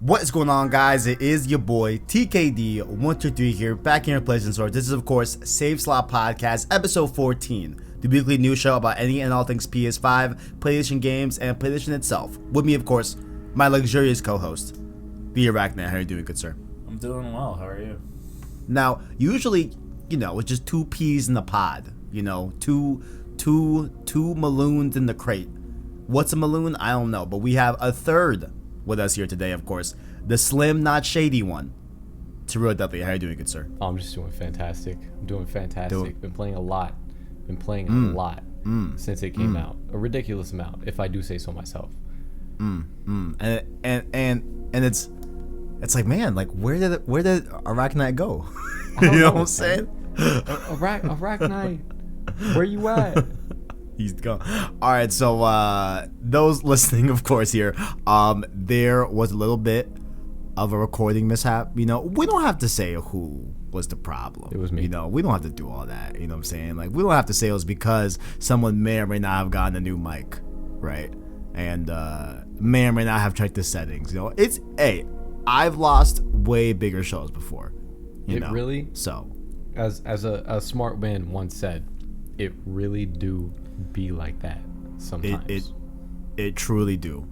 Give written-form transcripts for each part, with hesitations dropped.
What is going on, guys? It is your boy TKD123 here, back in your place and source. This is, of course, Save Slot Podcast, episode 14, the weekly news show about any and all things PS5, PlayStation games, and PlayStation itself. With me, of course, my luxurious co-host, the Arachknight. How are you doing, good sir? I'm doing well. How are you? Now, usually, it's just two peas in the pod. Two Maloons in the crate. What's a Maloon? I don't know, but we have a third with us here today, of course, the slim, not shady one. Real Dudley, how are you doing, good sir? I'm just doing fantastic. Been playing a lot. Since it came out. A ridiculous amount, if I do say so myself. And it's like, man, like where did Arachknight go? You know what I'm saying? Arachknight, where you at? He's gone. All right, so those listening, of course, here, there was a little bit of a recording mishap. We don't have to say who was the problem. It was me. We don't have to do all that. You know what I'm saying? Like, we don't have to say it was because someone may or may not have gotten a new mic, right? And may or may not have checked the settings. I've lost way bigger shows before. Really? So, as a smart man once said, it really do be like that sometimes. It truly do.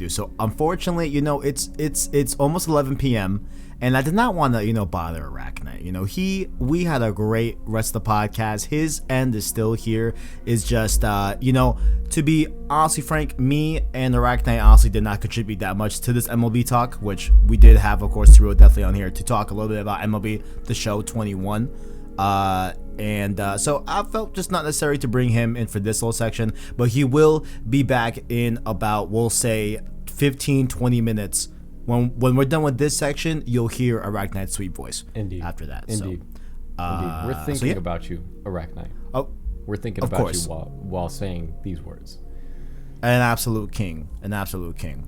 So unfortunately, it's almost 11 p.m. and I did not want to bother Arachknight. We had a great rest of the podcast. His end is still here. Is just to be honestly frank, me and Arachknight honestly did not contribute that much to this MLB talk, which we did have, of course, Real definitely on here to talk a little bit about MLB The Show 21. So I felt just not necessary to bring him in for this little section, but he will be back in about, we'll say, 15-20 minutes. When we're done with this section, you'll hear Arachknight's sweet voice. Indeed. After that. Indeed. We're thinking about you, Arachknight. Oh, we're thinking about you while saying these words. An absolute king,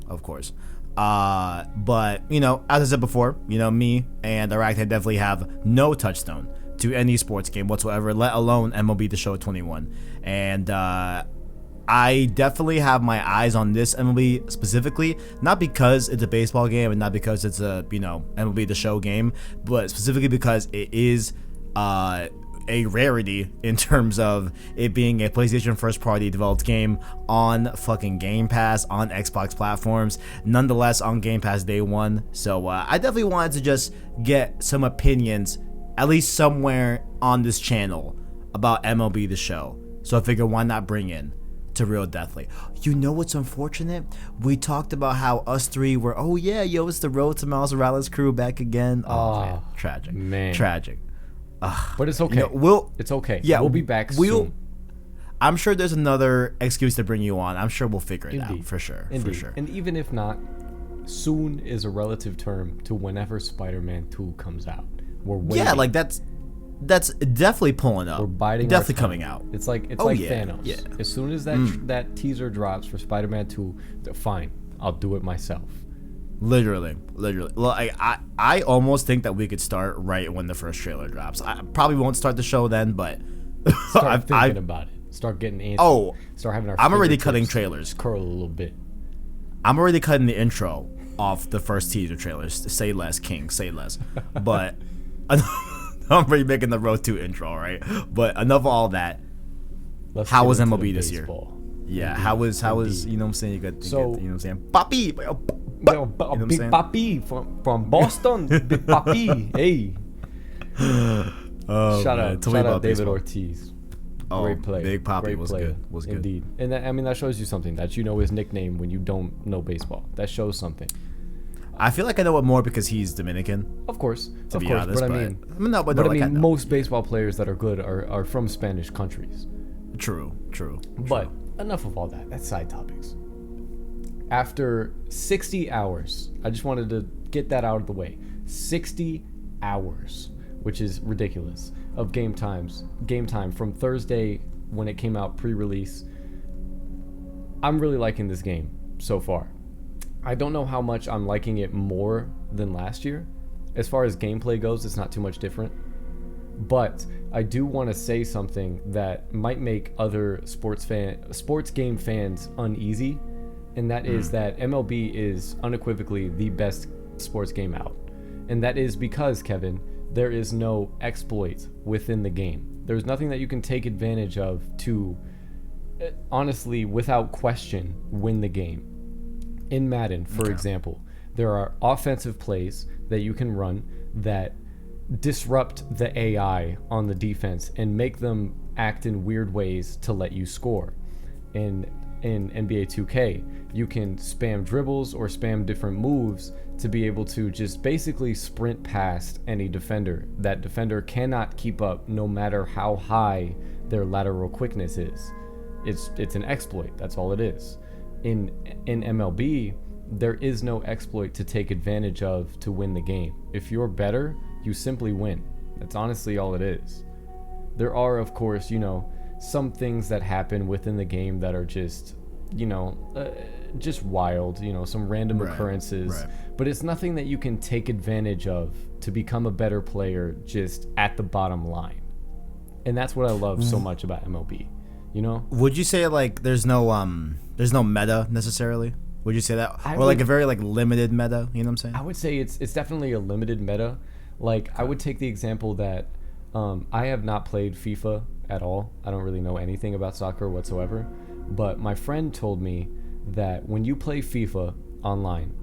of course. But as I said before, me and Arachknight definitely have no touchstone to any sports game whatsoever, let alone MLB The Show 21. And I definitely have my eyes on this MLB specifically, not because it's a baseball game and not because it's a MLB The Show game, but specifically because it is a rarity in terms of it being a PlayStation first party developed game on fucking Game Pass on Xbox platforms, nonetheless on Game Pass day one. So I definitely wanted to just get some opinions at least somewhere on this channel about MLB The Show. So I figured, why not bring in to Real Deathly? What's unfortunate? We talked about how us three were, it's the Road to Miles Morales crew back again. Man. Tragic. But it's okay. It's okay. Yeah, we'll be back soon. I'm sure there's another excuse to bring you on. I'm sure we'll figure it out for sure. Indeed. For sure. And even if not, soon is a relative term to whenever Spider-Man 2 comes out. We're waiting. Yeah, like that's definitely pulling up. We're biding. Definitely coming out. It's like Thanos. Yeah. As soon as that teaser drops for Spider-Man 2, fine, I'll do it myself. Literally. Well, I almost think that we could start right when the first trailer drops. I probably won't start the show then, but start thinking about it. Start getting antsy. Start having our. I'm already cutting trailers. Curl a little bit. I'm already cutting the intro off the first teaser trailers. Say less, King. Say less. But I'm already making the Road 2 intro, all right? But enough of all that. How was MLB this year? Yeah, how was you know what I'm saying? You got you know what I'm saying? Papi! Big Papi from Boston. Big Papi. Hey. Shout out David Ortiz. Great play. Big Papi was good. Indeed. And that shows you something, that you know his nickname when you don't know baseball. That shows something. I feel like I know it more because he's Dominican. Of course. To be honest, but most baseball players that are good are from Spanish countries. True. But enough of all that. That's side topics. After 60 hours, I just wanted to get that out of the way. 60 hours, which is ridiculous, of game time from Thursday when it came out pre-release. I'm really liking this game so far. I don't know how much I'm liking it more than last year. As far as gameplay goes, it's not too much different. But I do want to say something that might make other sports game fans uneasy, and that is that MLB is unequivocally the best sports game out. And that is because, Kevin, there is no exploit within the game. There's nothing that you can take advantage of to, honestly, without question, win the game. In Madden, for example, there are offensive plays that you can run that disrupt the AI on the defense and make them act in weird ways to let you score. In NBA 2K, you can spam dribbles or spam different moves to be able to just basically sprint past any defender. That defender cannot keep up no matter how high their lateral quickness is. It's an exploit. That's all it is. In MLB, there is no exploit to take advantage of to win the game. If you're better, you simply win. That's honestly all it is. There are, of course, some things that happen within the game that are just, just wild, some random occurrences. Right. But it's nothing that you can take advantage of to become a better player just at the bottom line. And that's what I love so much about MLB. Would you say there's no meta necessarily? Would you say that, or a very limited meta? You know what I'm saying? I would say it's definitely a limited meta. I would take the example that I have not played FIFA at all. I don't really know anything about soccer whatsoever. But my friend told me that when you play FIFA online,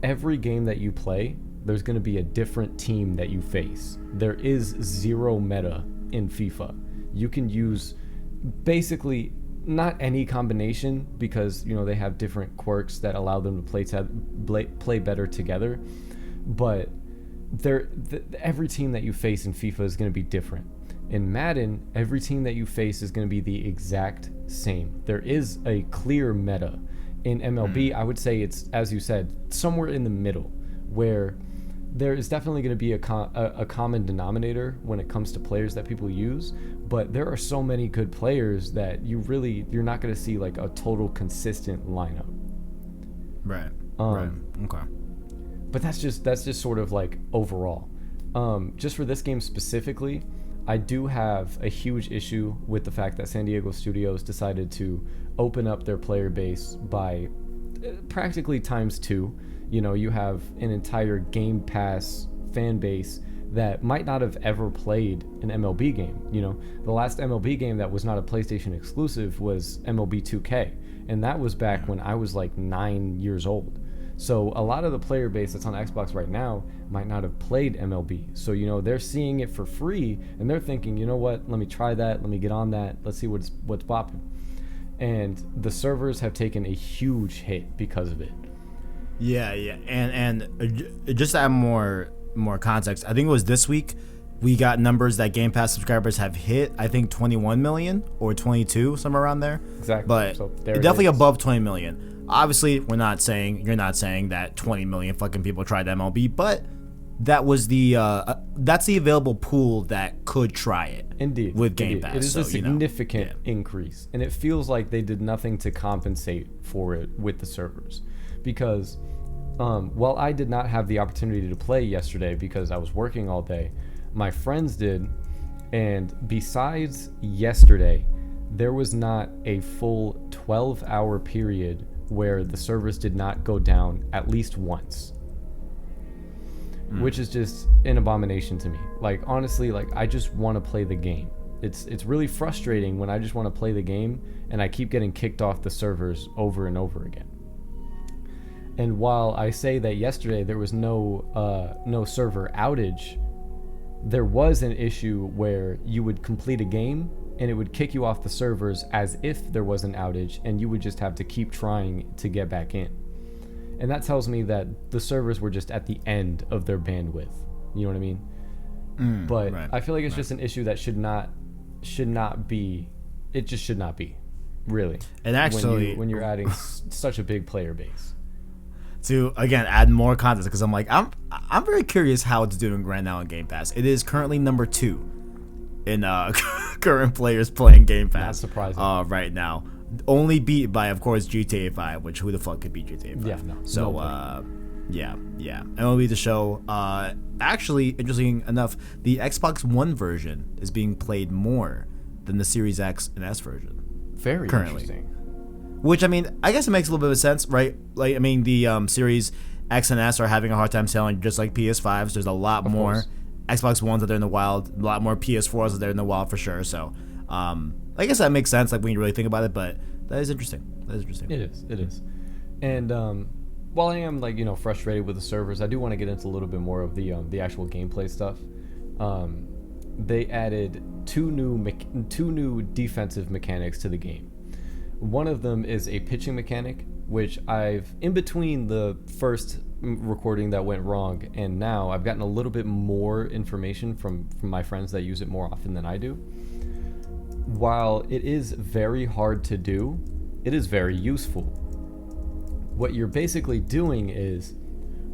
every game that you play, there's going to be a different team that you face. There is zero meta in FIFA. You can use basically not any combination because they have different quirks that allow them to play better together, but every team that you face in FIFA is going to be different. In Madden, every team that you face is going to be the exact same. There is a clear meta. In MLB, I would say it's, as you said, somewhere in the middle, where there is definitely going to be a common denominator when it comes to players that people use, but there are so many good players that you're not going to see a total consistent lineup. Right. Right. Okay. But that's just sort of overall. Just for this game specifically, I do have a huge issue with the fact that San Diego Studios decided to open up their player base by practically times 2. You have an entire Game Pass fan base that might not have ever played an MLB game. The last MLB game that was not a PlayStation exclusive was MLB 2K, and that was back when I was 9 years old. So a lot of the player base that's on Xbox right now might not have played MLB. So, they're seeing it for free and they're thinking, you know what, let me try that, let me get on that, let's see what's popping. And the servers have taken a huge hit because of it. Yeah. And just to add more context, I think it was this week we got numbers that Game Pass subscribers have hit, I think 21 million or 22, somewhere around there. Exactly. But so definitely above 20 million. Obviously, you're not saying that 20 million fucking people tried MLB, but that was that's the available pool that could try it. Indeed. With Game Pass. It is a significant increase, and it feels like they did nothing to compensate for it with the servers. Because while I did not have the opportunity to play yesterday because I was working all day, my friends did, and besides yesterday, there was not a full 12-hour period where the servers did not go down at least once, which is just an abomination to me. Honestly, I just want to play the game. It's really frustrating when I just want to play the game and I keep getting kicked off the servers over and over again. And while I say that yesterday there was no server outage, there was an issue where you would complete a game and it would kick you off the servers as if there was an outage, and you would just have to keep trying to get back in. And that tells me that the servers were just at the end of their bandwidth. You know what I mean? But right. I feel like it's just an issue that should not be. It just should not be, really. And actually, when you're adding such a big player base. To again add more context, because I'm very curious how it's doing right now on Game Pass. It is currently number 2 in current players playing Game Pass. Not surprising. Right now, only beat by, of course, GTA 5. Which who the fuck could beat GTA 5? Yeah, no. So yeah. MLB The Show. Actually, interesting enough, the Xbox One version is being played more than the Series X and S version. Very currently. Interesting. Which, I mean, I guess it makes a little bit of sense, right? Like, I mean, the Series X and S are having a hard time selling, just like PS5s. There's a lot more Xbox Ones that are in the wild, a lot more PS4s that are in the wild for sure. So, I guess that makes sense, like, when you really think about it, but that is interesting. It is. And while I am, like, frustrated with the servers, I do want to get into a little bit more of the actual gameplay stuff. They added two new defensive mechanics to the game. One of them is a pitching mechanic, which in between the first recording that went wrong and now, I've gotten a little bit more information from my friends that use it more often than I do. While it is very hard to do, it is very useful. What you're basically doing is,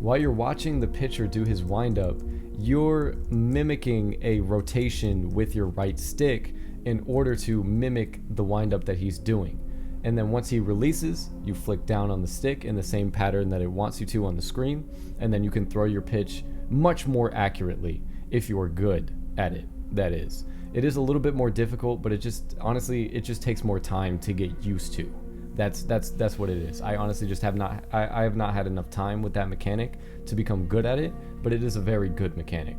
while you're watching the pitcher do his windup, you're mimicking a rotation with your right stick in order to mimic the windup that he's doing. And then once he releases, you flick down on the stick in the same pattern that it wants you to on the screen, and then you can throw your pitch much more accurately if you're good at it, that is. It is a little bit more difficult, but it just takes more time to get used to. That's what it is. I honestly just have not had enough time with that mechanic to become good at it, but it is a very good mechanic.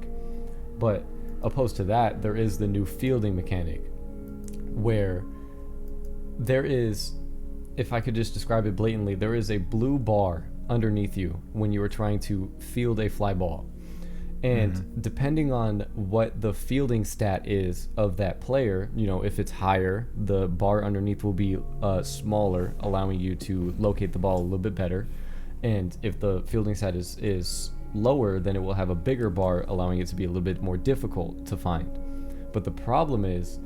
But opposed to that, there is the new fielding mechanic, where there is, if I could just describe it blatantly, there is a blue bar underneath you when you are trying to field a fly ball. And depending on what the fielding stat is of that player, if it's higher, the bar underneath will be smaller, allowing you to locate the ball a little bit better. And if the fielding stat is lower, then it will have a bigger bar, allowing it to be a little bit more difficult to find. But the problem is,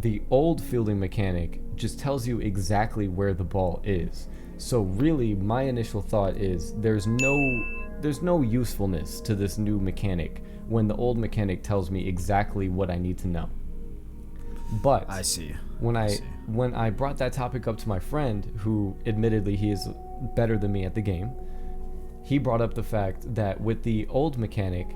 the old fielding mechanic just tells you exactly where the ball is. So really, my initial thought is there's no usefulness to this new mechanic when the old mechanic tells me exactly what I need to know. But I see. When I brought that topic up to my friend, who admittedly he is better than me at the game, he brought up the fact that with the old mechanic,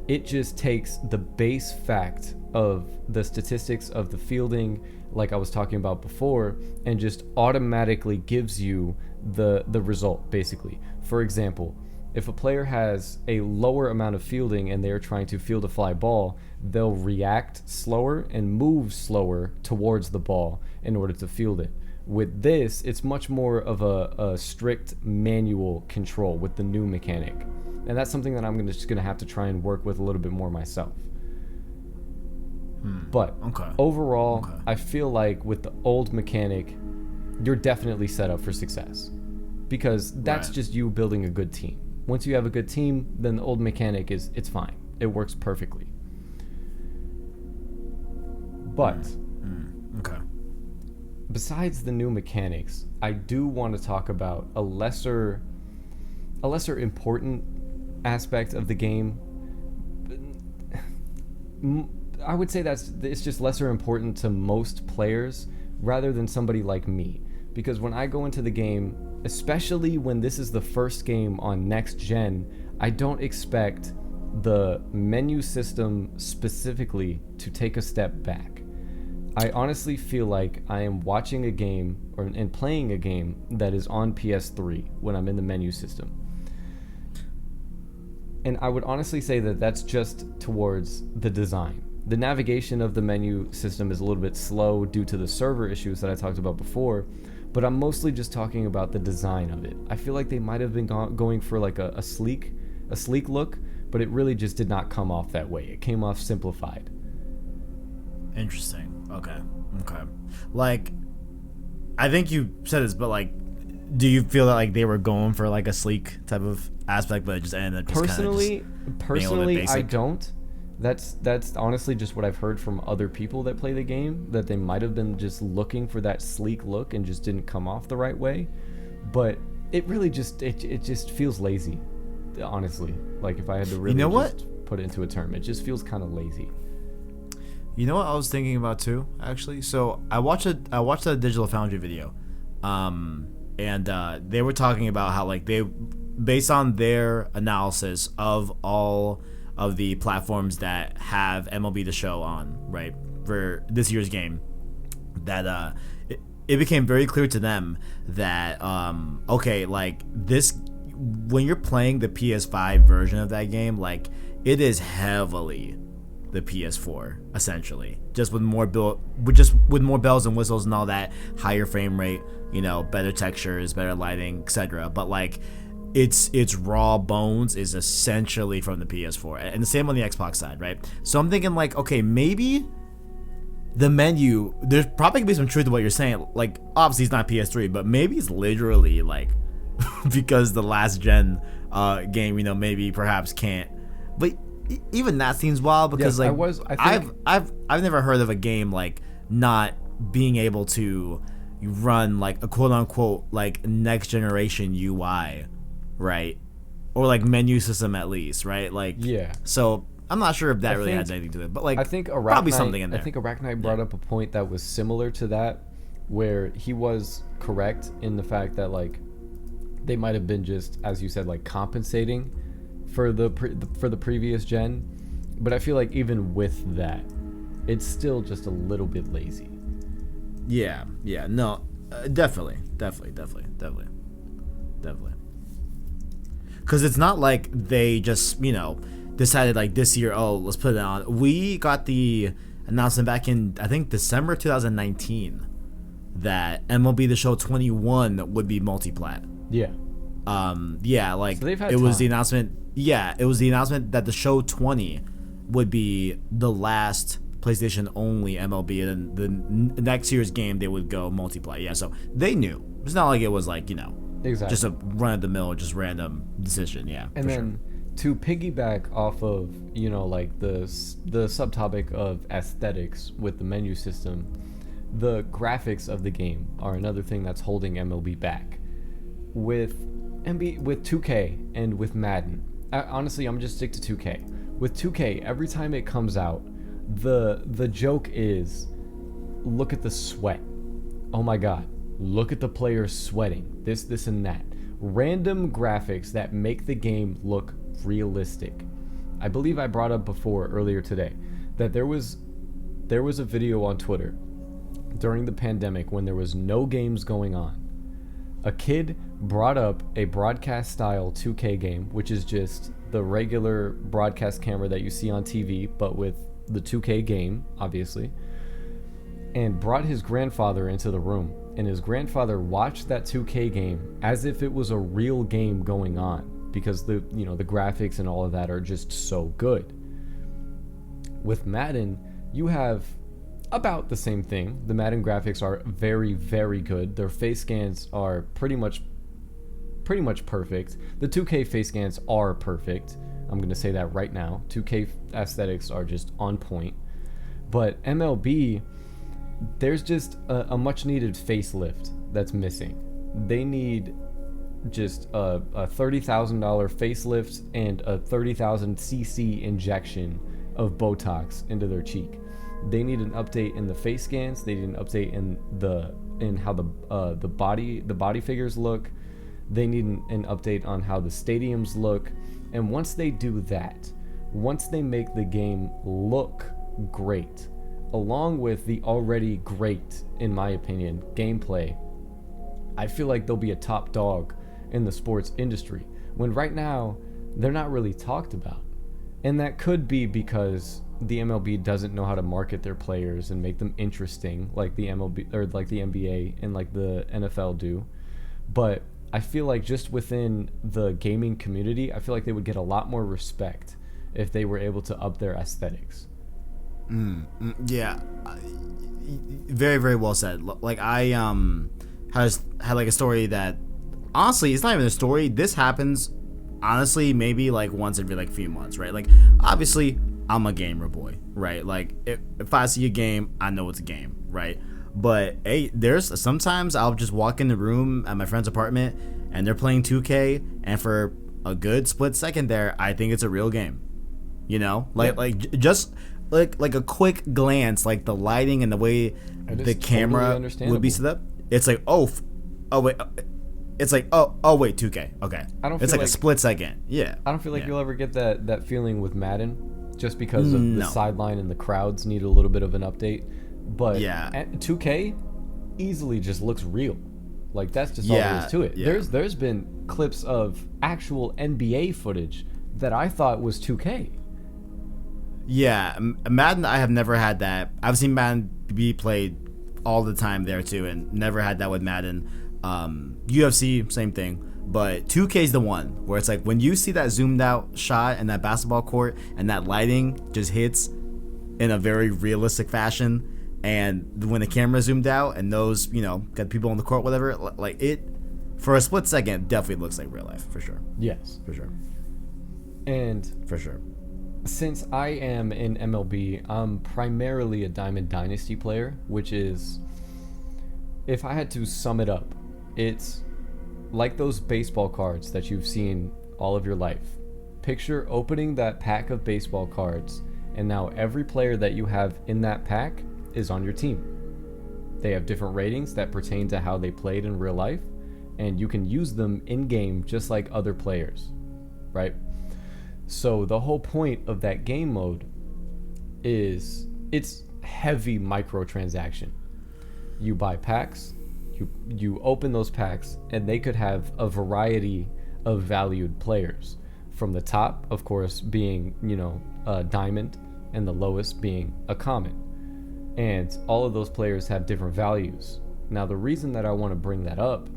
it just takes the base fact of the statistics of the fielding, like I was talking about before, and just automatically gives you the result, basically. For example, if a player has a lower amount of fielding and they're trying to field a fly ball, they'll react slower and move slower towards the ball in order to field it. With this, it's much more of a strict manual control with the new mechanic. And that's something that I'm just going to have to try and work with a little bit more myself. But overall, I feel like with the old mechanic, you're definitely set up for success. Because that's just you building a good team. Once you have a good team, then the old mechanic it's fine. It works perfectly. But besides the new mechanics, I do want to talk about a lesser important aspect of the game. I would say it's just lesser important to most players rather than somebody like me. Because when I go into the game, especially when this is the first game on Nextgen, I don't expect the menu system specifically to take a step back. I honestly feel like I am watching a game and playing a game that is on PS3 when I'm in the menu system. And I would honestly say that that's just towards the design. The navigation of the menu system is a little bit slow due to the server issues that I talked about before, but I'm mostly just talking about the design of it. I feel like they might have been going for like a sleek look, but it really just did not come off that way. It came off simplified. Interesting. Okay. Like, I think you said this, but like, do you feel that like they were going for like a sleek type of aspect, but it just ended up just personally, I don't. That's honestly just what I've heard from other people that play the game, that they might have been just looking for that sleek look and just didn't come off the right way. But it really just it just feels lazy, honestly. Like, if I had to really just put it into a term, it just feels kind of lazy. You know what I was thinking about too, actually? So I watched a Digital Foundry video, and they were talking about how, like, they, based on their analysis of all of the platforms that have MLB The Show on, right, for this year's game, that it became very clear to them that okay, like this, when you're playing the PS5 version of that game, like it is heavily the PS4 essentially, just with more with more bells and whistles and all that, higher frame rate, you know, better textures, better lighting, etc. But like its raw bones is essentially from the PS4, and the same on the Xbox side, right? So I'm thinking like, okay, maybe the menu, there's probably gonna be some truth to what you're saying. Like obviously it's not PS3, but maybe it's literally like because the last gen game, you know, maybe perhaps can't. But even that seems wild because I've never heard of a game like not being able to run like a quote unquote like next generation UI, right? Or like menu system at least, right? Like yeah. So I'm not sure if that really has anything to it, but like I think probably something in there. I think ArachKnight brought up a point that was similar to that, where he was correct in the fact that like they might have been just, as you said, like compensating for the previous gen, but I feel like even with that, it's still just a little bit lazy. Yeah, no, definitely. Because it's not like they just, you know, decided like this year, oh, let's put it on. We got the announcement back in, I think, December 2019 that MLB The Show 21 would be multi-plat. Yeah. Yeah, like so it was the announcement. Yeah, it was the announcement that the Show 20 would be the last PlayStation only MLB, and then the next year's game they would go multi-plat. Yeah, so they knew. It's not like it was like, you know, exactly, just a run of the mill, just random decision. Yeah, and then to piggyback off of, you know, like the subtopic of aesthetics with the menu system, the graphics of the game are another thing that's holding MLB back. With 2K and with Madden, honestly, I'm just stick to 2K. With 2K, every time it comes out, the joke is, look at the sweat. Oh my god, look at the players sweating. This and that. Random graphics that make the game look realistic. I believe I brought up before earlier today that there was a video on Twitter during the pandemic when there was no games going on. A kid brought up a broadcast style 2K game, which is just the regular broadcast camera that you see on TV, but with the 2K game, obviously, and brought his grandfather into the room. And his grandfather watched that 2K game as if it was a real game going on, because the graphics and all of that are just so good. With Madden, you have about the same thing. The Madden graphics are very, very good. Their face scans are pretty much perfect. The 2K face scans are perfect. I'm going to say that right now. 2K aesthetics are just on point. But MLB, there's just a much needed facelift that's missing. They need just a $30,000 facelift and a 30,000 cc injection of Botox into their cheek. They need an update in the face scans. They need an update in how the body figures look. They need an update on how the stadiums look. And once they do that, once they make the game look great, along with the already great, in my opinion, gameplay, I feel like they'll be a top dog in the sports industry, when right now they're not really talked about. And that could be because the MLB doesn't know how to market their players and make them interesting like the MLB or like the NBA and like the NFL do. But I feel like just within the gaming community, I feel like they would get a lot more respect if they were able to up their aesthetics. Yeah, very, very well said. Like I had like a story that, honestly, it's not even a story. This happens, honestly, maybe like once every like few months, right? Like obviously, I'm a gamer boy, right? Like if I see a game, I know it's a game, right? But hey, there's sometimes I'll just walk in the room at my friend's apartment and they're playing 2K, and for a good split second there, I think it's a real game. You know, just like a quick glance, like the lighting and the way the camera would be set up. It's like oh wait, it's like oh wait, 2K. Okay, it's like a split second. Yeah, I don't feel like you'll ever get that feeling with Madden, just because of the sideline and the crowds need a little bit of an update. But yeah, 2K, easily just looks real. Like, that's just all there is to it. Yeah. There's been clips of actual NBA footage that I thought was 2K. Yeah, Madden, I have never had that. I've seen Madden be played all the time there too, and never had that with Madden. UFC, same thing. But 2K is the one where it's like when you see that zoomed out shot and that basketball court and that lighting just hits in a very realistic fashion, and when the camera zoomed out and those, got people on the court, whatever, like it, for a split second, it definitely looks like real life, for sure. Yes. For sure. And for sure. Since I am in MLB, I'm primarily a Diamond Dynasty player, which is, if I had to sum it up, it's like those baseball cards that you've seen all of your life. Picture opening that pack of baseball cards, and now every player that you have in that pack is on your team. They have different ratings that pertain to how they played in real life, and you can use them in-game just like other players, right? So the whole point of that game mode is it's heavy microtransaction. You buy packs, you open those packs, and they could have a variety of valued players. From the top, of course, being, a diamond, and the lowest being a common. And all of those players have different values. Now, the reason that I want to bring that up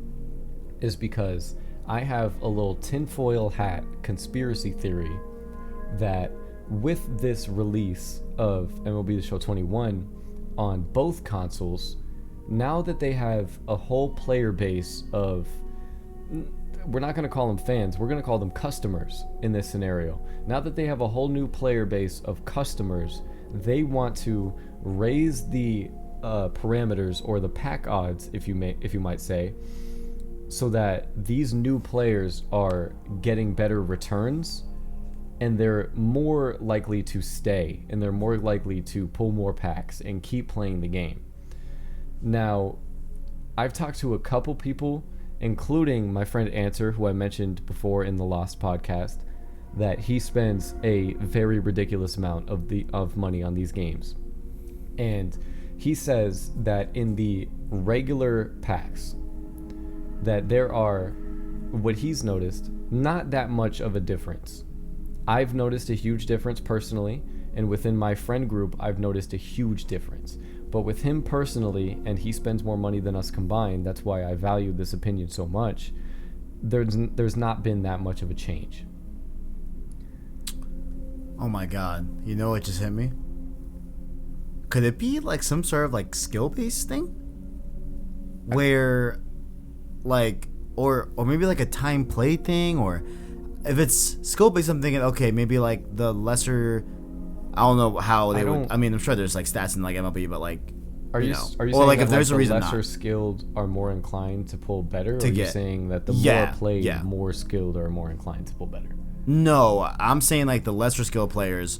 is because I have a little tinfoil hat conspiracy theory that with this release of MLB The Show 21 on both consoles, now that they have a whole player base of, we're not going to call them fans, we're going to call them customers in this scenario. Now that they have a whole new player base of customers, they want to raise the parameters, or the pack odds, if you might say, so that these new players are getting better returns, and they're more likely to stay, and they're more likely to pull more packs and keep playing the game. Now, I've talked to a couple people, including my friend Answer, who I mentioned before in the Lost podcast, that he spends a very ridiculous amount of money on these games. And he says that in the regular packs, that there are, what he's noticed, not that much of a difference. I've noticed a huge difference personally, and within my friend group, I've noticed a huge difference. But with him personally, and he spends more money than us combined, that's why I value this opinion so much, there's not been that much of a change. Oh my god. You know what just hit me? Could it be like some sort of like skill-based thing? Where like, or maybe like a time play thing, or if it's skill-based, I'm thinking, okay, maybe like the lesser, I don't know how they would, I mean, I'm sure there's like stats in like MLB, but like, are you or saying like that if there's like a reason the lesser not skilled are more inclined to pull better, or are you get, saying that the yeah, more played, yeah. more skilled are more inclined to pull better? No, I'm saying like the lesser skilled players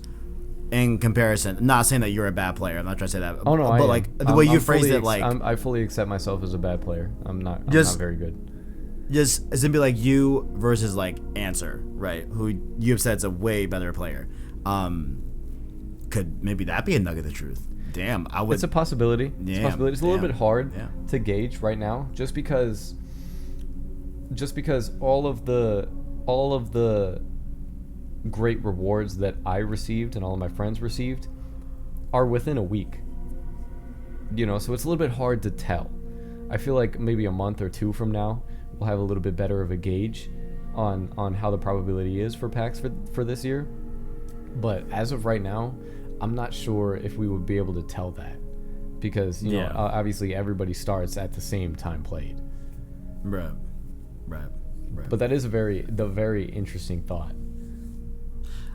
in comparison. I'm not saying that you're a bad player. I'm not trying to say that. Oh no, but like the way you phrased it, like I fully accept myself as a bad player. I'm not very good. Just it's gonna be like you versus like Answer, right? Who you have said is a way better player. Could maybe that be a nugget of truth? Damn, I would. It's a possibility. Yeah, it's a possibility. It's a little bit hard yeah. to gauge right now, just because all of the great rewards that I received and all of my friends received are within a week. So it's a little bit hard to tell. I feel like maybe a month or two from now we'll have a little bit better of a gauge on how the probability is for packs for this year. But as of right now, I'm not sure if we would be able to tell that, because obviously everybody starts at the same time played. Right. But that is a very interesting thought.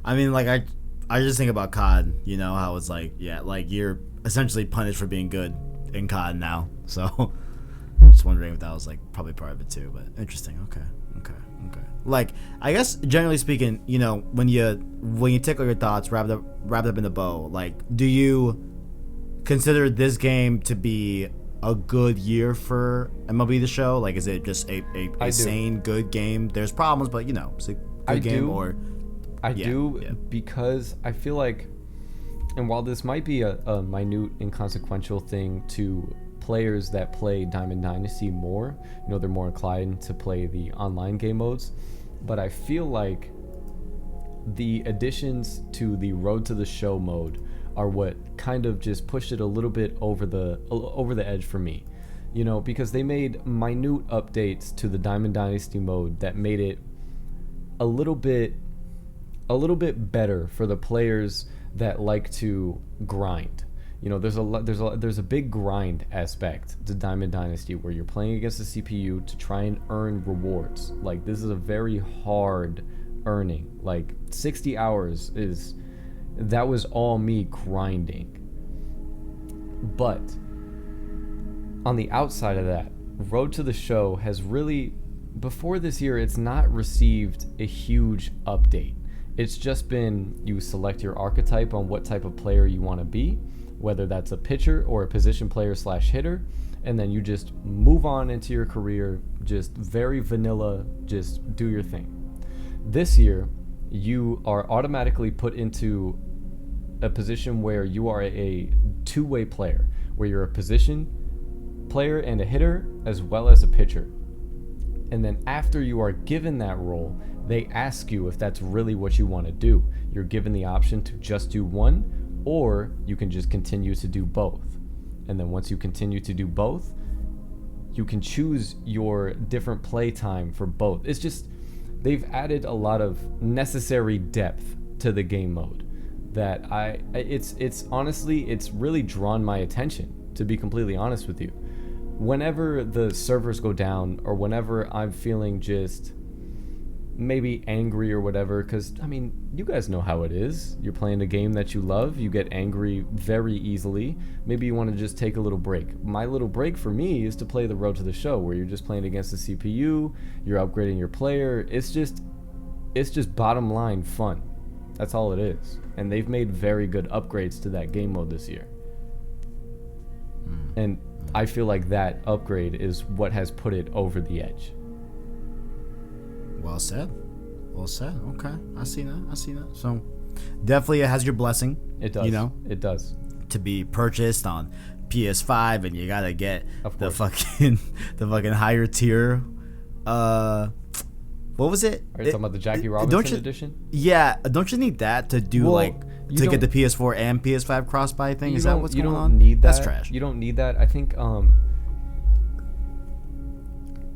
I mean, like I just think about COD. How it's like, like you're essentially punished for being good in COD now. So just wondering if that was like probably part of it too. But interesting. Okay. Like, I guess generally speaking, when you take all your thoughts wrapped up in a bow, like, do you consider this game to be a good year for MLB The Show? Like, is it just a sane, good game? There's problems, but it's a good game. Or I do, because I feel like, and while this might be a minute, inconsequential thing to players that play Diamond Dynasty more, they're more inclined to play the online game modes. But I feel like the additions to the Road to the Show mode are what kind of just pushed it a little bit over the edge for me. Because they made minute updates to the Diamond Dynasty mode that made it a little bit better for the players that like to grind. There's a big grind aspect to Diamond Dynasty where you're playing against the CPU to try and earn rewards. Like, this is a very hard earning. Like, 60 hours that was all me grinding. But on the outside of that, Road to the Show has really, before this year, it's not received a huge update. It's just been, you select your archetype on what type of player you want to be, whether that's a pitcher or a position player / hitter, and then you just move on into your career, just very vanilla, just do your thing. This year, you are automatically put into a position where you are a two-way player, where you're a position player and a hitter, as well as a pitcher. And then after you are given that role, they ask you if that's really what you want to do. You're given the option to just do one, or you can just continue to do both. And then once you continue to do both, you can choose your different play time for both. It's just, they've added a lot of necessary depth to the game mode that it's honestly, it's really drawn my attention, to be completely honest with you. Whenever the servers go down, or whenever I'm feeling just maybe angry or whatever, because you guys know how it is. You're playing a game that you love, you get angry very easily. Maybe you want to just take a little break. My little break for me is to play the Road to the Show, where you're just playing against the CPU, you're upgrading your player. It's just bottom line fun. That's all it is. And they've made very good upgrades to that game mode this year. And I feel like that upgrade is what has put it over the edge. Well said. Okay, I see that. So definitely it has your blessing. It does. It does. To be purchased on PS5, and you gotta get the fucking higher tier. What was it? Are you talking about the Jackie Robinson edition? Yeah, don't you need that to do to get the PS4 and PS5 cross-buy thing? Is that what's going on? You don't need that. That's trash. You don't need that. I think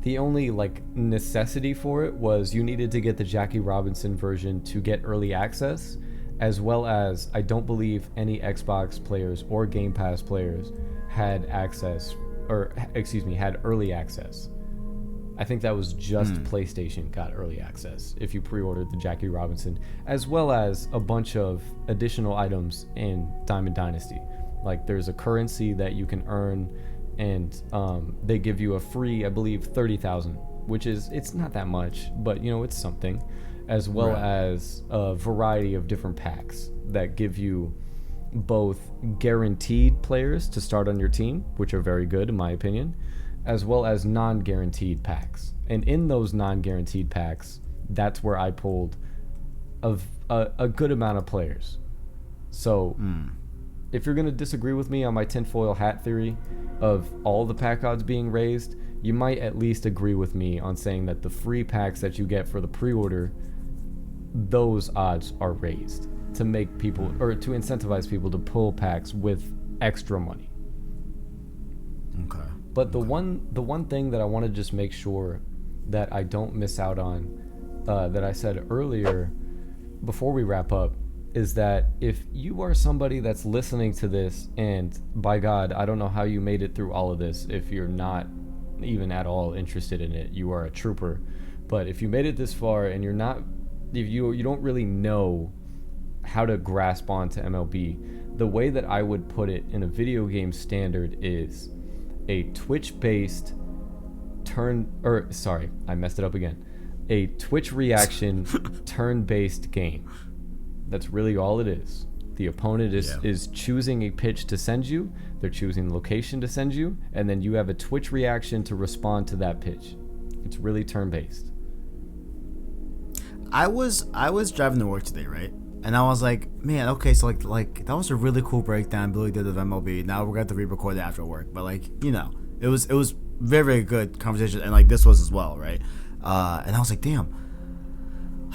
the only necessity for it was you needed to get the Jackie Robinson version to get early access, as well as I don't believe any Xbox players or Game Pass players had early access. I think that was just PlayStation got early access if you pre-ordered the Jackie Robinson, as well as a bunch of additional items in Diamond Dynasty. Like, there's a currency that you can earn, and they give you a free, I believe, 30,000, which is, it's not that much, but it's something, as well as a variety of different packs that give you both guaranteed players to start on your team, which are very good in my opinion, as well as non-guaranteed packs. And in those non-guaranteed packs, that's where I pulled a good amount of players. So if you're going to disagree with me on my tinfoil hat theory of all the pack odds being raised, you might at least agree with me on saying that the free packs that you get for the pre-order, those odds are raised to make people, or to incentivize people to pull packs with extra money. Okay. But the one thing that I want to just make sure that I don't miss out on, that I said earlier before we wrap up, is that if you are somebody that's listening to this, and by God, I don't know how you made it through all of this if you're not even at all interested in it, you are a trooper. But if you made it this far and you're not, if you don't really know how to grasp onto MLB, the way that I would put it in a video game standard is a Twitch-based a Twitch reaction turn-based game. That's really all it is. The opponent is choosing a pitch to send you, they're choosing the location to send you, and then you have a Twitch reaction to respond to that pitch. It's really turn-based. I was driving to work today, right? And I was like, man, okay, so like that was a really cool breakdown Billy did of MLB. Now we're going to re-record it after work. But like, it was very, very good conversation, and like this was as well, right? And I was like, damn.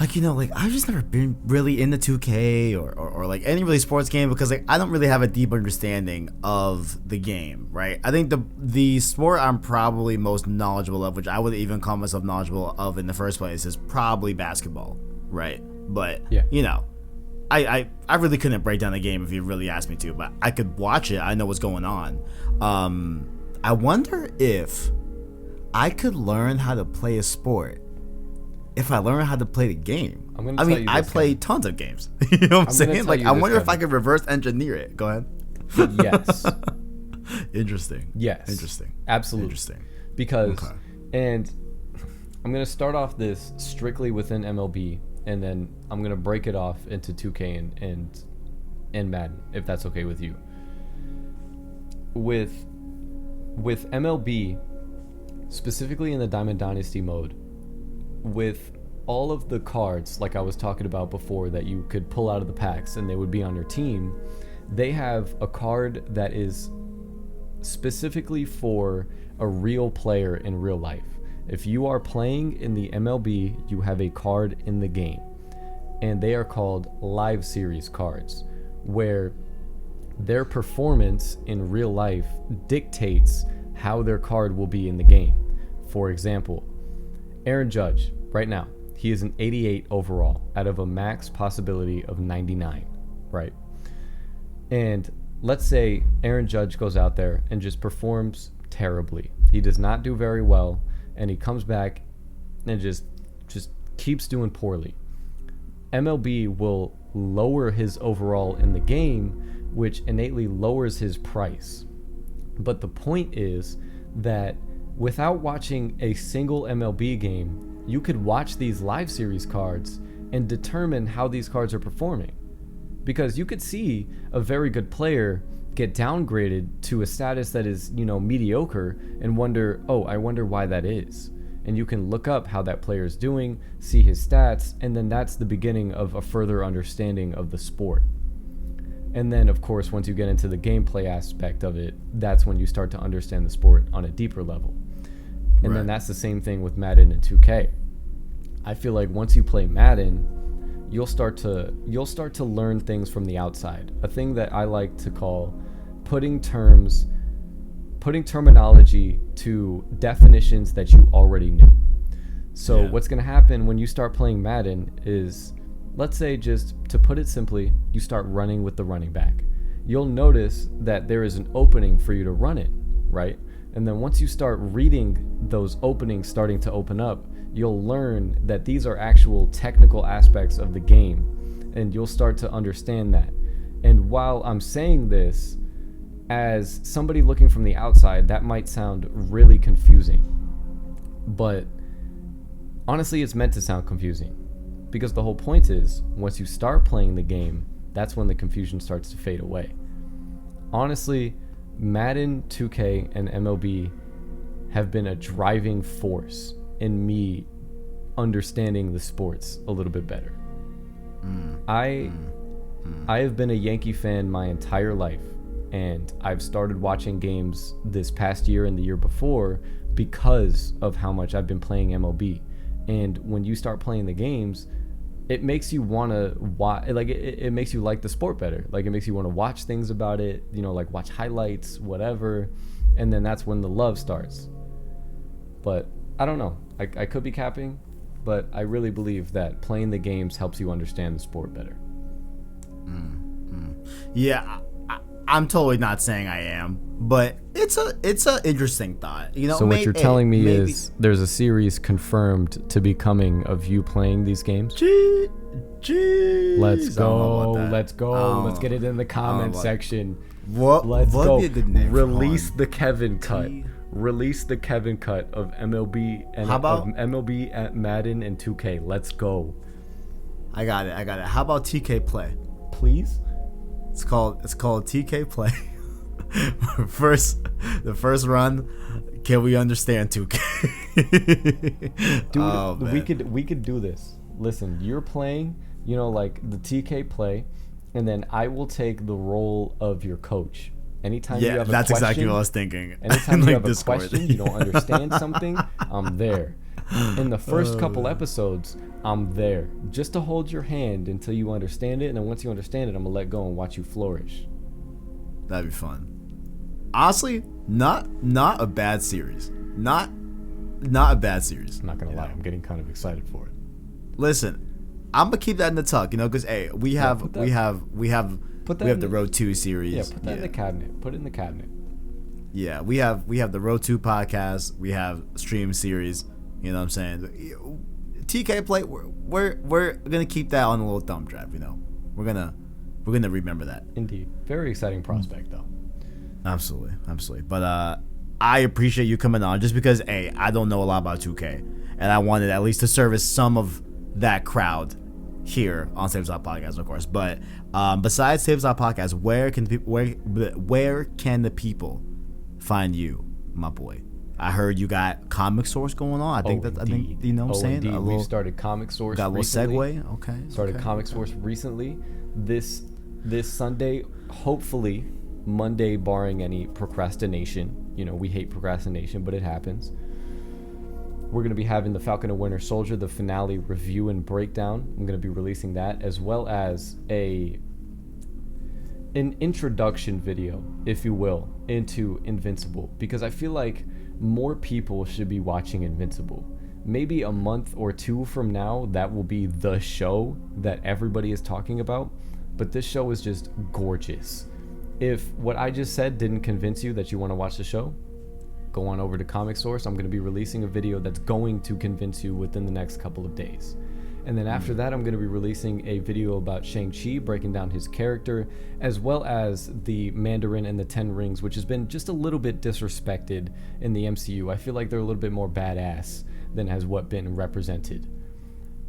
Like, like I've just never been really into 2K or like any really sports game, because like I don't really have a deep understanding of the game, right? I think the sport I'm probably most knowledgeable of, which I would even call myself knowledgeable of in the first place, is probably basketball, right? But yeah, I really couldn't break down the game if you really asked me to, but I could watch it. I know what's going on. I wonder if I could learn how to play a sport if I learn how to play the game. I play tons of games. You know what I'm saying? Like, I wonder if I could reverse engineer it. Go ahead. Yes. Interesting. Yes. Interesting. Absolutely. Interesting. Because, and I'm going to start off this strictly within MLB, and then I'm going to break it off into 2K and Madden, if that's okay with you. With MLB, specifically in the Diamond Dynasty mode, with all of the cards, like I was talking about before, that you could pull out of the packs and they would be on your team, they have a card that is specifically for a real player in real life. If you are playing in the MLB, you have a card in the game, and they are called live series cards, where their performance in real life dictates how their card will be in the game. For example, Aaron Judge, right now, he is an 88 overall out of a max possibility of 99, right? And let's say Aaron Judge goes out there and just performs terribly. He does not do very well, and he comes back and just keeps doing poorly. MLB will lower his overall in the game, which innately lowers his price. But the point is that without watching a single MLB game, you could watch these live series cards and determine how these cards are performing. Because you could see a very good player get downgraded to a status that is, mediocre, and wonder, I wonder why that is. And you can look up how that player is doing, see his stats, and then that's the beginning of a further understanding of the sport. And then, of course, once you get into the gameplay aspect of it, that's when you start to understand the sport on a deeper level. And then that's the same thing with Madden and 2K. I feel like once you play Madden, you'll start to learn things from the outside. A thing that I like to call putting terminology to definitions that you already knew. So what's going to happen when you start playing Madden is, let's say, just to put it simply, you start running with the running back. You'll notice that there is an opening for you to run in, right? And then once you start reading those openings starting to open up, you'll learn that these are actual technical aspects of the game, and you'll start to understand that. And while I'm saying this, as somebody looking from the outside, that might sound really confusing. But honestly, it's meant to sound confusing, because the whole point is, once you start playing the game, that's when the confusion starts to fade away. Honestly, Madden, 2K, and MLB have been a driving force in me understanding the sports a little bit better. I have been a Yankee fan my entire life, and I've started watching games this past year and the year before because of how much I've been playing MLB. And when you start playing the games, it makes you want to watch, like it makes you like the sport better. Like, it makes you want to watch things about it, like watch highlights, whatever. And then that's when the love starts. But I don't know. I could be capping, but I really believe that playing the games helps you understand the sport better. Yeah, I'm totally not saying I am, but it's a interesting thought. So what you're telling me is there's a series confirmed to be coming of you playing these games? Let's go. Let's get it in the comment section. Let's go. Be a good name. Release the Kevin cut. Release the Kevin cut of MLB and of MLB at Madden and 2K. Let's go. I got it. How about TK Play? Please? It's called TK Play. The first run. Can we understand 2K? Dude, we could do this. Listen, you're playing You know, like the TK play, and then I will take the role of your coach. Anytime you have a that's question, exactly what I was thinking. anytime you Like have a Discord. question, you don't understand something, I'm there. In the first couple episodes, I'm there just to hold your hand until you understand it, and then once you understand it, I'm gonna let go and watch you flourish. That'd be fun. Honestly, not a bad series. Not a bad series. I'm not gonna lie, I'm getting kind of excited for it. Listen, I'm gonna keep that in the tuck, because hey, we have the Road 2 series. Yeah, put that in the cabinet. Put it in the cabinet. Yeah, we have the Road 2 podcast. We have stream series. You know what I'm saying? TK play. We're gonna keep that on a little thumb drive. We're gonna remember that. Indeed, very exciting prospect though. Absolutely. But I appreciate you coming on just because I don't know a lot about 2K, and I wanted at least to service some of that crowd here on Saves Out Podcast, of course. But besides Saves Out Podcast, where can the people find you, my boy? I heard you got Comic Source going on. I think what I'm saying. Indeed. We started Comic Source. Got a little recently. segue. Okay. Started Comic Source recently. This Sunday, hopefully Monday, barring any procrastination. We hate procrastination, but it happens. We're going to be having the Falcon and Winter Soldier, the finale review and breakdown. I'm going to be releasing that, as well as an introduction video, if you will, into Invincible, because I feel like more people should be watching Invincible. Maybe a month or two from now, that will be the show that everybody is talking about, but this show is just gorgeous. If what I just said didn't convince you that you want to watch the show, go on over to Comic Source. I'm going to be releasing a video that's going to convince you within the next couple of days. And then after that, I'm going to be releasing a video about Shang-Chi, breaking down his character, as well as the Mandarin and the Ten Rings, which has been just a little bit disrespected in the MCU. I feel like they're a little bit more badass than has what been represented.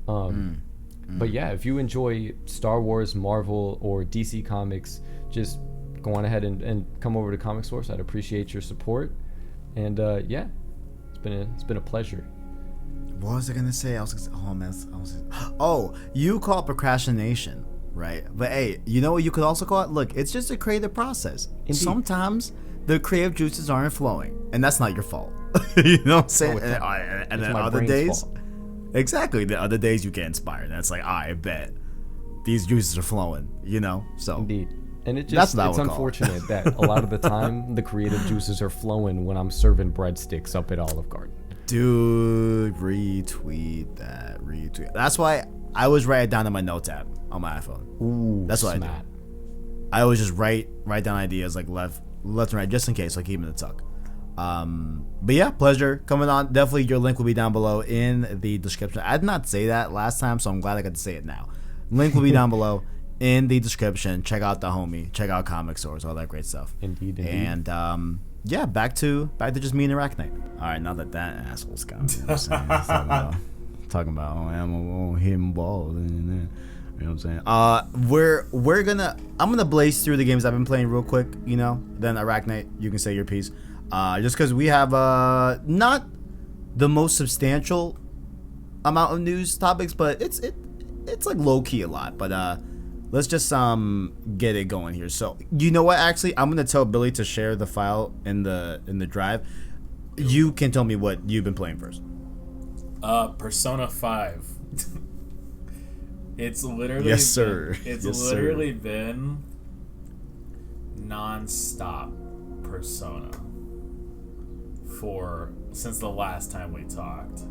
But yeah, if you enjoy Star Wars, Marvel, or DC Comics, just go on ahead and come over to Comic Source. I'd appreciate your support. And yeah, it's been a pleasure. What was I gonna say? You call it procrastination, right? But hey, you know what you could also call it? Look, it's just a creative process. Indeed. Sometimes the creative juices aren't flowing, and that's not your fault. You know what I'm saying? And then other days, fault. Exactly. The other days you get inspired. That's like, I bet these juices are flowing. So indeed. And it's unfortunate that a lot of the time the creative juices are flowing when I'm serving breadsticks up at Olive Garden. Dude, retweet that. That's why I always write it down in my notes app on my iPhone. Ooh, that's what smart. I do. I always just write down ideas like left and right, just in case, like keep them in the tuck. But yeah, pleasure coming on. Definitely your link will be down below in the description. I did not say that last time, so I'm glad I got to say it now. Link will be down below in the description. Check out the homie. Check out Comic Source, all that great stuff. Indeed. And yeah, back to just me and ArachKnight. All right, now that asshole's got me, talking about I'm gonna hit him balls. You know what I'm saying? I'm gonna blaze through the games I've been playing real quick. Then ArachKnight, you can say your piece. Just because we have not the most substantial amount of news topics, but it's like low key a lot. But let's just get it going here. So you know what? Actually, I'm gonna tell Billy to share the file in the drive. You can tell me what you've been playing first. Persona 5. It's literally yes, sir. Been non-stop Persona since the last time we talked.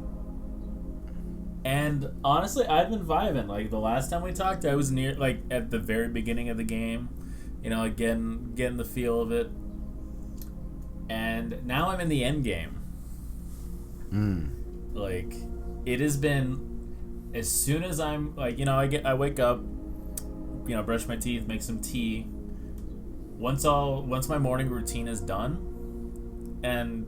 And honestly, I've been vibing. Like the last time we talked, I was at the very beginning of the game, getting the feel of it. And now I'm in the end game. Like it has been, as soon as I'm I wake up, brush my teeth, make some tea. Once my morning routine is done, and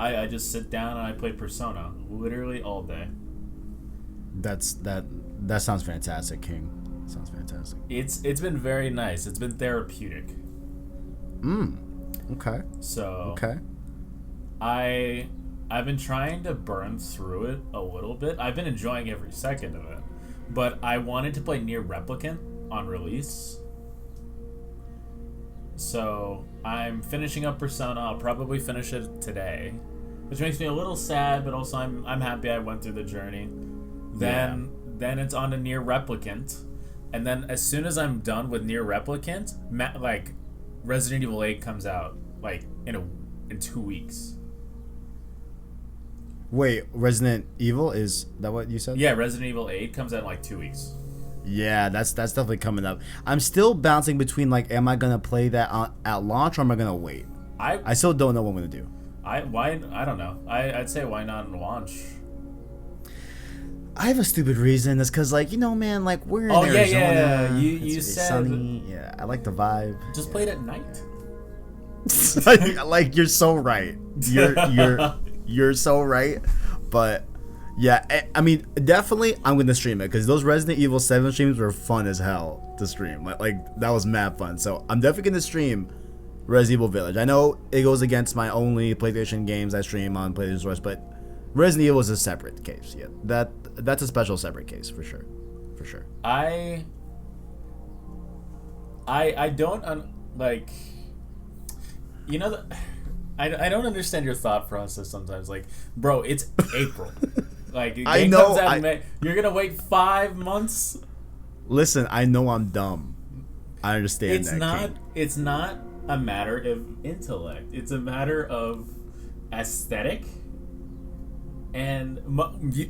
I just sit down and I play Persona literally all day. That sounds fantastic, King. Sounds fantastic. It's been very nice. It's been therapeutic. Okay. So okay. I've been trying to burn through it a little bit. I've been enjoying every second of it, but I wanted to play Nier Replicant on release. So I'm finishing up Persona. I'll probably finish it today, which makes me a little sad, but also I'm happy I went through the journey. Then it's on to Nier Replicant, and then as soon as I'm done with Nier Replicant, like Resident Evil 8 comes out like in 2 weeks. Wait, Resident Evil, is that what you said? Yeah, Resident Evil 8 comes out in like 2 weeks. Yeah, that's definitely coming up. I'm still bouncing between like, am I gonna play that at launch or am I gonna wait? I still don't know what I'm gonna do. I don't know. I'd say why not in launch? I have a stupid reason. It's because, like, you know, man, like, we're in Arizona. Yeah. You it's said sunny. Yeah, I like the vibe. Just play it at night. like, you're so right. You're so right. But yeah, I mean, definitely, I'm gonna stream it because those Resident Evil 7 streams were fun as hell to stream. Like that was mad fun. So I'm definitely gonna stream Resident Evil Village. I know it goes against my only PlayStation games I stream on PlayStation Source, but Resident Evil is a separate case. Yeah, that's a special separate case for sure. I don't like, you know, I don't understand your thought process sometimes. Like, bro, it's April. Like, the game comes out in May. You're gonna wait 5 months. Listen, I know I'm dumb. I understand It's not a matter of intellect. It's a matter of aesthetic. And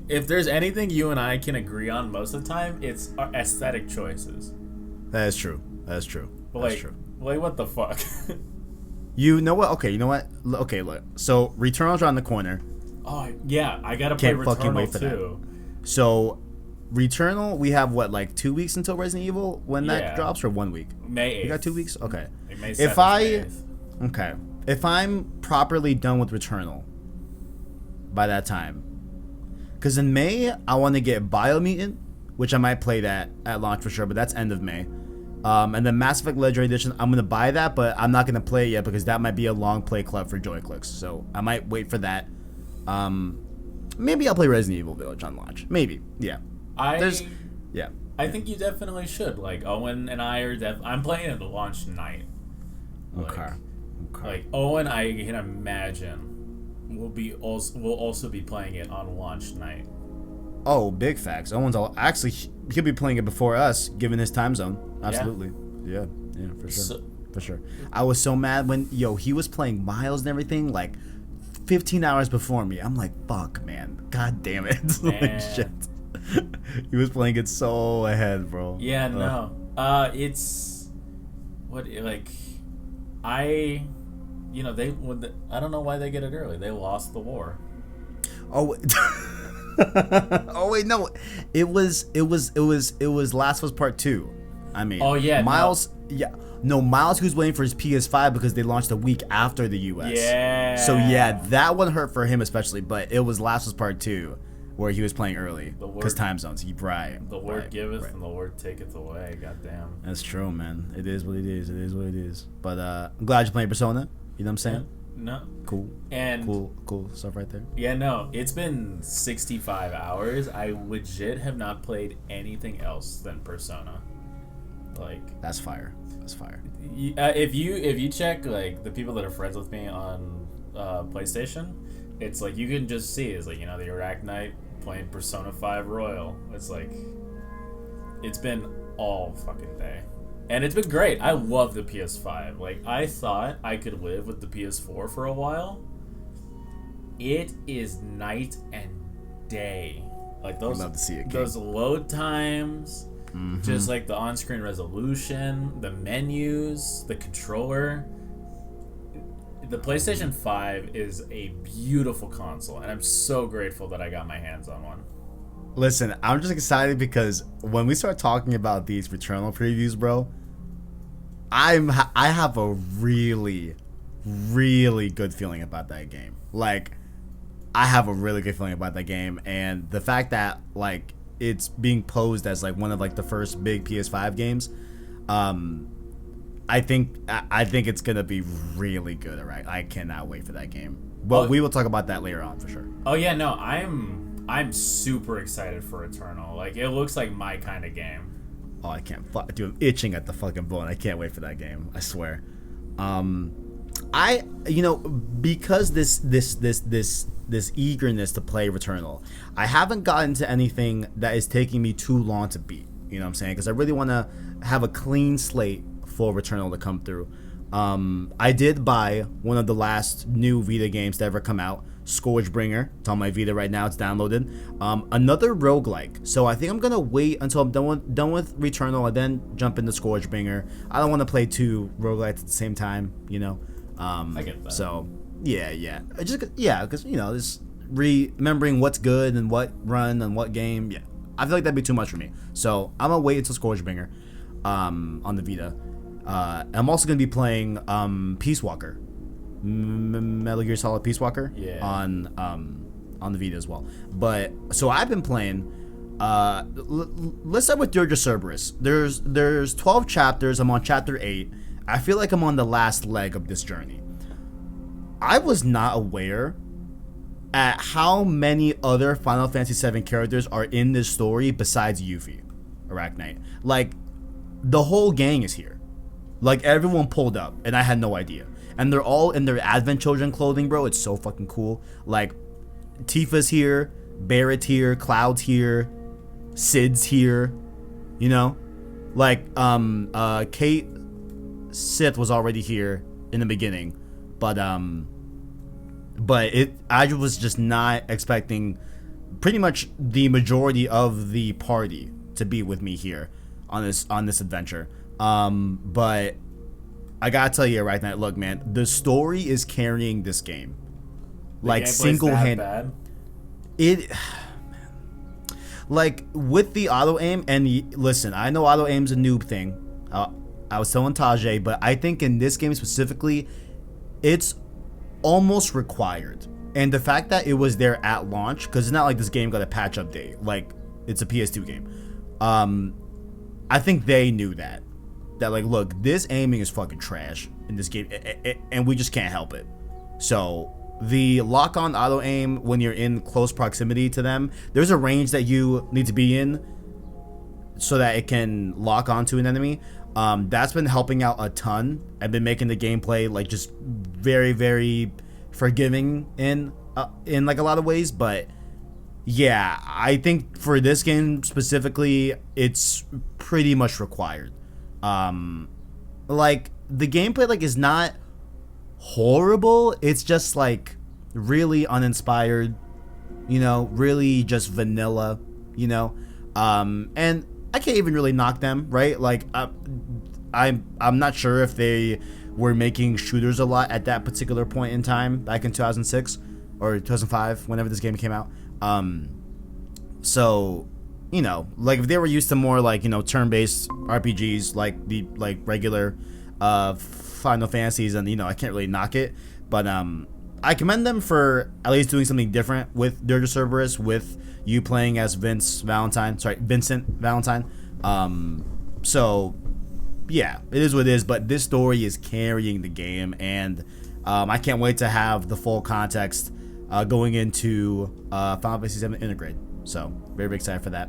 if there's anything you and I can agree on most of the time, it's our aesthetic choices. That is true. But that's true. Like, what the fuck? You know what? Okay, you know what? Okay, look. So, Returnal's around the corner. Oh, yeah. I gotta play Returnal fucking wait for too. That. So, Returnal, we have, what, like 2 weeks until Resident Evil when that drops, or 1 week? May 8th. You got 2 weeks? Okay. May 7th, Okay. If I'm properly done with Returnal by that time, because in May I want to get Biomutant, which I might play that at launch for sure, but that's end of May. And then Mass Effect Legendary Edition, I'm gonna buy that, but I'm not gonna play it yet because that might be a long play club for Joyclicks, so I might wait for that. Maybe I'll play Resident Evil Village on launch. Maybe, yeah. I think you definitely should. Like, Owen and I are I'm playing it the launch night. Okay. Like, Owen, I can imagine will also be playing it on launch night. Oh, big facts. Owen's actually he'll be playing it before us, given his time zone. Absolutely. Yeah, for sure. For sure. I was so mad when he was playing Miles and everything like 15 hours before me. I'm like, fuck, man. God damn it. Like, shit. He was playing it so ahead, bro. Yeah, no. It's what, like, I don't know why they get it early. They lost the war. Oh. Oh wait, no. It was Last of Us Part 2. I mean, oh yeah, Miles. No. Yeah, no. Miles, who's waiting for his PS5 because they launched a week after the US. Yeah. So yeah, that one hurt for him especially. But it was Last of Us Part 2 where he was playing early because time zones. The Lord giveth and the Lord taketh away. Goddamn. That's true, man. It is what it is. But I'm glad you're playing Persona. You know what I'm saying? Yeah. No. Cool. And cool stuff right there. Yeah, no. It's been 65 hours. I legit have not played anything else than Persona. Like, that's fire. If you check like the people that are friends with me on PlayStation, it's like you can just see it's like, the Arachknight playing Persona 5 Royal. It's like it's been all fucking day. And it's been great. I love the PS5. Like, I thought I could live with the PS4 for a while. It is night and day. Like, those, love to see it, those load times, just like the on-screen resolution, the menus, the controller. The PlayStation 5 is a beautiful console, and I'm so grateful that I got my hands on one. Listen, I'm just excited because when we start talking about these Returnal previews, bro, I have a really, really good feeling about that game. Like, I have a really good feeling about that game, and the fact that like it's being posed as like one of like the first big PS5 games, I think it's gonna be really good. Alright, I cannot wait for that game. But we will talk about that later on for sure. Oh yeah, no, I'm I'm super excited for Returnal. Like, it looks like my kind of game. Oh, I can't. Dude, I'm itching at the fucking bone. I can't wait for that game. I swear. Because this eagerness to play Returnal, I haven't gotten to anything that is taking me too long to beat. You know what I'm saying? Because I really want to have a clean slate for Returnal to come through. I did buy one of the last new Vita games to ever come out, Scourgebringer. It's on my Vita right now. It's downloaded. Another roguelike. So I think I'm going to wait until I'm done with Returnal and then jump into Scourgebringer. I don't want to play two roguelites at the same time, you know. I get that. So, yeah. Because, just remembering what's good and what run and what game. Yeah, I feel like that'd be too much for me. So I'm going to wait until Scourgebringer on the Vita. I'm also going to be playing Peace Walker. Metal Gear Solid Peace Walker on the Vita as well. But so I've been playing. Let's start with Dirge of Cerberus. There's 12 chapters. I'm on chapter 8. I feel like I'm on the last leg of this journey. I was not aware at how many other Final Fantasy VII characters are in this story besides Yuffie, ArachKnight. Like, the whole gang is here. Like, everyone pulled up, and I had no idea. And they're all in their Advent Children clothing, bro. It's so fucking cool. Like, Tifa's here, Barrett's here, Cloud's here, Sid's here, you know? Like, Kate Sith was already here in the beginning, but I was just not expecting pretty much the majority of the party to be with me here on this adventure. But I gotta tell you right now, look, man, the story is carrying this game. Like, single-handed. It, man. Like, with the auto aim, and listen, I know auto aim's a noob thing. I was telling Tajay, but I think in this game specifically, it's almost required. And the fact that it was there at launch, because it's not like this game got a patch update, like it's a PS2 game. I think they knew that like, look, this aiming is fucking trash in this game, and we just can't help it. So the lock-on auto aim when you're in close proximity to them, there's a range that you need to be in so that it can lock onto an enemy. That's been helping out a ton. I've been making the gameplay like just very, very forgiving in like a lot of ways. But yeah, I think for this game specifically, it's pretty much required. Like, the gameplay like is not horrible. It's just like really uninspired, you know, really just vanilla, you know. And I can't even really knock them, right? Like, I'm not sure if they were making shooters a lot at that particular point in time, back in 2006 or 2005, whenever this game came out. So, you know, like, if they were used to more like, you know, turn-based RPGs, like the regular Final Fantasies, and, you know, I can't really knock it, but I commend them for at least doing something different with Dirge of Cerberus, with you playing as Vincent Valentine. So yeah, it is what it is, but this story is carrying the game, and I can't wait to have the full context going into Final Fantasy VII Integrate. So very, very excited for that.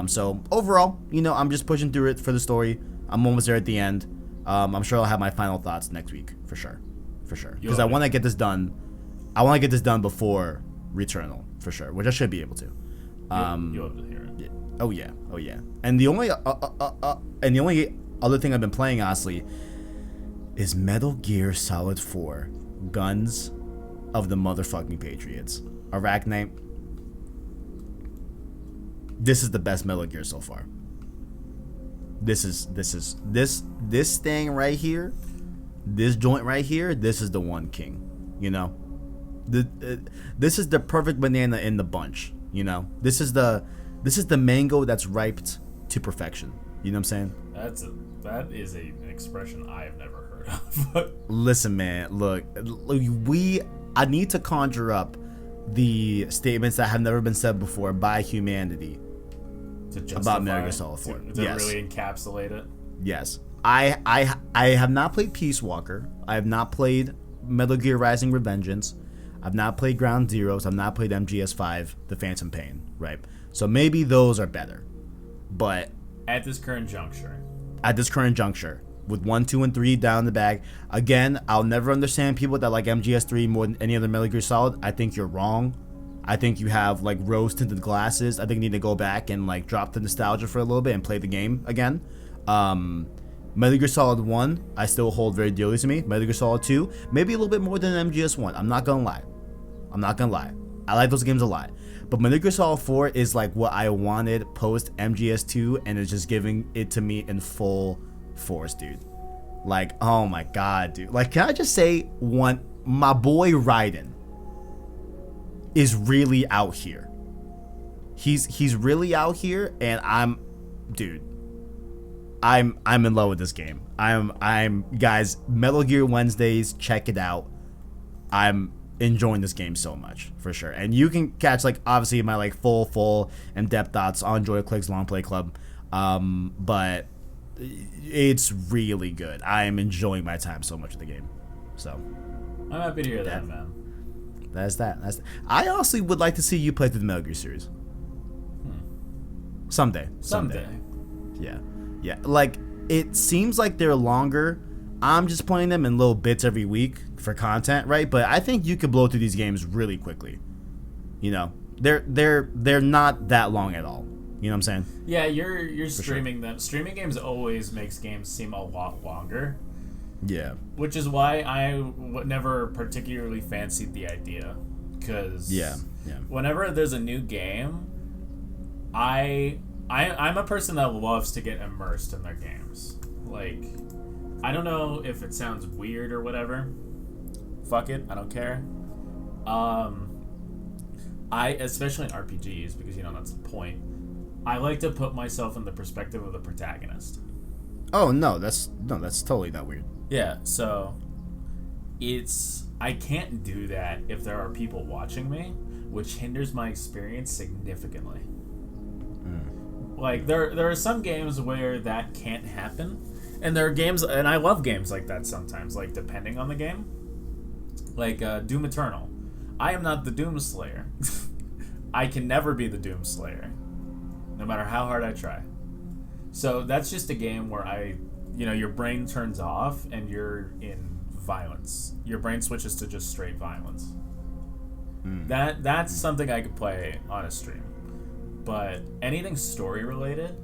So overall, you know, I'm just pushing through it for the story. I'm almost there at the end. I'm sure I'll have my final thoughts next week for sure, because I want to get this done. I want to get this done before Returnal for sure, which I should be able to. You'll have to hear it. Oh yeah. And the only other thing I've been playing, honestly, is Metal Gear Solid 4: Guns of the Motherfucking Patriots. ArachKnight. This is the best Metal Gear so far. This thing right here, this joint right here, this is the one king, you know. This is the perfect banana in the bunch, you know. This is the mango that's riped to perfection. You know what I'm saying? That is an expression I have never heard of. Listen, man, look, I need to conjure up the statements that have never been said before by humanity about Metal Gear Solid 4. To really encapsulate it. Yes. I have not played Peace Walker. I have not played Metal Gear Rising: Revengeance. I've not played Ground Zeroes. I've not played MGS5, The Phantom Pain, right? So maybe those are better. But at this current juncture, with 1, 2, and 3 down the bag, again, I'll never understand people that like MGS3 more than any other Metal Gear Solid. I think you're wrong. I think you have like rose-tinted glasses. I think you need to go back and like drop the nostalgia for a little bit and play the game again. Metal Gear Solid 1, I still hold very dearly to me. Metal Gear Solid 2, maybe a little bit more than MGS1. I'm not gonna lie. I like those games a lot. But Metal Gear Solid 4 is like what I wanted post MGS2, and it's just giving it to me in full force, dude. Like, oh my god, dude. Like, can I just say my boy Raiden is really out here. He's really out here, and I'm in love with this game. I'm guys, Metal Gear Wednesdays, check it out. I'm enjoying this game so much, for sure. And you can catch like obviously my like full in-depth thoughts on JoyClick's Long Play Club. But it's really good. I am enjoying my time so much with the game. So I'm happy to hear that, man. That's that. I honestly would like to see you play through the Metal Gear series. Someday. Yeah. Like, it seems like they're longer. I'm just playing them in little bits every week for content, right? But I think you could blow through these games really quickly. You know, they're not that long at all. You know what I'm saying? Yeah, you're streaming them. Streaming games always makes games seem a lot longer. Yeah. Which is why I never particularly fancied the idea, because whenever there's a new game, I'm a person that loves to get immersed in their games. Like, I don't know if it sounds weird or whatever. Fuck it, I don't care. I especially in RPGs, because that's the point. I like to put myself in the perspective of the protagonist. Oh no, that's totally not weird. Yeah, so I can't do that if there are people watching me, which hinders my experience significantly. Like there are some games where that can't happen, and there are games, and I love games like that sometimes, like depending on the game. Like Doom Eternal. I am not the Doom Slayer. I can never be the Doom Slayer, no matter how hard I try. So that's just a game where your brain turns off and you're in violence. Your brain switches to just straight violence. That's something I could play on a stream. But anything story related,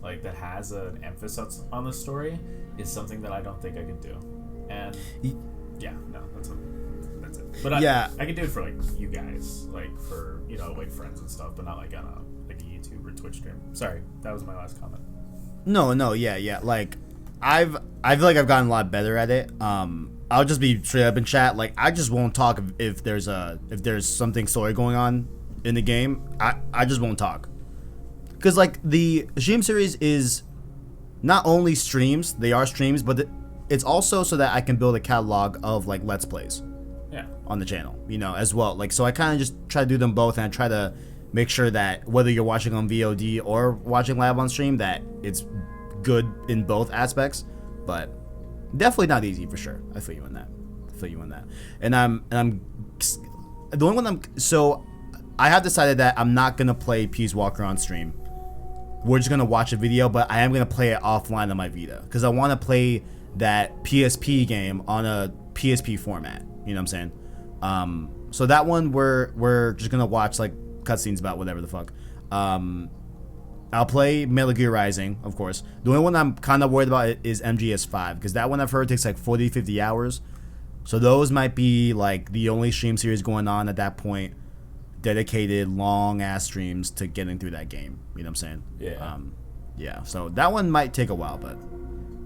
like that has an emphasis on the story, is something that I don't think I could do. And yeah, no, that's it. But I could do it for like you guys, like for like friends and stuff, but not like on a YouTube or Twitch stream. Sorry, that was my last comment. No, yeah. Like, I feel like I've gotten a lot better at it. I'll just be straight up in chat. Like, I just won't talk if there's something story going on in the game. I just won't talk. Because like the stream series is not only streams, they are streams, but it's also so that I can build a catalog of like Let's Plays. Yeah. On the channel, as well. Like, so I kind of just try to do them both, and I try to make sure that whether you're watching on VOD or watching live on stream, that it's good in both aspects. But definitely not easy, for sure. I feel you on that. And I'm the only one so I have decided that I'm not gonna play Peace Walker on stream. We're just gonna watch a video, but I am gonna play it offline on my Vita, because I want to play that PSP game on a PSP format. You know what I'm saying? So that one we're just gonna watch like cutscenes about whatever the fuck. I'll play Metal Gear Rising, of course. The only one I'm kind of worried about is MGS5, because that one I've heard takes like 40-50 hours. So those might be like the only stream series going on at that point, dedicated long ass streams to getting through that game. You know what I'm saying? Yeah. Yeah. So that one might take a while, but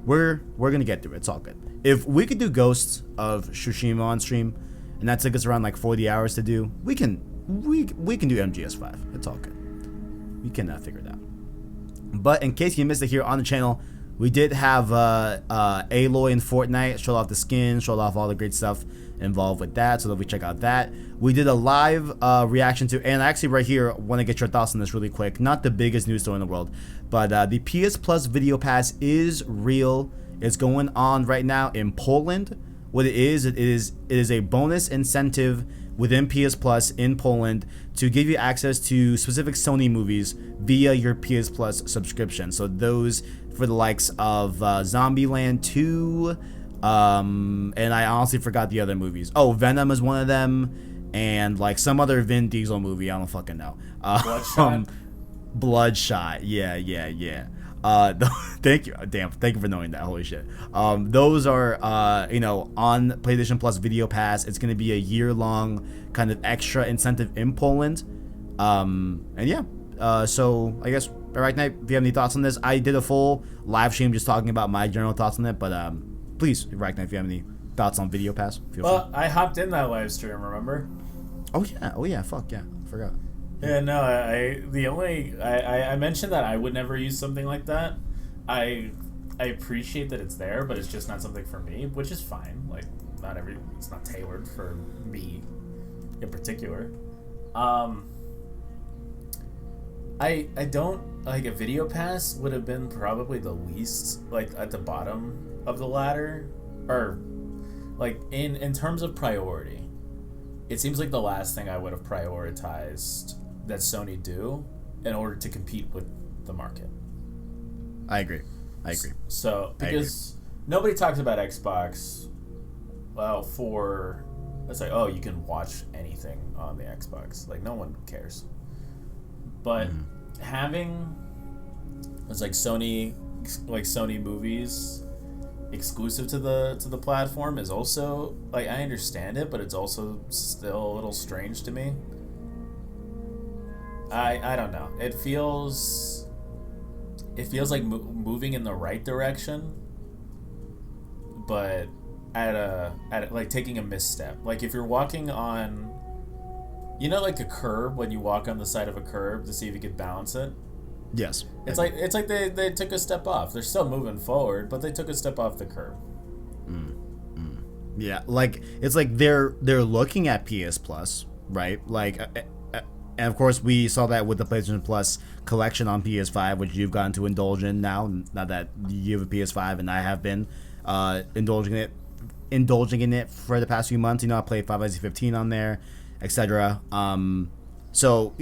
we're gonna get through it. It's all good. If we could do Ghosts of Tsushima on stream, and that took us around like 40 hours to do, we can do MGS5. It's all good. We can figure it out. But in case you missed it here on the channel, we did have Aloy in Fortnite, showed off the skin, showed off all the great stuff involved with that, so that we check out that. We did a live reaction to, and actually right here, I want to get your thoughts on this really quick. Not the biggest news story in the world, but the PS Plus Video Pass is real. It's going on right now in Poland, what it is a bonus incentive within PS Plus in Poland to give you access to specific Sony movies via your PS Plus subscription. So those for the likes of Zombieland 2, and I honestly forgot the other movies. Oh, Venom is one of them, and like some other Vin Diesel movie. I don't fucking know. Bloodshot. Bloodshot. Yeah. Thank you. Damn. Thank you for knowing that. Holy shit. Those are, on PlayStation Plus Video Pass. It's going to be a year-long kind of extra incentive in Poland. So I guess, ArachKnight, if you have any thoughts on this, I did a full live stream just talking about my general thoughts on it. But please, ArachKnight, if you have any thoughts on Video Pass, feel free. I hopped in that live stream, remember? Oh yeah. Fuck yeah. I forgot. Yeah, no, I mentioned that I would never use something like that. I appreciate that it's there, but it's just not something for me, which is fine. Like, it's not tailored for me in particular. I don't, like, a Video Pass would have been probably the least, like, at the bottom of the ladder, or, like, in terms of priority. It seems like the last thing I would have prioritized that Sony do in order to compete with the market. I agree. So, because nobody talks about Xbox, well, it's like, oh, you can watch anything on the Xbox. Like, no one cares. But having, it's like Sony movies exclusive to the platform is also, like, I understand it, but it's also still a little strange to me. I don't know. It feels like moving in the right direction, but at like taking a misstep. Like if you're walking on, like a curb, when you walk on the side of a curb to see if you could balance it. Yes. It's like they took a step off. They're still moving forward, but they took a step off the curb. Yeah, like it's like they're looking at PS Plus, right? Like, and of course we saw that with the PlayStation Plus collection on PS5, which you've gotten to indulge in now. Now that you have a PS5, and I have been indulging in it for the past few months. I played Final Fantasy 15 on there, etc. So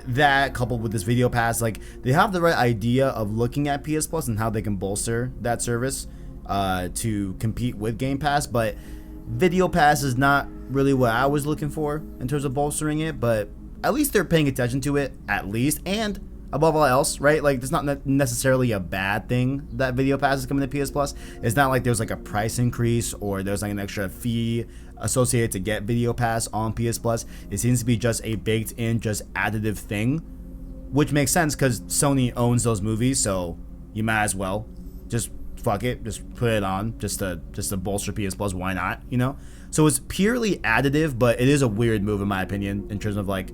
that coupled with this Video Pass, like they have the right idea of looking at PS Plus and how they can bolster that service to compete with Game Pass, but Video Pass is not really what I was looking for in terms of bolstering it, but at least they're paying attention to it, at least, and above all else, right? Like, it's not necessarily a bad thing that Video Pass is coming to PS Plus. It's not like there's like a price increase or there's like an extra fee associated to get Video Pass on PS Plus. It seems to be just a baked in, just additive thing, which makes sense because Sony owns those movies, so you might as well just fuck it, just put it on just to bolster PS Plus. Why not? So it's purely additive, but it is a weird move in my opinion in terms of like,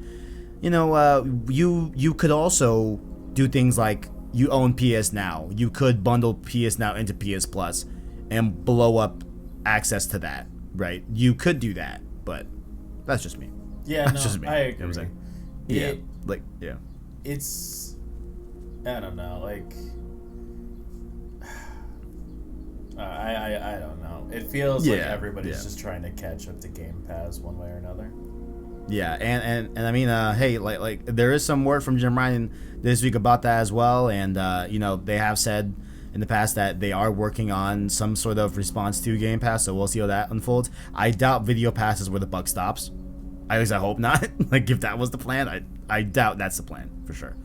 you could also do things like you own PS Now. You could bundle PS Now into PS Plus and blow up access to that, right? You could do that, but that's just me. Yeah, that's just me. I agree. It's, I don't know, like, I don't know. It feels like everybody's just trying to catch up to Game Pass one way or another. Yeah, and I mean, hey, like there is some word from Jim Ryan this week about that as well, and they have said in the past that they are working on some sort of response to Game Pass, so we'll see how that unfolds. I doubt Video Pass is where the buck stops. At least I hope not. Like if that was the plan, I doubt that's the plan for sure.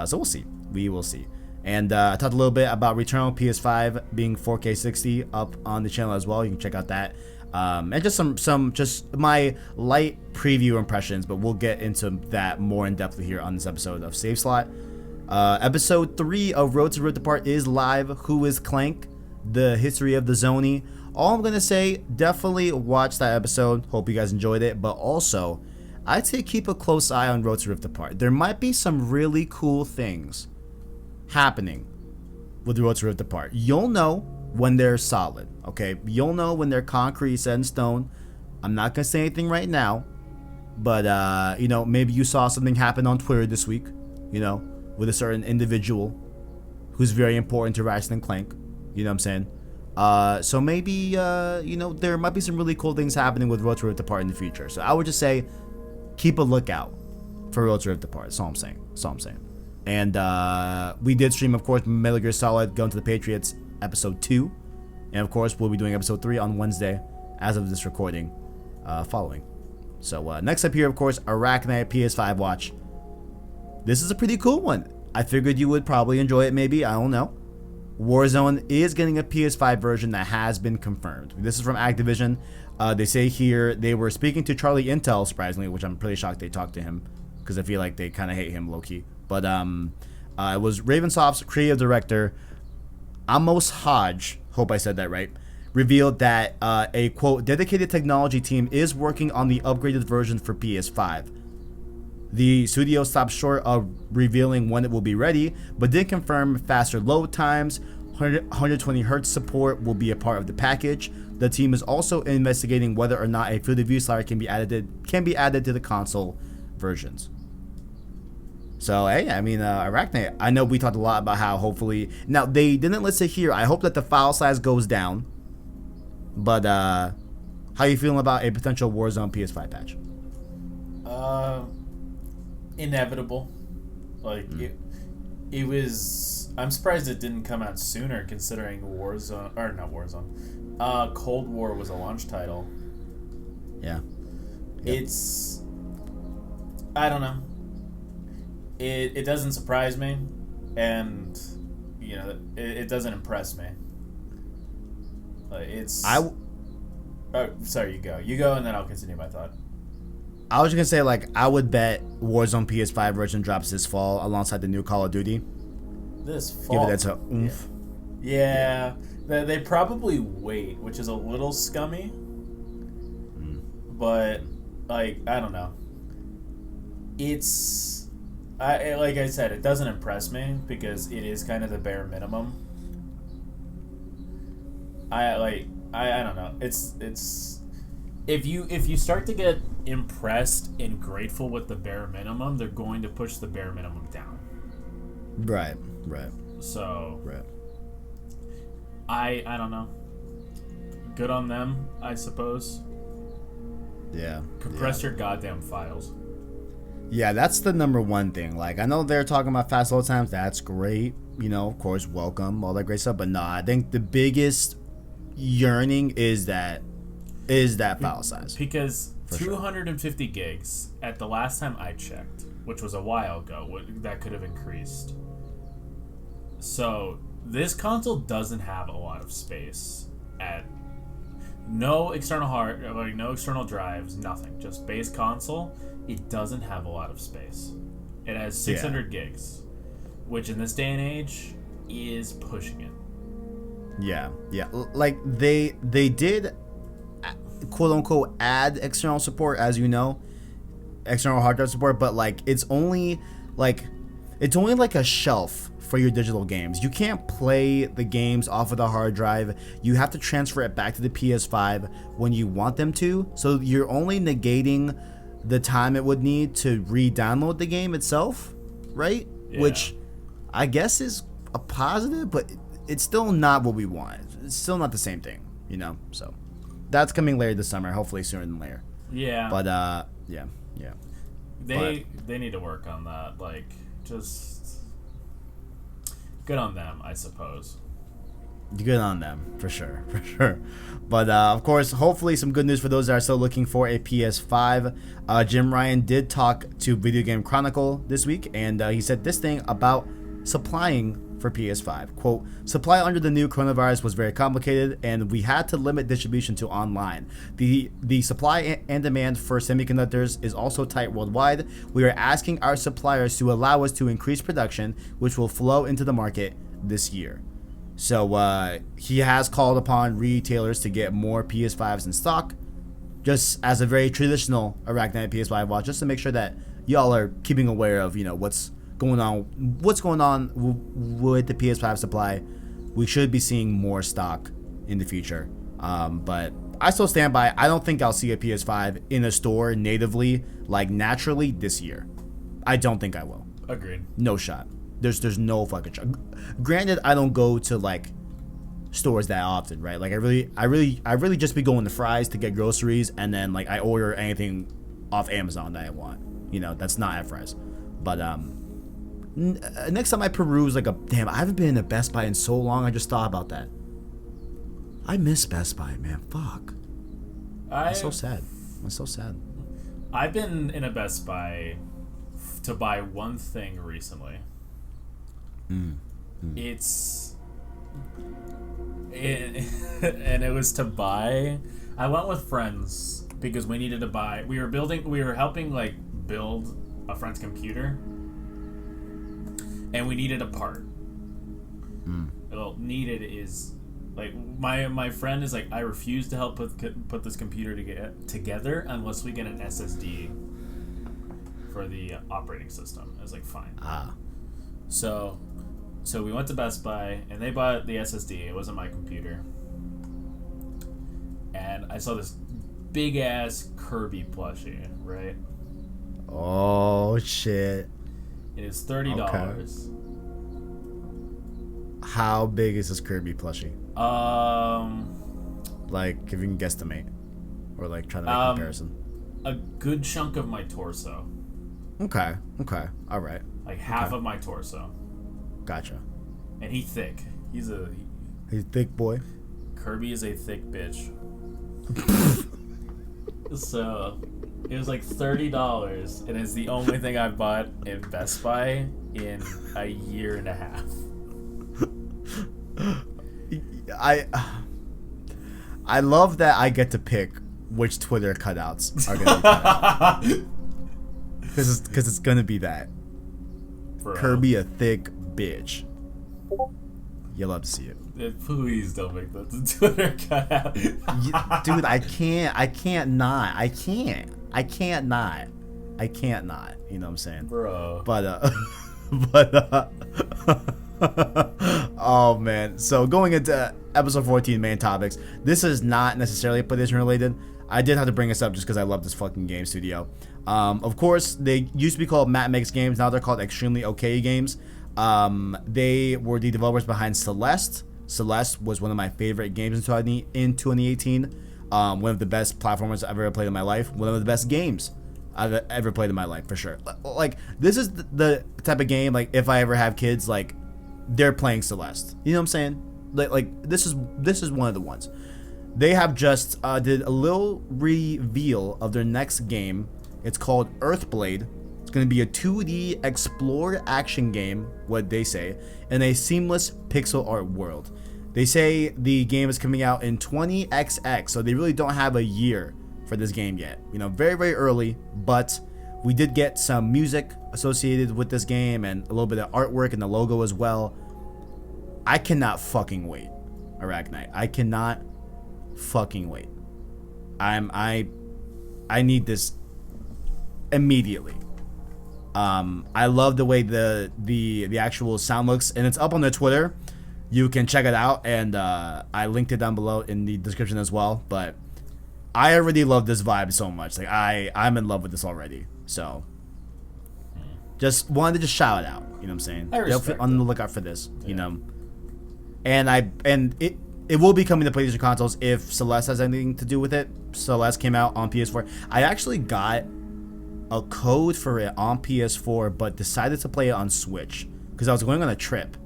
So we'll see. We will see. And I talked a little bit about Returnal PS5 being 4K 60 up on the channel as well. You can check out that. And just some my light preview impressions, but we'll get into that more in depth here on this episode of Save Slot. Episode 3 of Road to Rift Apart is live. Who is Clank? The history of the Zony. All I'm gonna say, definitely watch that episode. Hope you guys enjoyed it, but also I'd say keep a close eye on Road to Rift Apart. There might be some really cool things happening with Road to Rift Apart. You'll know when they're solid, okay? You'll know when they're concrete, set in stone. I'm not gonna say anything right now, but maybe you saw something happen on Twitter this week, with a certain individual who's very important to Ratchet and Clank. You know what I'm saying? So maybe, there might be some really cool things happening with Road to Rift Apart in the future. So I would just say, keep a lookout for Road to Rift Apart. That's all I'm saying. And we did stream, of course, Metal Gear Solid Going to the Patriots episode 2. And of course, we'll be doing episode 3 on Wednesday, as of this recording, following. So next up here, of course, ArachKnight PS5 Watch. This is a pretty cool one. I figured you would probably enjoy it, maybe. I don't know. Warzone is getting a PS5 version that has been confirmed. This is from Activision. They say here they were speaking to Charlie Intel, surprisingly, which I'm pretty shocked they talked to him, because I feel like they kind of hate him low-key. But it was Ravensoft's creative director, Amos Hodge, hope I said that right, revealed that a, quote, dedicated technology team is working on the upgraded version for PS5. The studio stopped short of revealing when it will be ready, but did confirm faster load times, 120 Hz support will be a part of the package. The team is also investigating whether or not a field of view slider can be added to the console versions. So, hey, I mean, ArachKnight, I know we talked a lot about how hopefully... Now, they didn't list it here. I hope that the file size goes down. But, how you feeling about a potential Warzone PS5 patch? Inevitable. Like, it was... I'm surprised it didn't come out sooner, considering Warzone... Or, not Warzone. Cold War was a launch title. Yeah. It's... I don't know. It doesn't surprise me, and it doesn't impress me. It's. Oh, sorry. You go, and then I'll continue my thought. I was just gonna say, like, I would bet Warzone PS5 version drops this fall alongside the new Call of Duty. This fall. Give it that oomph. Yeah. They probably wait, which is a little scummy. But like, I don't know. It's. Like I said, it doesn't impress me because it is kind of the bare minimum. I don't know. It's if you start to get impressed and grateful with the bare minimum, they're going to push the bare minimum down. Right. So right. I don't know. Good on them, I suppose. Yeah. Compress your goddamn files. Yeah, that's the number one thing. Like, I know they're talking about fast load times. That's great. Of course, welcome, all that great stuff. But nah, I think the biggest yearning is that file size. Because 250 gigs, at the last time I checked, which was a while ago, that could have increased. So, this console doesn't have a lot of space at... No external hard, like no external drives, nothing. Just base console. It doesn't have a lot of space. It has 600 gigs, which in this day and age is pushing it. Yeah. Like they did, quote unquote, add external support, as you know, external hard drive support, but like it's only like a shelf for your digital games. You can't play the games off of the hard drive. You have to transfer it back to the PS5 when you want them to. So you're only negating the time it would need to re-download the game itself, right? Yeah. Which I guess is a positive, but it's still not what we want. It's still not the same thing, So that's coming later this summer, hopefully sooner than later. Yeah. But yeah. They need to work on that. Like, just good on them, I suppose. Good on them, for sure. But, of course, hopefully some good news for those that are still looking for a PS5. Jim Ryan did talk to Video Game Chronicle this week, and he said this thing about supplying for PS5. Quote, supply under the new coronavirus was very complicated, and we had to limit distribution to online. The supply and demand for semiconductors is also tight worldwide. We are asking our suppliers to allow us to increase production, which will flow into the market this year. So he has called upon retailers to get more PS5s in stock, just as a very traditional ArachKnight PS5 Watch, just to make sure that y'all are keeping aware of what's going on with the PS5 supply. We should be seeing more stock in the future, but I still stand by. I don't think I'll see a PS5 in a store natively, like naturally, this year. I don't think I will. Agreed. No shot. There's no fucking shot. Granted, I don't go to like stores that often, right? Like I really just be going to Fry's to get groceries, and then like I order anything off Amazon that I want. You know, that's not at Fry's. But next time I peruse like I haven't been in a Best Buy in so long. I just thought about that. I miss Best Buy, man. Fuck. I'm so sad. I'm so sad. I've been in a Best Buy to buy one thing recently. And it was to buy. I went with friends because we needed to buy. We were helping like build a friend's computer, and we needed a part. Well, needed is like my friend is like, I refuse to help put this computer together unless we get an SSD for the operating system. I was like, fine. So we went to Best Buy and they bought the SSD. It wasn't my computer. And I saw this big ass Kirby plushie, right? Oh shit. It is $30. Okay. How big is this Kirby plushie? Like if you can guesstimate, or like try to make a comparison. A good chunk of my torso. Okay. All right. Like half of my torso. Gotcha. And he's thick. He's a thick boy. Kirby is a thick bitch. So it was like $30, and it's the only thing I've bought in Best Buy in a year and a half. I love that I get to pick which Twitter cutouts are gonna be cut out. Because it's gonna be that. Bro. Kirby a thick bitch. You'll love to see it. Please don't make that the Twitter cutout. Dude, I can't not. You know what I'm saying? Bro. But oh man. So going into episode 14 main topics, this is not necessarily PlayStation related. I did have to bring this up just because I love this fucking game studio. Of course, they used to be called Matt Makes Games. Now they're called Extremely OK Games. They were the developers behind Celeste. Celeste was one of my favorite games in 2018. One of the best platformers I've ever played in my life. One of the best games I've ever played in my life, for sure. Like, this is the type of game, like, if I ever have kids, like, they're playing Celeste. You know what I'm saying? Like this is one of the ones. They have just did a little reveal of their next game. It's called Earthblade. It's going to be a 2D explore action game, what they say, in a seamless pixel art world. They say the game is coming out in 20XX, so they really don't have a year for this game yet. You know, very, very early, but we did get some music associated with this game and a little bit of artwork and the logo as well. I cannot fucking wait, ArachKnight. I cannot fucking wait. I need this immediately. I love the way the actual sound looks, and it's up on their Twitter. You can check it out, and I linked it down below in the description as well. But I already love this vibe so much. Like I'm in love with this already. So just wanted to just shout it out. You know what I'm saying? I respect on the lookout for this. Yeah. You know, and it will be coming to PlayStation consoles if Celeste has anything to do with it. Celeste came out on PS4. I actually got a code for it on PS4, but decided to play it on Switch because I was going on a trip,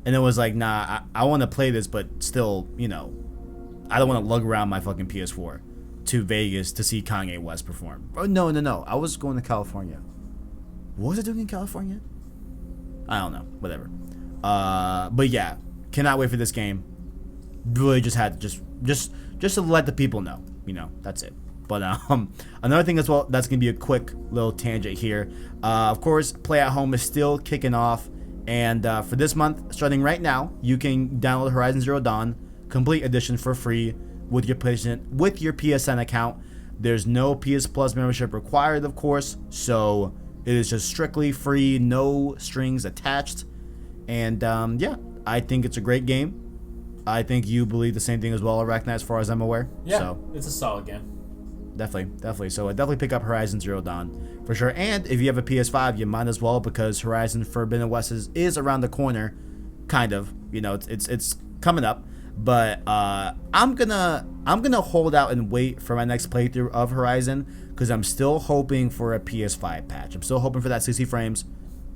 and it was like, nah, I want to play this, but still, you know, I don't want to lug around my fucking PS4 to Vegas to see Kanye West perform. Oh, no, I was going to California. What was I doing in California? I don't know, whatever. But yeah, cannot wait for this game. Really just had to just to let the people know, you know, that's it. But another thing as well, that's gonna be a quick little tangent here. Of course, Play at Home is still kicking off, and for this month, starting right now, you can download Horizon Zero Dawn Complete Edition for free with your PSN account. There's no PS Plus membership required, of course, so it is just strictly free, no strings attached. And yeah, I think it's a great game. I think you believe the same thing as well, ArachKnight, as far as I'm aware. Yeah, so it's a solid game. Definitely. So definitely pick up Horizon Zero Dawn for sure. And if you have a PS5, you might as well, because Horizon Forbidden West is around the corner, kind of. You know, it's coming up. But I'm gonna hold out and wait for my next playthrough of Horizon because I'm still hoping for a PS5 patch. I'm still hoping for that 60 frames.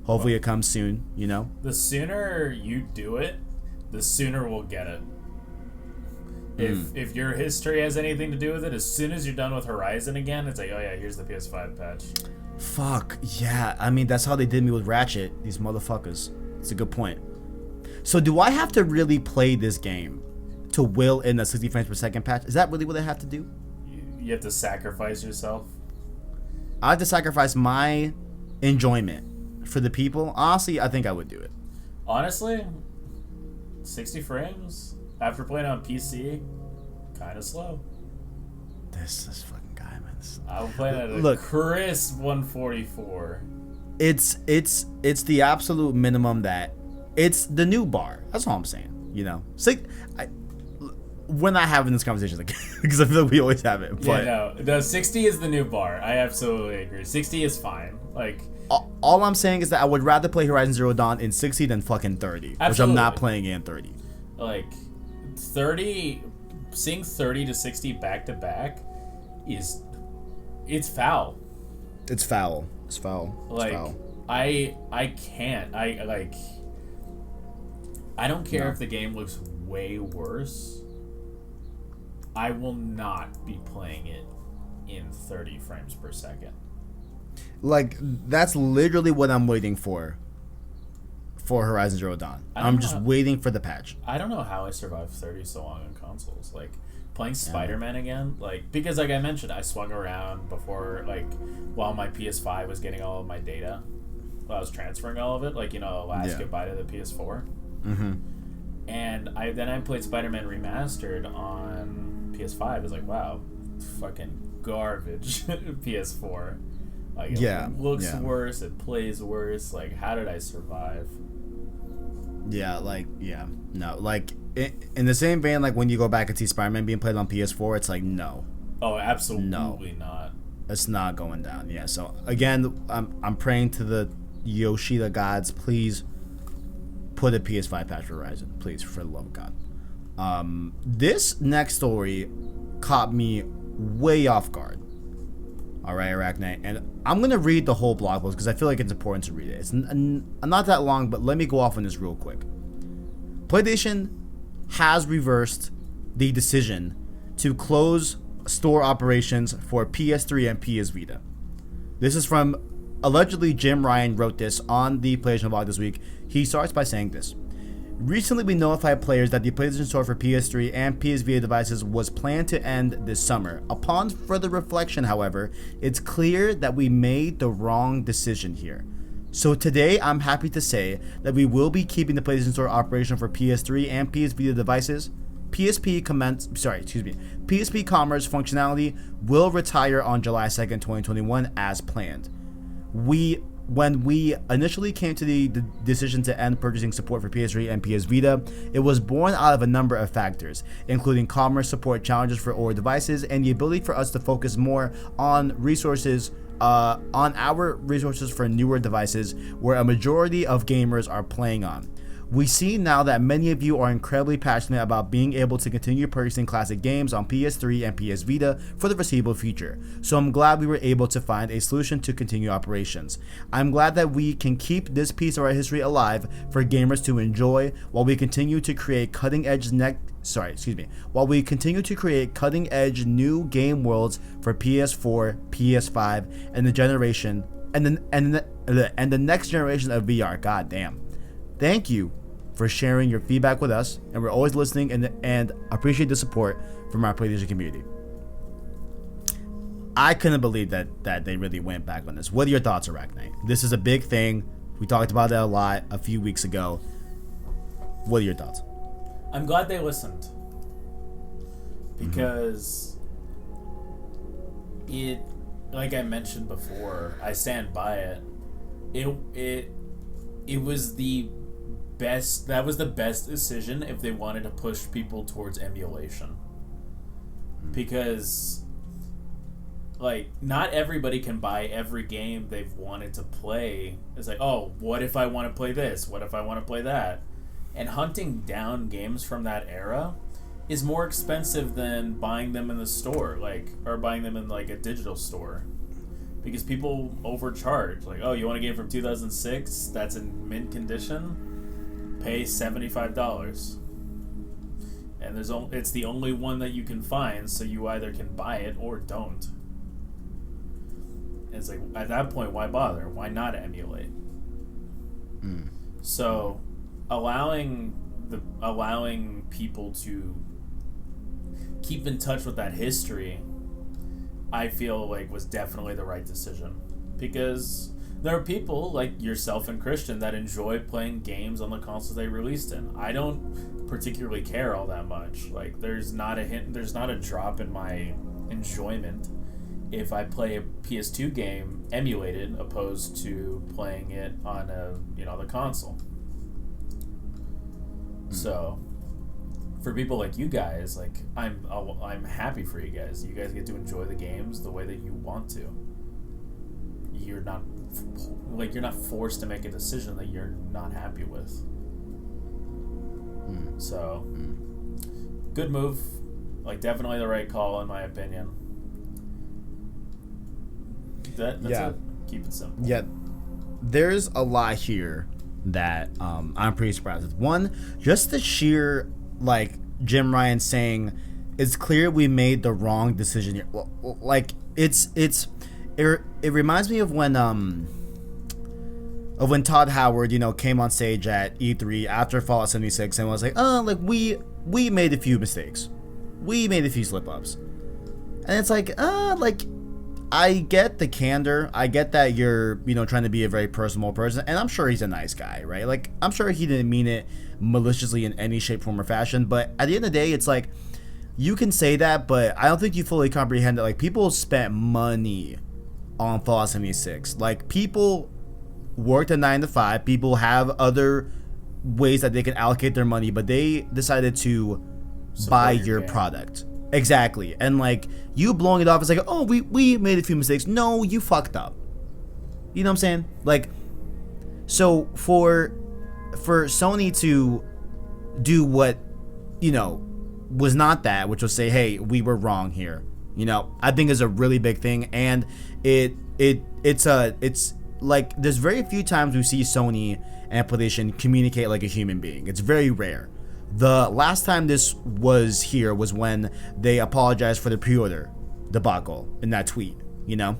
Hopefully it comes soon, you know? The sooner you do it, the sooner we'll get it. If your history has anything to do with it, as soon as you're done with Horizon again, it's like, oh yeah, here's the PS5 patch. Fuck, yeah. I mean, that's how they did me with Ratchet, these motherfuckers. It's a good point. So do I have to really play this game to will in a 60 frames per second patch? Is that really what I have to do? You have to sacrifice yourself? I have to sacrifice my enjoyment for the people. Honestly, I think I would do it. Honestly, 60 frames after playing on PC, kind of slow. This fucking guy, man. I'm playing at a crisp 144. It's the absolute minimum that it's the new bar. That's all I'm saying. You know, we're not having this conversation again because I feel like we always have it. But yeah, no, 60 is the new bar. I absolutely agree. 60 is fine. Like, all I'm saying is that I would rather play Horizon Zero Dawn in 60 than fucking 30, absolutely. which I'm not playing in 30. Like, 30, seeing 30 to 60 back to back it's foul. It's foul. It's foul. Like, it's foul. I can't. I don't care if the game looks way worse. I will not be playing it in 30 frames per second. Like, that's literally what I'm waiting for Horizon Zero Dawn. I'm just waiting for the patch. I don't know how I survived 30 so long on consoles. Like, playing Spider-Man again, like, because like I mentioned, I swung around before, like, while my PS5 was getting all of my data. While I was transferring all of it, like, you know, last goodbye to the PS4. Mm-hmm. And I played Spider-Man Remastered on PS5. I was like, wow, fucking garbage PS4. Like, it looks worse, it plays worse. Like, how did I survive? Yeah, like, no. Like, in the same vein, like, when you go back and see Spider-Man being played on PS4, it's like, no. Oh, absolutely not. It's not going down. Yeah, so, again, I'm praying to the Yoshida gods, please put a PS5 patch for Horizon. Please, for the love of God. This next story caught me way off guard. All right, ArachKnight, and I'm gonna read the whole blog post because I feel like it's important to read it. It's not that long, but let me go off on this real quick. PlayStation has reversed the decision to close store operations for PS3 and PS Vita. This is from allegedly Jim Ryan wrote this on the PlayStation blog this week. He starts by saying this. Recently, we notified players that the PlayStation Store for PS3 and PS Vita devices was planned to end this summer. Upon further reflection, however, it's clear that we made the wrong decision here. So today, I'm happy to say that we will be keeping the PlayStation Store operational for PS3 and PS Vita devices. PSP Commerce functionality will retire on July 2nd, 2021 as planned. When we initially came to the decision to end purchasing support for PS3 and PS Vita, it was born out of a number of factors, including commerce support challenges for older devices and the ability for us to focus more on our resources for newer devices where a majority of gamers are playing on. We see now that many of you are incredibly passionate about being able to continue purchasing classic games on PS3 and PS Vita for the foreseeable future, so I'm glad we were able to find a solution to continue operations. I'm glad that we can keep this piece of our history alive for gamers to enjoy while we continue to create cutting-edge new game worlds for PS4, PS5, and the next generation of VR. God damn. Thank you for sharing your feedback with us, and we're always listening and appreciate the support from our PlayStation community. I couldn't believe that they really went back on this. What are your thoughts, ArachKnight? This is a big thing. We talked about it a lot a few weeks ago. What are your thoughts? I'm glad they listened. Because it, like I mentioned before, I stand by it. It was the best. That was the best decision if they wanted to push people towards emulation. Because, like, not everybody can buy every game they've wanted to play. It's like, oh, what if I want to play this? What if I want to play that? And hunting down games from that era is more expensive than buying them in the store, like, or buying them in like a digital store, because people overcharge. Like, oh, you want a game from 2006 that's in mint condition? Pay $75. And it's the only one that you can find, so you either can buy it or don't. And it's like, at that point, why bother? Why not emulate? So, allowing people to keep in touch with that history, I feel like was definitely the right decision, because there are people like yourself and Christian that enjoy playing games on the consoles they released in. I don't particularly care all that much. Like, there's not a drop in my enjoyment if I play a PS2 game emulated opposed to playing it on the console. So, for people like you guys, like, I'm happy for you guys. You guys get to enjoy the games the way that you want to. You're not forced to make a decision that you're not happy with. So, good move. Like, definitely the right call in my opinion. That's it. Keep it simple. Yeah, there's a lot here that I'm pretty surprised with. One, just the sheer, like, Jim Ryan saying, it's clear we made the wrong decision here. Well, like, it reminds me of when Todd Howard, came on stage at E3 after Fallout 76 and was like, oh, like, we made a few mistakes. We made a few slip-ups. And it's like, I get the candor. I get that you're, trying to be a very personable person, and I'm sure he's a nice guy, right? Like, I'm sure he didn't mean it maliciously in any shape, form, or fashion, but at the end of the day, it's like, you can say that, but I don't think you fully comprehend that, like, people spent money on Fallout 76. Like, people worked a 9 to 5, people have other ways that they can allocate their money, but they decided to buy your product. Exactly. And, like, you blowing it off is like, oh, we made a few mistakes. No, you fucked up. You know what I'm saying? Like, so for Sony to do what, was not that, which was say, hey, we were wrong here, I think is a really big thing. And it's like, there's very few times we see Sony and PlayStation communicate like a human being. It's very rare. The last time this was here was when they apologized for the pre-order debacle in that tweet, Yeah.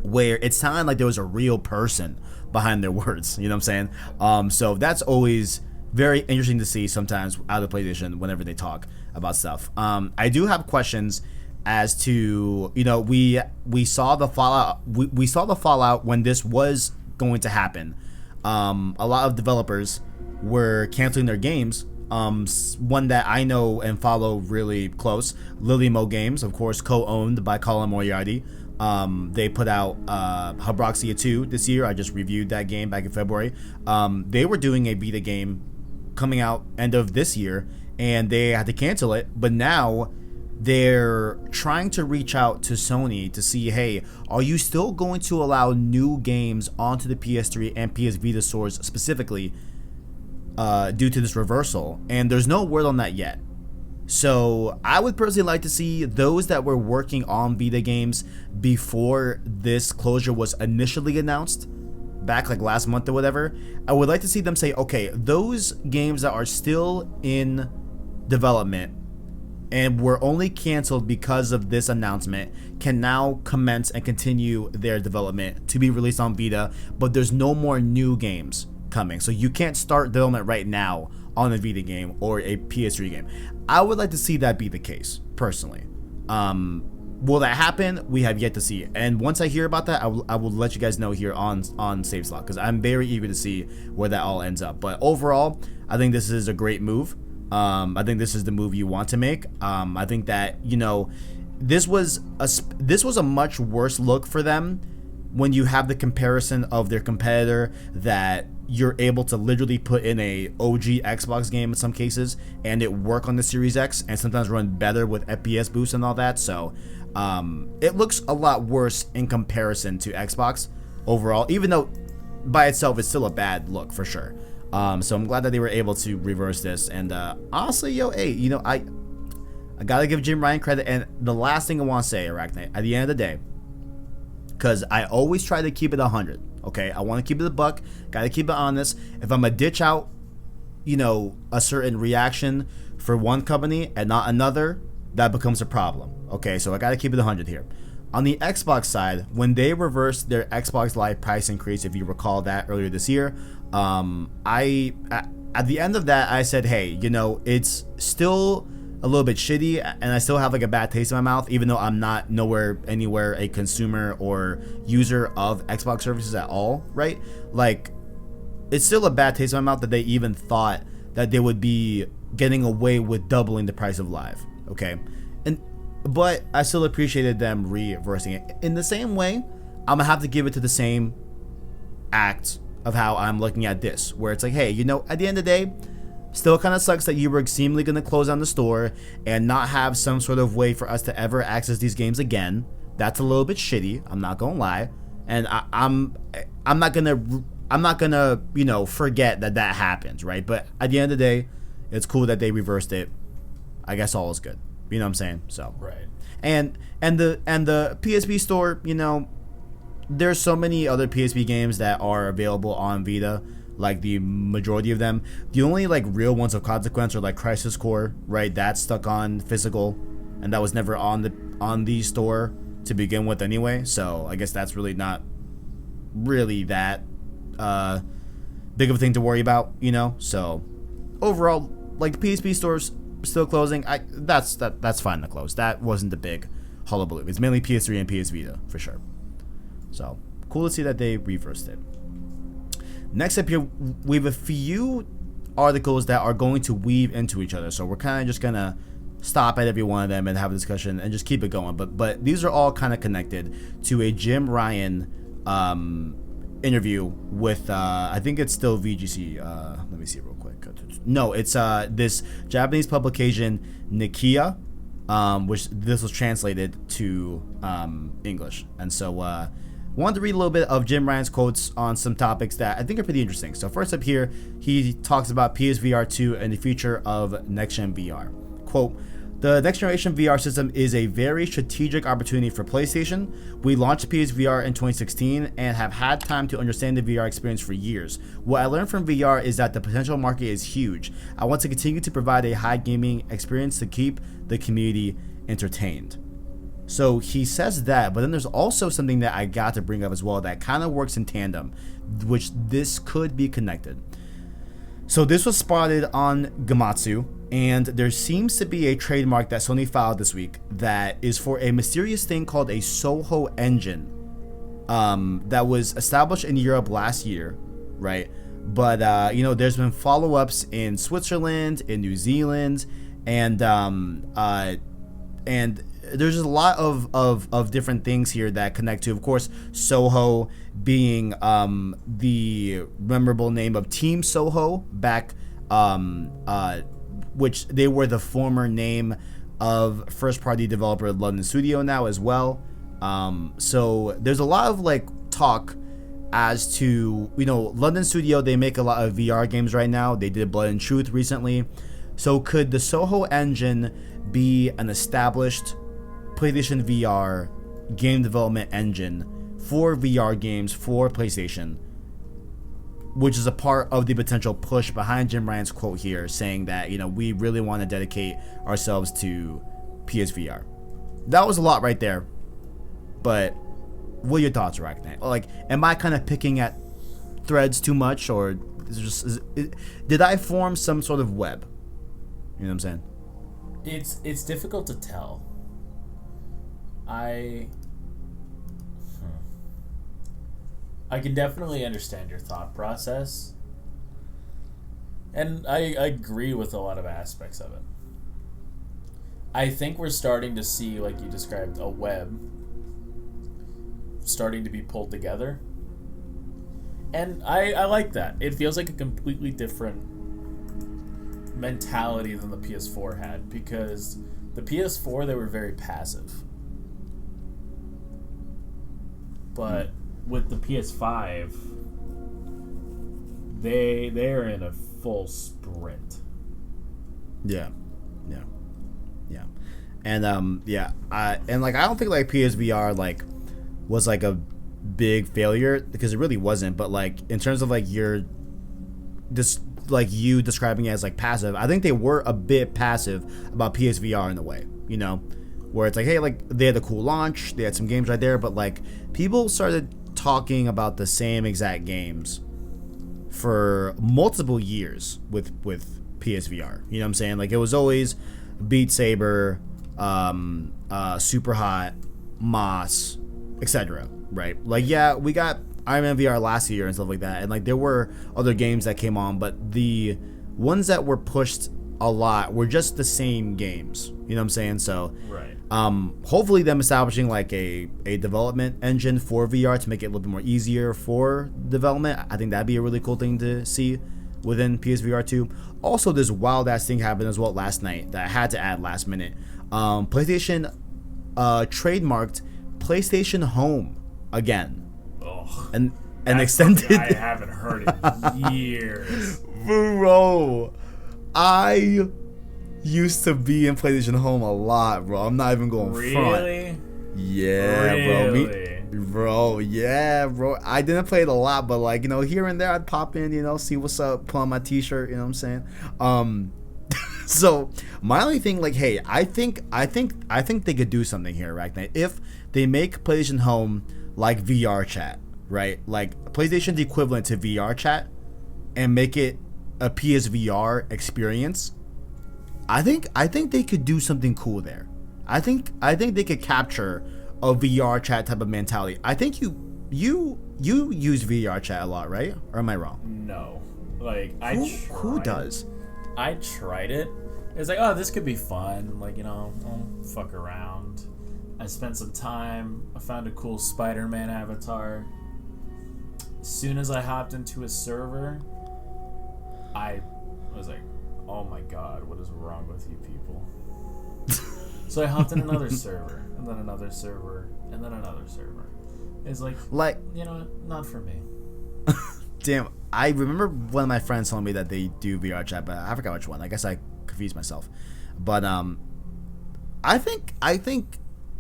Where it sounded like there was a real person behind their words, you know what I'm saying? So that's always very interesting to see sometimes out of PlayStation whenever they talk about stuff. I do have questions as to, we saw the fallout. We saw the fallout when this was going to happen. A lot of developers were canceling their games. One that I know and follow really close, Lily Mo Games, of course, co-owned by Colin Moriarty. They put out Habroxia 2 this year. I just reviewed that game back in February. They were doing a beta game coming out end of this year, and they had to cancel it, but now they're trying to reach out to Sony to see, hey, are you still going to allow new games onto the PS3 and PS Vita stores specifically due to this reversal? And there's no word on that yet. So I would personally like to see those that were working on Vita games before this closure was initially announced, back like last month or whatever. I would like to see them say, okay, those games that are still in development and were only canceled because of this announcement can now commence and continue their development to be released on Vita, but there's no more new games coming. So you can't start development right now on a Vita game or a PS3 game. I would like to see that be the case, personally. Will that happen? We have yet to see. And once I hear about that, I will let you guys know here on Save Slot, because I'm very eager to see where that all ends up. But overall, I think this is a great move. I think this is the move you want to make. I think that, this was a much worse look for them when you have the comparison of their competitor that you're able to literally put in a OG Xbox game in some cases and it work on the Series X and sometimes run better with FPS boost and all that. So it looks a lot worse in comparison to Xbox overall, even though by itself it's still a bad look for sure. So I'm glad that they were able to reverse this. And honestly, hey, I gotta give Jim Ryan credit. And the last thing I want to say, Arachknight, at the end of the day, because I always try to keep it 100. Okay, I want to keep it a buck. Gotta keep it honest. If I'm gonna ditch out, a certain reaction for one company and not another, that becomes a problem. Okay, so I gotta keep it 100 here. On the Xbox side, when they reversed their Xbox Live price increase, if you recall that earlier this year, at the end of that, I said, hey, it's still a little bit shitty, and I still have like a bad taste in my mouth, even though I'm not anywhere a consumer or user of Xbox services at all, right? Like, it's still a bad taste in my mouth that they even thought that they would be getting away with doubling the price of Live, okay? But I still appreciated them reversing it. In the same way, I'm gonna have to give it to the same act of how I'm looking at this, where it's like, hey, at the end of the day, still kind of sucks that you were seemingly going to close down the store and not have some sort of way for us to ever access these games again. That's a little bit shitty. I'm not gonna lie, and I'm not gonna forget that happens, right? But at the end of the day, it's cool that they reversed it. I guess all is good. You know what I'm saying? So right. And the PSP store, there's so many other PSP games that are available on Vita, like the majority of them. The only like real ones of consequence are like Crisis Core, right? That's stuck on physical, and that was never on the store to begin with anyway. So I guess that's really not really that big of a thing to worry about, So overall, like PSP stores still closing. That's fine to close. That wasn't the big hullabaloo. It's mainly PS3 and PS Vita for sure. So cool to see that they reversed it. Next up here, we have a few articles that are going to weave into each other. So we're kind of just gonna stop at every one of them and have a discussion and just keep it going. But these are all kind of connected to a Jim Ryan interview with I think it's still VGC. Let me see real quick. No, it's this Japanese publication Nikia, which this was translated to English, and so wanted to read a little bit of Jim Ryan's quotes on some topics that I think are pretty interesting. So first up here, he talks about PSVR 2 and the future of Nextgen VR. Quote, "The next generation VR system is a very strategic opportunity for PlayStation. We launched PSVR in 2016 and have had time to understand the VR experience for years. What I learned from VR is that the potential market is huge. I want to continue to provide a high gaming experience to keep the community entertained." So he says that, but then there's also something that I got to bring up as well that kind of works in tandem, which this could be connected. So this was spotted on Gamatsu, and there seems to be a trademark that Sony filed this week that is for a mysterious thing called a Soho engine that was established in Europe last year, right? But there's been follow-ups in Switzerland, in New Zealand, and there's just a lot of different things here that connect to, of course, Soho being the memorable name of Team Soho back, which they were the former name of first-party developer London Studio now as well. So there's a lot of like talk as to, London Studio, they make a lot of VR games right now. They did Blood and Truth recently. So could the Soho engine be an established PlayStation VR game development engine for VR games for PlayStation, which is a part of the potential push behind Jim Ryan's quote here, saying that, we really want to dedicate ourselves to PSVR. That was a lot right there, but what are your thoughts, Arachknight? Like, am I kind of picking at threads too much, or did I form some sort of web? You know what I'm saying? It's difficult to tell. I can definitely understand your thought process, and I agree with a lot of aspects of it. I think we're starting to see, like you described, a web starting to be pulled together, and I like that. It feels like a completely different mentality than the PS4 had, because the PS4, they were very passive. But with the PS5, they're in a full sprint. Yeah. And yeah, I don't think like PSVR like was like a big failure, because it really wasn't. But like in terms of like you describing it as like passive, I think they were a bit passive about PSVR in a way, you know, where it's like, hey, like they had a cool launch, they had some games right there, but like people started talking about the same exact games for multiple years with PSVR. You know what I'm saying? Like it was always Beat Saber, Super Hot, Moss, etc. Right? Like yeah, we got Iron Man VR last year and stuff like that, and like there were other games that came on, but the ones that were pushed a lot were just the same games. You know what I'm saying? So Right. Hopefully them establishing like a development engine for VR to make it a little bit more easier for development. I think that'd be a really cool thing to see within PSVR 2. Also, this wild ass thing happened as well last night that I had to add last minute. PlayStation trademarked PlayStation Home again. Oh, And that's extended. something I haven't heard in years. Bro, I used to be in PlayStation Home a lot, bro. I'm not even going front. Really? Yeah, Really? bro. Yeah, bro. I didn't play it a lot, but like, you know, here and there I'd pop in, you know, see what's up, put on my t-shirt, you know what I'm saying? So my only thing, like, hey, I think they could do something here, right? If they make PlayStation Home like VR chat, right? Like PlayStation's equivalent to VR chat, and make it a PSVR experience. I think they could do something cool there. I think they could capture a VR chat type of mentality. I think you use VR chat a lot, right? Or am I wrong? No. Like Who does? I tried it. It's like, oh, this could be fun. Like, you know, I'll fuck around. I spent some time. I found a cool Spider-Man avatar. As soon as I hopped into a server, I was like, oh my god, what is wrong with you people? So I hopped in another server, and then another server, and then another server. It's like, you know, not for me. Damn, I remember one of my friends telling me that they do VR chat, but I forgot which one. I guess I confused myself. But I think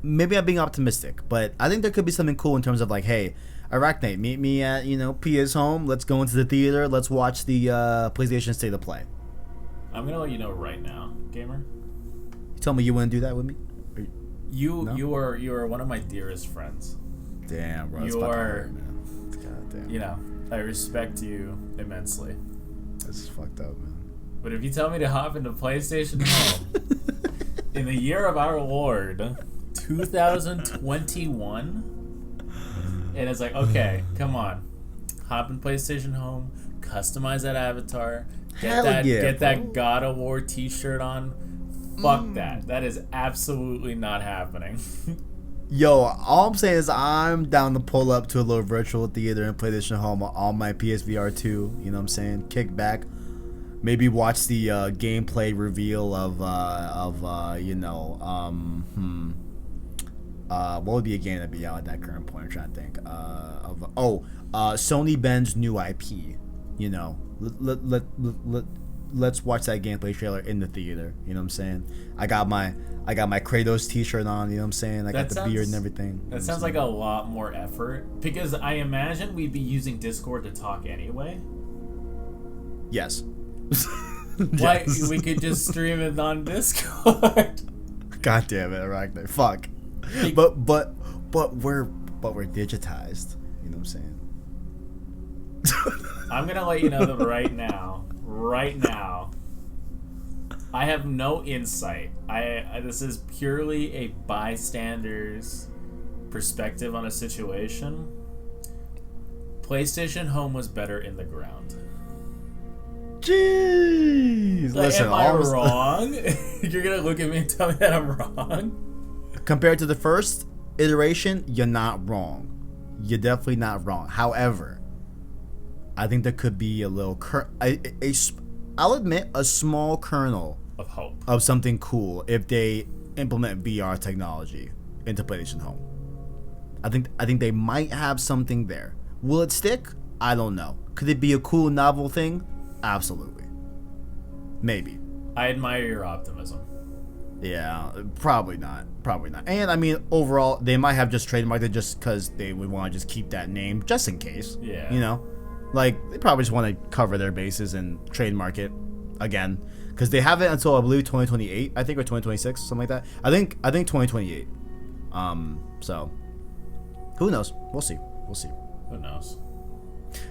maybe I'm being optimistic, but I think there could be something cool in terms of like, hey, ArachKnight, meet me at, you know, PS Home. Let's go into the theater. Let's watch the PlayStation State of Play. I'm gonna let you know right now, gamer. You told me you wouldn't do that with me. You are one of my dearest friends. Damn, bro. You are, God damn. you know, I respect you immensely. That's fucked up, man. But if you tell me to hop into PlayStation Home in the year of our Lord, 2021, and it's like, okay, come on, hop in PlayStation Home, customize that avatar, get that God of War t-shirt on. Fuck that. That is absolutely not happening. Yo, all I'm saying is I'm down to pull up to a little virtual theater and PlayStation Home on my PSVR 2. You know what I'm saying? Kick back. Maybe watch the gameplay reveal of what would be a game that'd be out at that current point? I'm trying to think. Sony Ben's new IP. You know, let's watch that gameplay trailer in the theater. You know what I'm saying? I got my Kratos t-shirt on. You know what I'm saying? I got the beard and everything. That sounds like a lot more effort, because I imagine we'd be using Discord to talk anyway. Yes. Why we could just stream it on Discord? God damn it, Arachknight. Fuck. But we're digitized. You know what I'm saying? I'm gonna let you know that right now, I have no insight. This is purely a bystander's perspective on a situation. PlayStation Home was better in the ground. Jeez. Like, Listen, am I wrong? You're gonna look at me and tell me that I'm wrong? Compared to the first iteration, you're not wrong. You're definitely not wrong. However, I think there could be a little I'll admit a small kernel of hope of something cool if they implement VR technology into PlayStation Home. I think they might have something there. Will it stick? I don't know. Could it be a cool novel thing? Absolutely. Maybe. I admire your optimism. Yeah, probably not. Probably not. And I mean, overall, they might have just trademarked it just because they would want to just keep that name just in case. Yeah. You know, like they probably just want to cover their bases and trademark it again because they have it until I believe 2028, I think, or 2026, something like that. I think 2028. So who knows? We'll see. Who knows?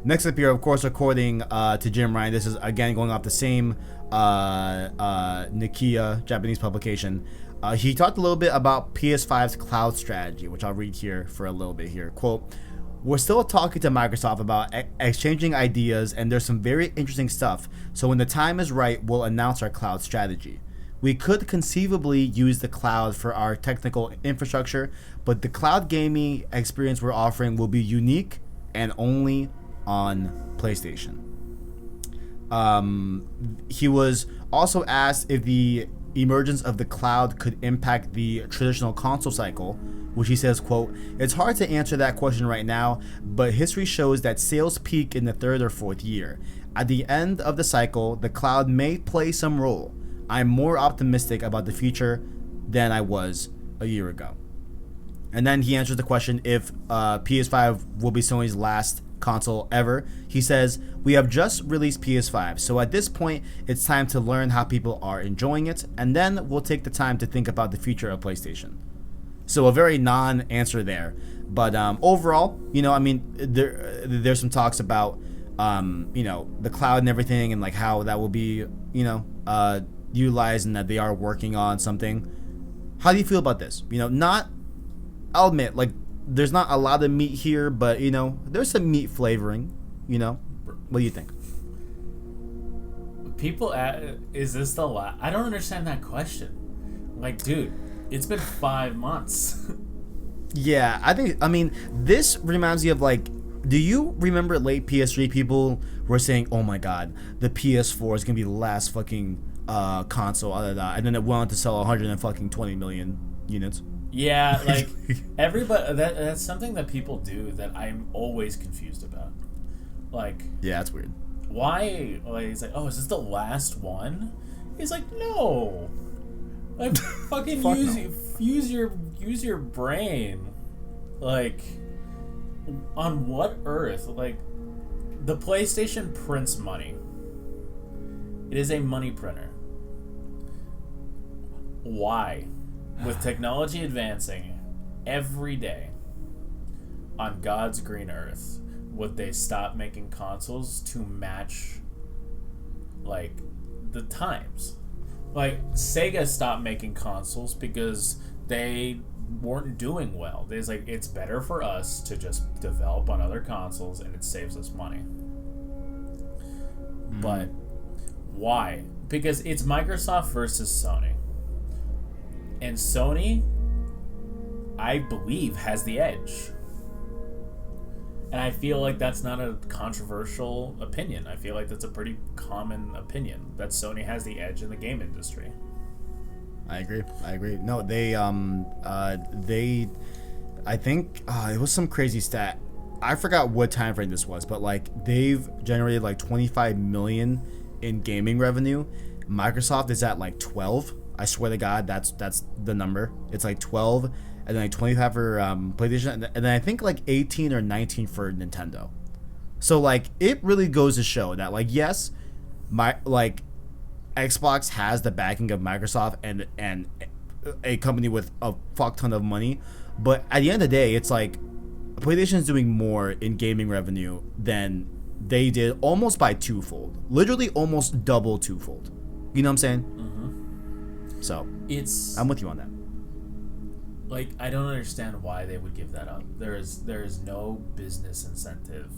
Next up here, of course, according to Jim Ryan, this is again going off the same Nikkei Japanese publication. He talked a little bit about PS5's cloud strategy, which I'll read here for a little bit here. Quote, "We're still talking to Microsoft about exchanging ideas, and there's some very interesting stuff. So when the time is right, we'll announce our cloud strategy. We could conceivably use the cloud for our technical infrastructure, but the cloud gaming experience we're offering will be unique and only on PlayStation." He was also asked if the emergence of the cloud could impact the traditional console cycle, which he says, quote, "It's hard to answer that question right now, but history shows that sales peak in the third or fourth year. At the end of the cycle, the cloud may play some role. I'm more optimistic about the future than I was a year ago." And then he answers the question if PS5 will be Sony's last console ever. He says, "We have just released PS5, so at this point, it's time to learn how people are enjoying it, and then we'll take the time to think about the future of PlayStation." So a very non-answer there. But overall, you know, I mean, there's some talks about, you know, the cloud and everything, and like how that will be, you know, utilized, and that they are working on something. How do you feel about this? You know, I'll admit, like, there's not a lot of meat here, but, you know, there's some meat flavoring, you know. What do you think? Is this the last? I don't understand that question. Like, dude, it's been 5 months. Yeah, I mean, this reminds me of, like, do you remember late PS3 people were saying, "Oh my god, the PS4 is going to be the last fucking console," and then it went on to sell 120 million units. Yeah, like everybody. That's something that people do that I'm always confused about. Like, yeah, that's weird. Why? Like, he's like, "Oh, is this the last one?" He's like, "No, like fucking use your brain." Like, on what earth? Like, the PlayStation prints money. It is a money printer. Why? With technology advancing every day on God's green earth, would they stop making consoles to match, like, the times? Like, Sega stopped making consoles because they weren't doing well. There's like, it's better for us to just develop on other consoles and it saves us money. But why? Because it's Microsoft versus Sony. And Sony, I believe, has the edge. And I feel like that's not a controversial opinion. I feel like that's a pretty common opinion, that Sony has the edge in the game industry. I agree. No, they I think it was some crazy stat. I forgot what time frame this was, but like they've generated like 25 million in gaming revenue. Microsoft is at like 12. I swear to God, that's the number. It's like 12, and then like 25 for PlayStation, and then I think like 18 or 19 for Nintendo. So like it really goes to show that like yes, Xbox has the backing of Microsoft and a company with a fuck ton of money, but at the end of the day, it's like PlayStation is doing more in gaming revenue than they did, almost by twofold, literally almost double twofold. You know what I'm saying? Mm-hmm. So I'm with you on that. Like, I don't understand why they would give that up. There is no business incentive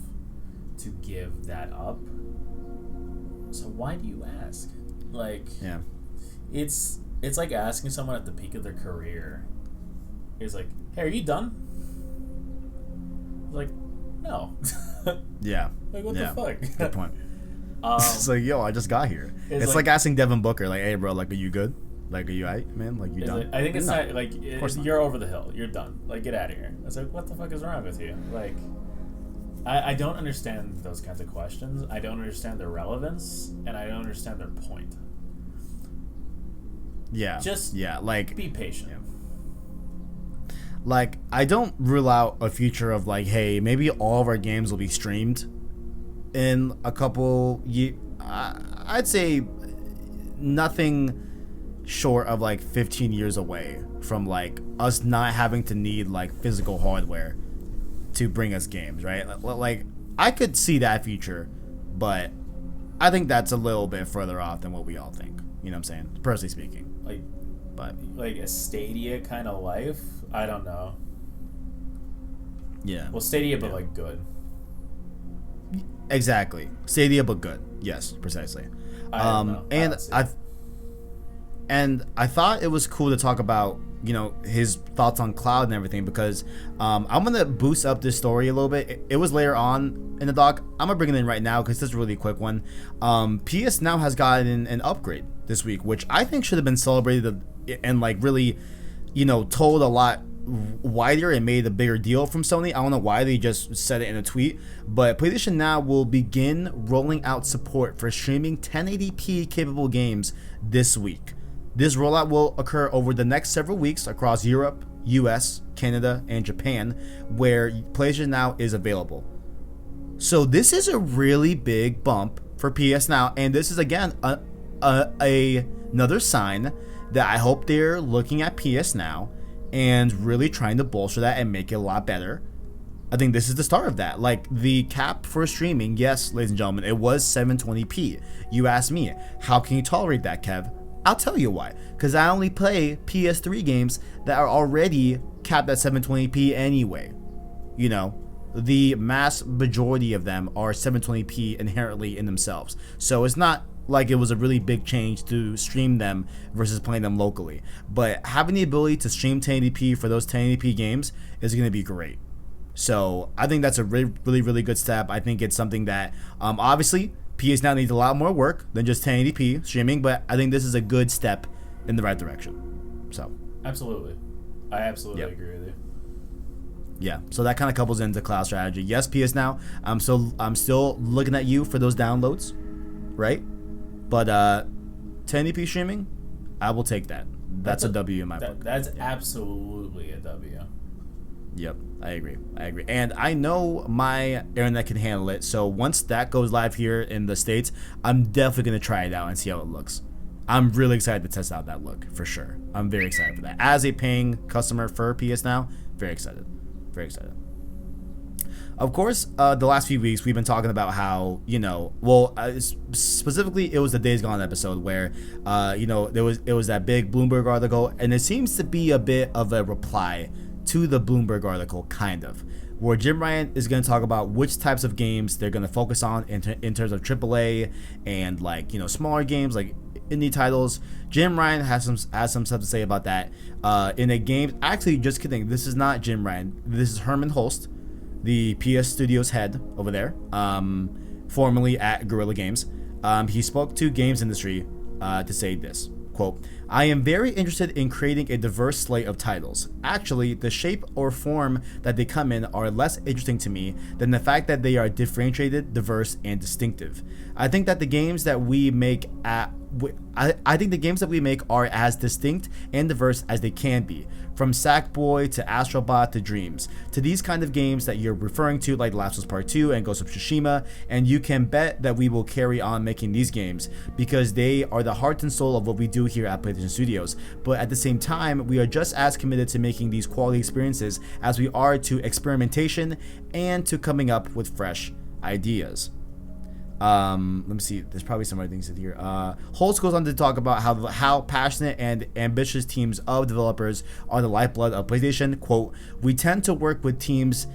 to give that up. So why do you ask? Like, yeah, it's like asking someone at the peak of their career. It's like, "Hey, are you done?" Like, no. Yeah. Like, what the fuck? Good point. It's like, yo, I just got here. It's like asking Devin Booker, like, "Hey, bro, like, are you good? Like, are you alright, man? Like, you done?" I think it's not like you're over the hill. You're done. Like, get out of here. It's like, what the fuck is wrong with you? Like, I don't understand those kinds of questions. I don't understand their relevance, and I don't understand their point. Yeah. Just like be patient. Like, I don't rule out a future of like, hey, maybe all of our games will be streamed in a couple years. I'd say nothing short of like 15 years away from like us not having to need like physical hardware to bring us games, right? Like, I could see that future, but I think that's a little bit further off than what we all think. You know what I'm saying? Personally speaking. Like a Stadia kind of life? I don't know. Yeah. Well, Stadia, but like good. Exactly. Stadia, but good. Yes, precisely. I don't know. And I thought it was cool to talk about, you know, his thoughts on cloud and everything, because I'm gonna boost up this story a little bit. It was later on in the doc. I'm gonna bring it in right now because this is a really quick one. PS Now has gotten an upgrade this week, which I think should have been celebrated and like really, you know, told a lot wider and made a bigger deal from Sony. I don't know why they just said it in a tweet, but PlayStation Now will begin rolling out support for streaming 1080p capable games this week. This rollout will occur over the next several weeks across Europe, US, Canada, and Japan, where PlayStation Now is available. So this is a really big bump for PS Now, and this is again another sign that I hope they're looking at PS Now and really trying to bolster that and make it a lot better. I think this is the start of that. Like, the cap for streaming, yes, ladies and gentlemen, it was 720p. You asked me, how can you tolerate that, Kev? I'll tell you why. Because I only play PS3 games that are already capped at 720p anyway. You know, the mass majority of them are 720p inherently in themselves. So it's not like it was a really big change to stream them versus playing them locally. But having the ability to stream 1080p for those 1080p games is going to be great. So I think that's a really good step. I think it's something that obviously PS Now needs a lot more work than just 1080p streaming, but I think this is a good step in the right direction. So absolutely, I absolutely agree with you. Yeah, so that kind of couples into cloud strategy. Yes, PS Now, I'm still looking at you for those downloads, right? But 1080p streaming, I will take that. That's a W in my book. That's absolutely a W. Yep, I agree. And I know my internet can handle it, so once that goes live here in the States, I'm definitely going to try it out and see how it looks. I'm really excited to test out that look, for sure. I'm very excited for that. As a paying customer for PS Now, very excited. Of course, the last few weeks we've been talking about how, you know, specifically it was the Days Gone episode where, you know, it was that big Bloomberg article, and it seems to be a bit of a reply to the Bloomberg article, kind of, where Jim Ryan is going to talk about which types of games they're going to focus on in terms of AAA and, like, you know, smaller games like indie titles. Jim Ryan has some stuff to say about that in a game. Actually, just kidding, this is not Jim Ryan. This is Herman Holst, the PS Studios head over there, formerly at Guerrilla Games. He spoke to games industry to say this, quote, "I am very interested in creating a diverse slate of titles. Actually, the shape or form that they come in are less interesting to me than the fact that they are differentiated, diverse, and distinctive. I think that the games that we make are as distinct and diverse as they can be, from Sackboy to Astrobot to Dreams, to these kind of games that you're referring to, like Last of Us Part 2 and Ghost of Tsushima, and you can bet that we will carry on making these games because they are the heart and soul of what we do here at PlayStation Studios. But at the same time, we are just as committed to making these quality experiences as we are to experimentation and to coming up with fresh ideas." Let me see. There's probably some other things in here. Holtz goes on to talk about how passionate and ambitious teams of developers are the lifeblood of PlayStation. Quote, "We tend to work with teams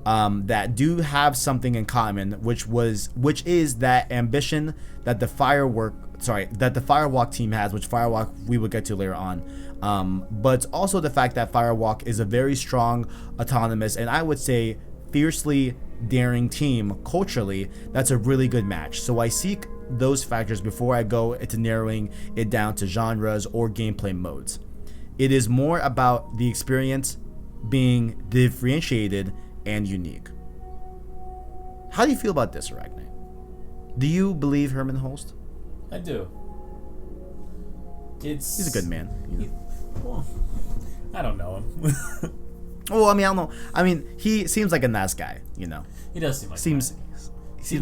that do have something in common, which is that ambition that the Firewalk team has, which Firewalk we will get to later on. But it's also the fact that Firewalk is a very strong, autonomous, and I would say fiercely daring team culturally. That's a really good match. So I seek those factors before I go into narrowing it down to genres or gameplay modes. It is more about the experience being differentiated and unique." How do you feel about this, Arachknight? Do you believe Herman Holst? I do. He's a good man. You know? Well, I don't know him. Well, I mean, I don't know. I mean, he seems like a nice guy. You know. He does seem like Seems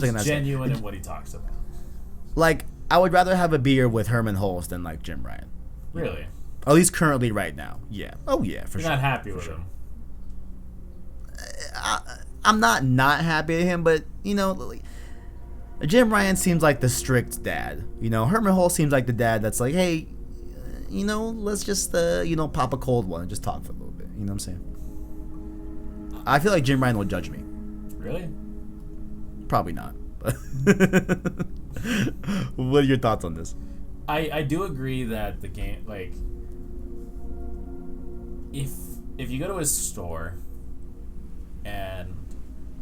like a nice genuine guy. in what he talks about. Like, I would rather have a beer with Herman Hulst than like Jim Ryan. Really? At least currently, right now. Yeah. Oh yeah, for You're sure. not happy with him. I'm not happy at him, but you know, like, Jim Ryan seems like the strict dad. You know, Herman Hulst seems like the dad that's like, hey, you know, let's just pop a cold one and just talk for a little bit. You know what I'm saying? I feel like Jim Ryan will judge me. Really? Probably not. But what are your thoughts on this? I do agree that the game, like, if you go to his store and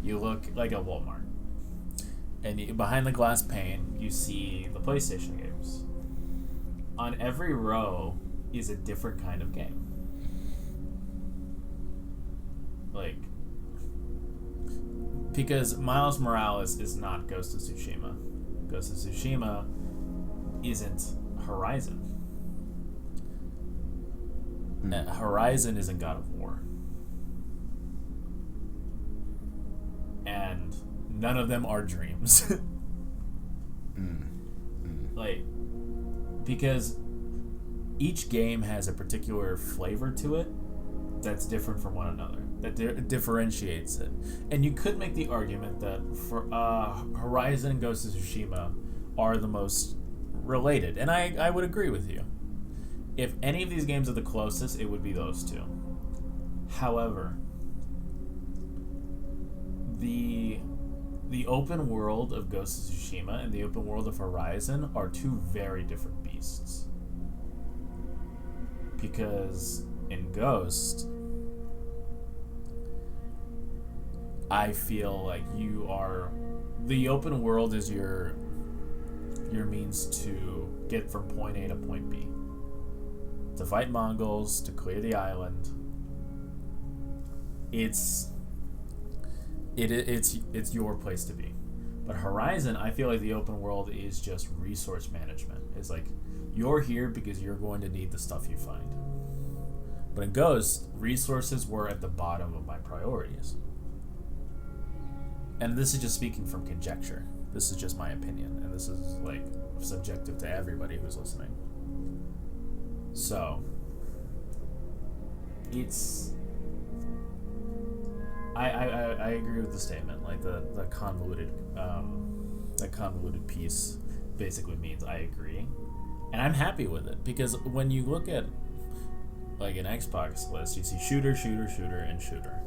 you look like at Walmart and behind the glass pane you see the PlayStation games, on every row is a different kind of game. Like, because Miles Morales is not Ghost of Tsushima. Ghost of Tsushima isn't Horizon. Horizon isn't God of War. And none of them are Dreams. Like, because each game has a particular flavor to it that's different from one another, that differentiates it. And you could make the argument that for Horizon and Ghost of Tsushima are the most related, and I would agree with you. If any of these games are the closest, it would be those two. However, the open world of Ghost of Tsushima and the open world of Horizon are two very different beasts. Because in Ghost, I feel like the open world is your means to get from point A to point B. To fight Mongols, to clear the island. It's your place to be. But Horizon, I feel like the open world is just resource management. It's like, you're here because you're going to need the stuff you find. But in Ghost, resources were at the bottom of my priorities. And this is just speaking from conjecture. This is just my opinion, and this is like subjective to everybody who's listening. So, it's... I agree with the statement. Like the convoluted piece basically means I agree, and I'm happy with it, because when you look at like an Xbox list, you see shooter, shooter, shooter, and shooter,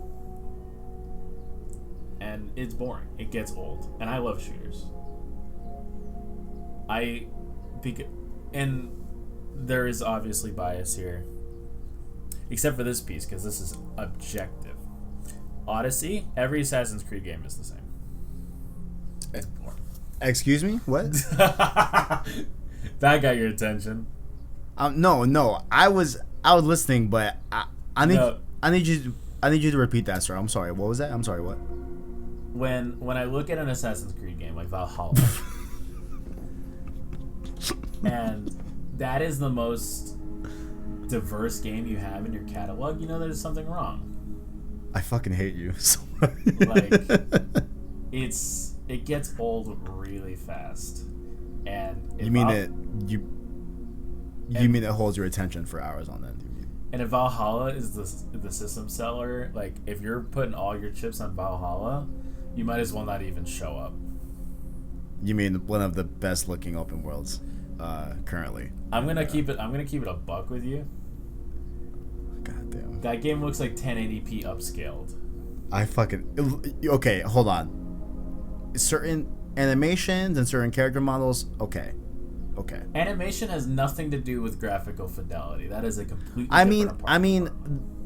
and it's boring. It gets old, and I love shooters. And there is obviously bias here, except for this piece, because this is objective. Odyssey, every Assassin's Creed game is the same. It's boring. Excuse me? What? That got your attention. No. I was listening, but I need you to repeat that, sir. I'm sorry. What was that? I'm sorry. What? When I look at an Assassin's Creed game like Valhalla, and that is the most diverse game you have in your catalog, you know there's something wrong. I fucking hate you. Like, it gets old really fast, and you mean it holds your attention for hours on end. And if Valhalla is the system seller, like, if you're putting all your chips on Valhalla, you might as well not even show up. You mean one of the best looking open worlds currently? I'm gonna keep it a buck with you. God damn. That game looks like 1080p upscaled. Okay, hold on. Certain animations and certain character models, okay. Animation has nothing to do with graphical fidelity. That is a completely I different mean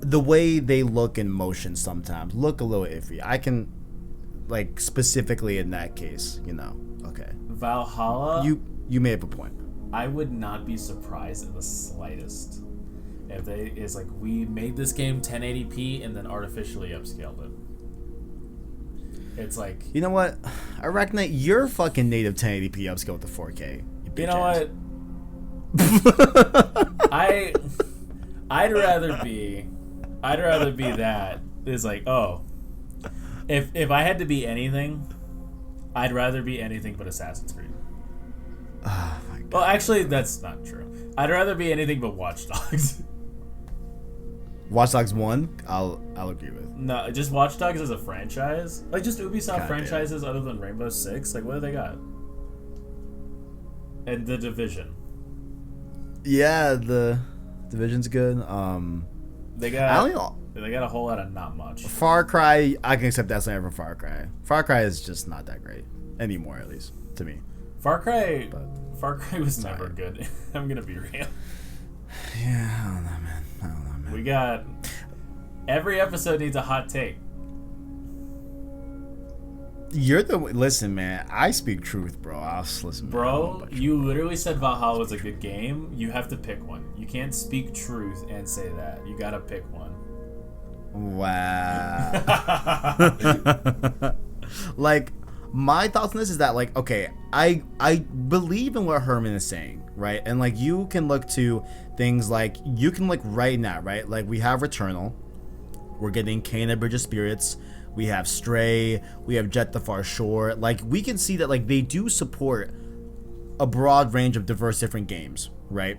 the way they look in motion sometimes look a little iffy. I can, like, specifically in that case, you know. Okay. Valhalla, you may have a point. I would not be surprised in the slightest if it's like, we made this game 1080p and then artificially upscaled it. It's like, you know what, ArachKnight, you're fucking native 1080p upscale with the 4K. You know what? I'd rather be that. It's like, oh, if I had to be anything, I'd rather be anything but Assassin's Creed. Oh my God. Well, actually, that's not true. I'd rather be anything but Watch Dogs. Watch Dogs 1, I'll agree with. No, just Watch Dogs as a franchise. Like, just Ubisoft God franchises other than Rainbow Six. Like, what do they got? And The Division. Yeah, the Division's good. They got a whole lot of not much. Far Cry, I can accept that slander for Far Cry. Far Cry is just not that great anymore, at least to me. Far Cry was never good. I'm gonna be real. Yeah, I don't know, man. We got every episode needs a hot take. Listen, man. I speak truth, bro. I'll listen, bro. You literally said Valhalla was a good game. You have to pick one. You can't speak truth and say that. You gotta pick one. Wow. Like, my thoughts on this is that, like, okay, I believe in what Herman is saying, right? And like, you can look to things like, you can look right now, right? Like, we have Returnal, we're getting Kane and Bridge of Spirits, we have Stray, we have Jet the Far Shore. Like, we can see that, like, they do support a broad range of diverse different games, right?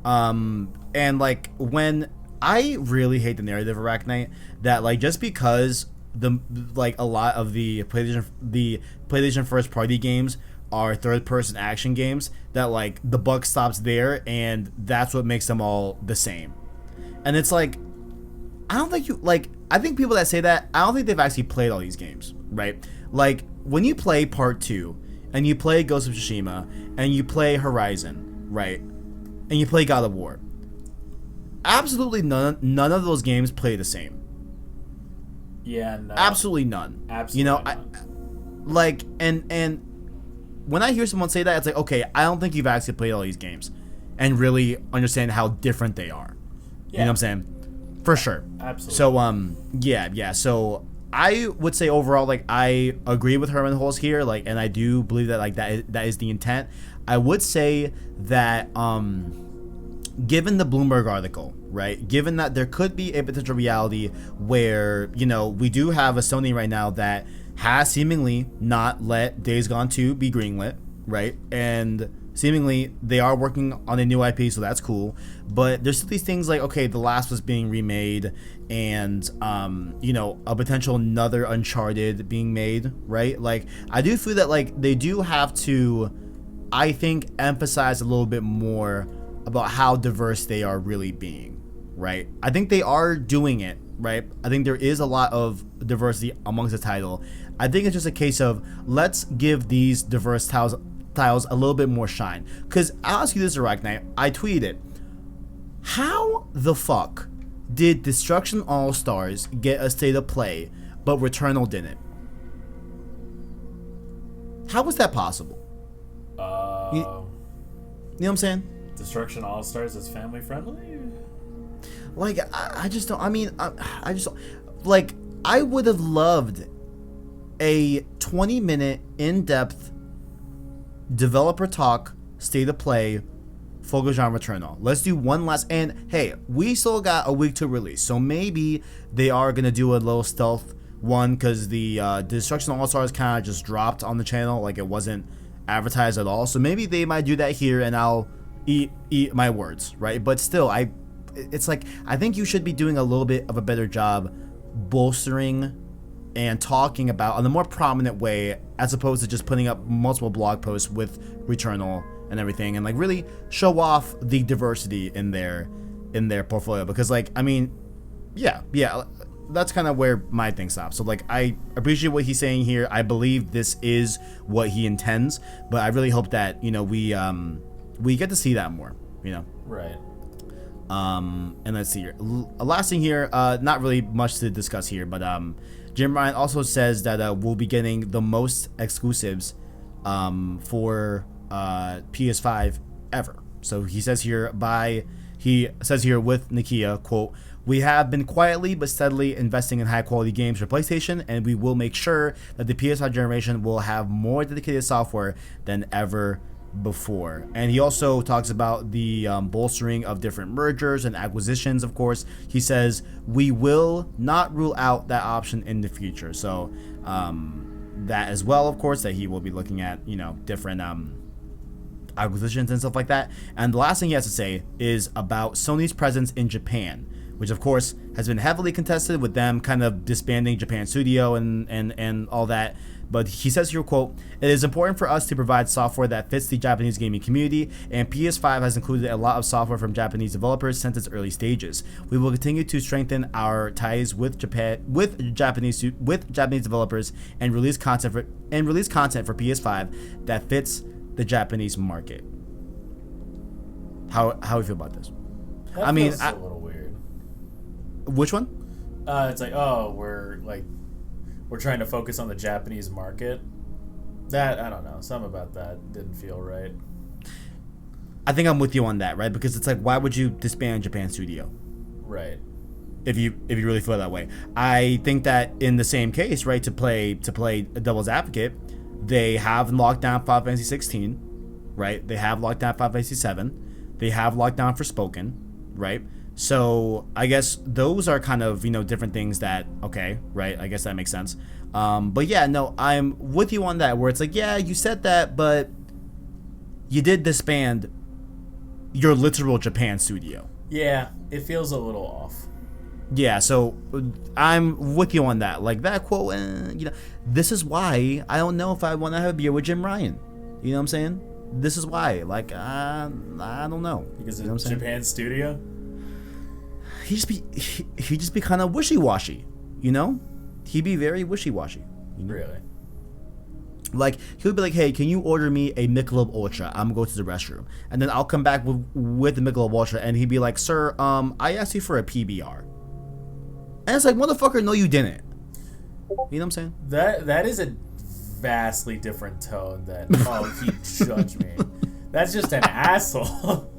And like, when I really hate the narrative of ArachKnight, that like, just because a lot of the PlayStation first party games are third person action games, that like the buck stops there and that's what makes them all the same. And it's like, I don't think I think people that say that, I don't think they've actually played all these games, right? Like, when you play Part 2 and you play Ghost of Tsushima and you play Horizon, right? And you play God of War, absolutely none of those games play the same. Yeah, no. Absolutely none. Absolutely you know, none. And when I hear someone say that, it's like, okay, I don't think you've actually played all these games and really understand how different they are. Yeah. You know what I'm saying? For sure. Absolutely. So yeah. So I would say overall, like, I agree with Herman Holz here, like, and I do believe that like that is the intent. I would say that given the Bloomberg article, right? Given that there could be a potential reality where, you know, we do have a Sony right now that has seemingly not let Days Gone 2 be greenlit, right? And seemingly they are working on a new IP, so that's cool. But there's still these things like, okay, The Last was being remade, and you know, a potential another Uncharted being made, right? Like, I do feel that like they do have to, I think, emphasize a little bit more about how diverse they are really being, right? I think they are doing it, right? I think there is a lot of diversity amongst the title. I think it's just a case of, let's give these diverse tiles a little bit more shine. Because I'll ask you this, ArachKnight. I tweeted, how the fuck did Destruction All-Stars get a state of play, but Returnal didn't? How was that possible? You know what I'm saying? Destruction All-Stars is family friendly? Like, I just don't, I mean, I just don't, like, I would have loved a 20-minute in-depth developer talk, state of play, focus on Returnal. Let's do one last, and hey, we still got a week to release, so maybe they are going to do a little stealth one, because the Destruction All-Stars kind of just dropped on the channel, like it wasn't advertised at all, so maybe they might do that here, and I'll eat my words, right? But still, it's like, I think you should be doing a little bit of a better job bolstering and talking about in a more prominent way, as opposed to just putting up multiple blog posts with Returnal and everything, and like really show off the diversity in their portfolio. Because like, I mean, yeah, that's kind of where my thing stops. So like, I appreciate what he's saying here. I believe this is what he intends, but I really hope that, you know, we get to see that more, you know. Right. And let's see here. Last thing here, not really much to discuss here, but Jim Ryan also says that we'll be getting the most exclusives for PS5 ever. So he says here with Nikia, quote, "We have been quietly but steadily investing in high quality games for PlayStation, and we will make sure that the PS5 generation will have more dedicated software than ever before. And he also talks about the bolstering of different mergers and acquisitions, of course. He says, we will not rule out that option in the future. So that as well, of course, that he will be looking at, you know, different acquisitions and stuff like that. And the last thing he has to say is about Sony's presence in Japan, which of course has been heavily contested with them kind of disbanding Japan Studio and all that. But he says here, quote, "It is important for us to provide software that fits the Japanese gaming community, and PS5 has included a lot of software from Japanese developers since its early stages. We will continue to strengthen our ties with Japanese developers and release content for PS5 that fits the Japanese market." How do you feel about this? That feels a little weird. Which one? It's like, oh, we're trying to focus on the Japanese market. That, I don't know, something about that didn't feel right. I think I'm with you on that, right? Because it's like, why would you disband Japan Studio? Right. If you really feel that way. I think that in the same case, right, to play a devil's advocate, they have locked down Final Fantasy 16, right? They have locked down Final Fantasy 7. They have locked down Forspoken, right? So I guess those are kind of, you know, different things that, okay, right? I guess that makes sense. But yeah, no, I'm with you on that, where it's like, yeah, you said that, but you did disband your literal Japan studio. Yeah, it feels a little off. Yeah, so I'm with you on that. Like that quote, you know, this is why I don't know if I want to have a beer with Jim Ryan. You know what I'm saying? This is why. Like, I don't know. Because you know it's Japan studio? He just be kind of wishy-washy, you know? He'd be very wishy-washy. You know? Really? Like, he'll be like, hey, can you order me a Michelob Ultra? I'm gonna go to the restroom. And then I'll come back with the Michelob Ultra, and he'd be like, sir, I asked you for a PBR. And it's like, motherfucker, no, you didn't. You know what I'm saying? That is a vastly different tone than, oh, he judged me. That's just an asshole.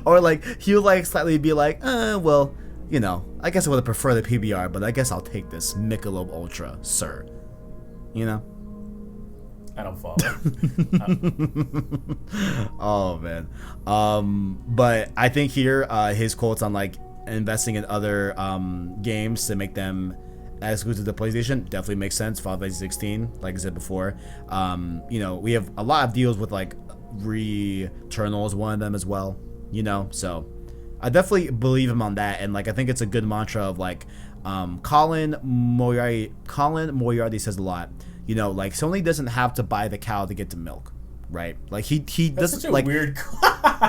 Or like, he'll like slightly be like, well, you know, I guess I would have preferred the PBR, but I guess I'll take this Michelob Ultra, sir. You know? I don't follow. Oh man. But I think here his quotes on like investing in other games to make them exclusive to PlayStation definitely makes sense. Final Fantasy 16, like I said before, you know, we have a lot of deals with like Returnal is one of them as well, you know, so I definitely believe him on that. And like I think it's a good mantra of like Colin Moriarty says a lot, you know, like Sony doesn't have to buy the cow to get the milk, right? Like he That's doesn't such a like weird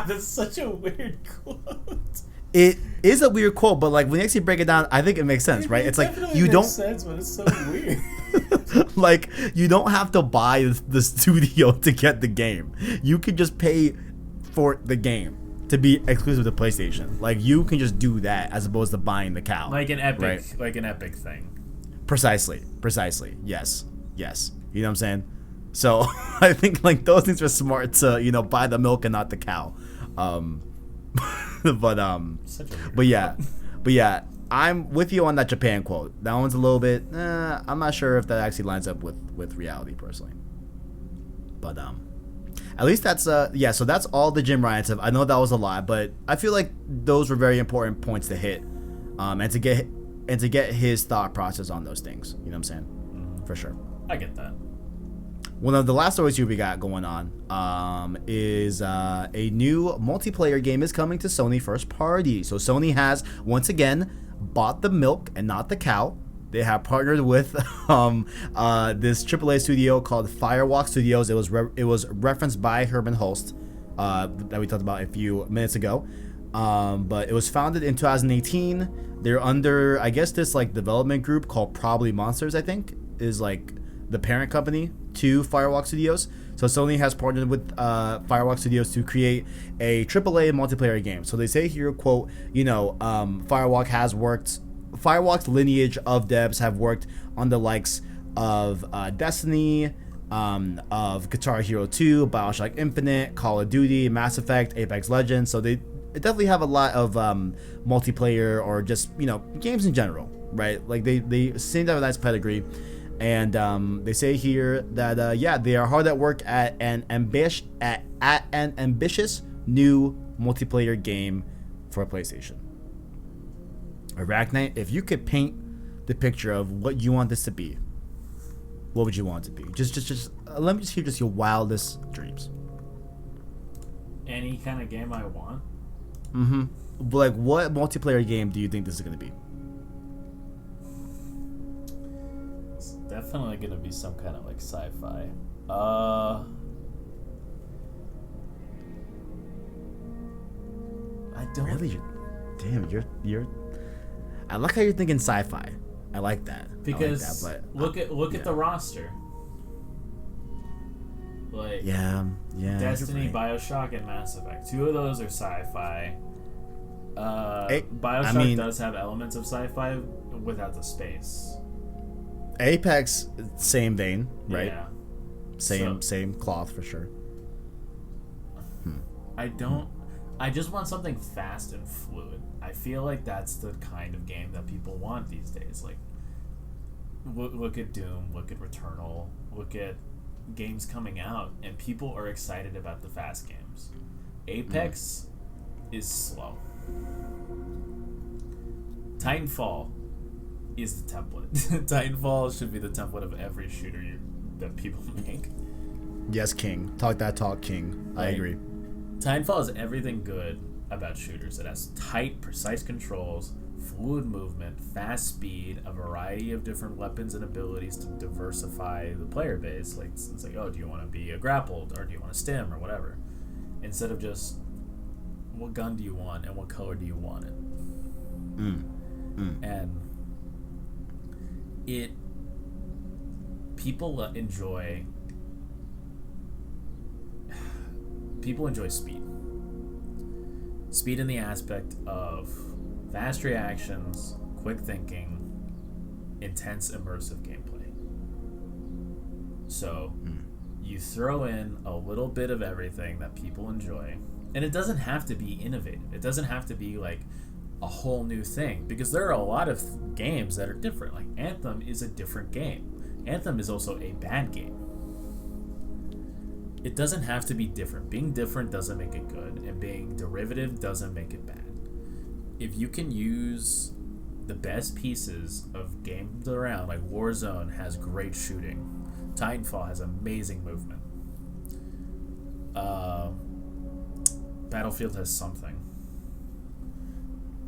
That's such a weird quote. It is a weird quote, but like when you actually break it down, I think it makes sense, right? It's like you makes don't sense, but it's so weird. like you don't have to buy the studio to get the game. You can just pay for the game to be exclusive to PlayStation. Like you can just do that as opposed to buying the cow. Like an epic, right? like an epic thing. Precisely. Yes. You know what I'm saying? So I think like those things are smart to, you know, buy the milk and not the cow. But yeah, I'm with you on that Japan quote. That one's a little bit. I'm not sure if that actually lines up with reality personally. But at least that's yeah. So that's all the Jim Ryan stuff. I know that was a lot, but I feel like those were very important points to hit, and to get his thought process on those things. You know what I'm saying? For sure. I get that. One of the last stories we got going on is a new multiplayer game is coming to Sony first party. So Sony has once again bought the milk and not the cow. They have partnered with this AAA studio called Firewalk Studios. It was referenced by Herman Hulst that we talked about a few minutes ago. But it was founded in 2018. They're under, I guess, this like development group called Probably Monsters, I think, is like the parent company to Firewalk Studios. So Sony has partnered with Firewalk Studios to create a AAA multiplayer game. So they say here, quote, you know, Firewalk's lineage of devs have worked on the likes of Destiny, of Guitar Hero 2, BioShock Infinite, Call of Duty, Mass Effect, Apex Legends. So they definitely have a lot of multiplayer or just, you know, games in general, right? Like they seem to have a nice pedigree. And they say here that they are hard at work at an ambitious new multiplayer game for PlayStation. ArachKnight, if you could paint the picture of what you want this to be, what would you want it to be? Just let me just hear just your wildest dreams. Any kind of game I want. Like, what multiplayer game do you think this is gonna be? It's definitely gonna be some kind of like sci-fi. I don't Really? Damn, you're. I like how you're thinking sci-fi. I like that. because I like that, but look at the roster. Like yeah. Destiny, you're right. BioShock, and Mass Effect. 2 of those are sci-fi. BioShock I mean- does have elements of sci-fi without the space. Apex, same vein, right? Yeah. Same cloth for sure. I just want something fast and fluid. I feel like that's the kind of game that people want these days. Like, look at Doom, look at Returnal, look at games coming out, and people are excited about the fast games. Apex is slow. Titanfall is the template. Titanfall should be the template of every shooter that people make. Yes, King. Talk that talk, King. I Like, agree. Titanfall is everything good about shooters. It has tight, precise controls, fluid movement, fast speed, a variety of different weapons and abilities to diversify the player base. Like, it's like, oh, do you want to be a grappled, or do you want to stim, or whatever? Instead of just, what gun do you want, and what color do you want it? And people enjoy speed. Speed in the aspect of fast reactions, quick thinking, intense immersive gameplay. So you throw in a little bit of everything that people enjoy, and it doesn't have to be innovative. It doesn't have to be like a whole new thing, because there are a lot of games that are different. Like Anthem is a different game. Anthem is also a bad game. It doesn't have to be different. Being different doesn't make it good, and being derivative doesn't make it bad. If you can use the best pieces of games around, like Warzone has great shooting, Titanfall has amazing movement, Battlefield has something.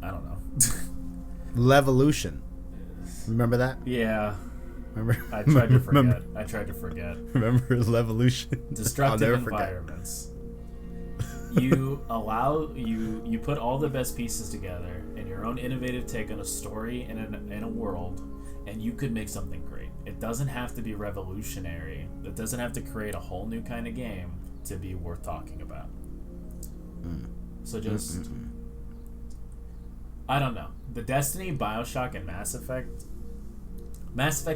I don't know. Levolution. Remember that? Yeah. Remember? I tried to forget. Remember Levolution? Destructive environments. You put all the best pieces together in your own innovative take on a story and in a world, and you could make something great. It doesn't have to be revolutionary. It doesn't have to create a whole new kind of game to be worth talking about. So just I don't know. The Destiny, BioShock, and Mass Effect's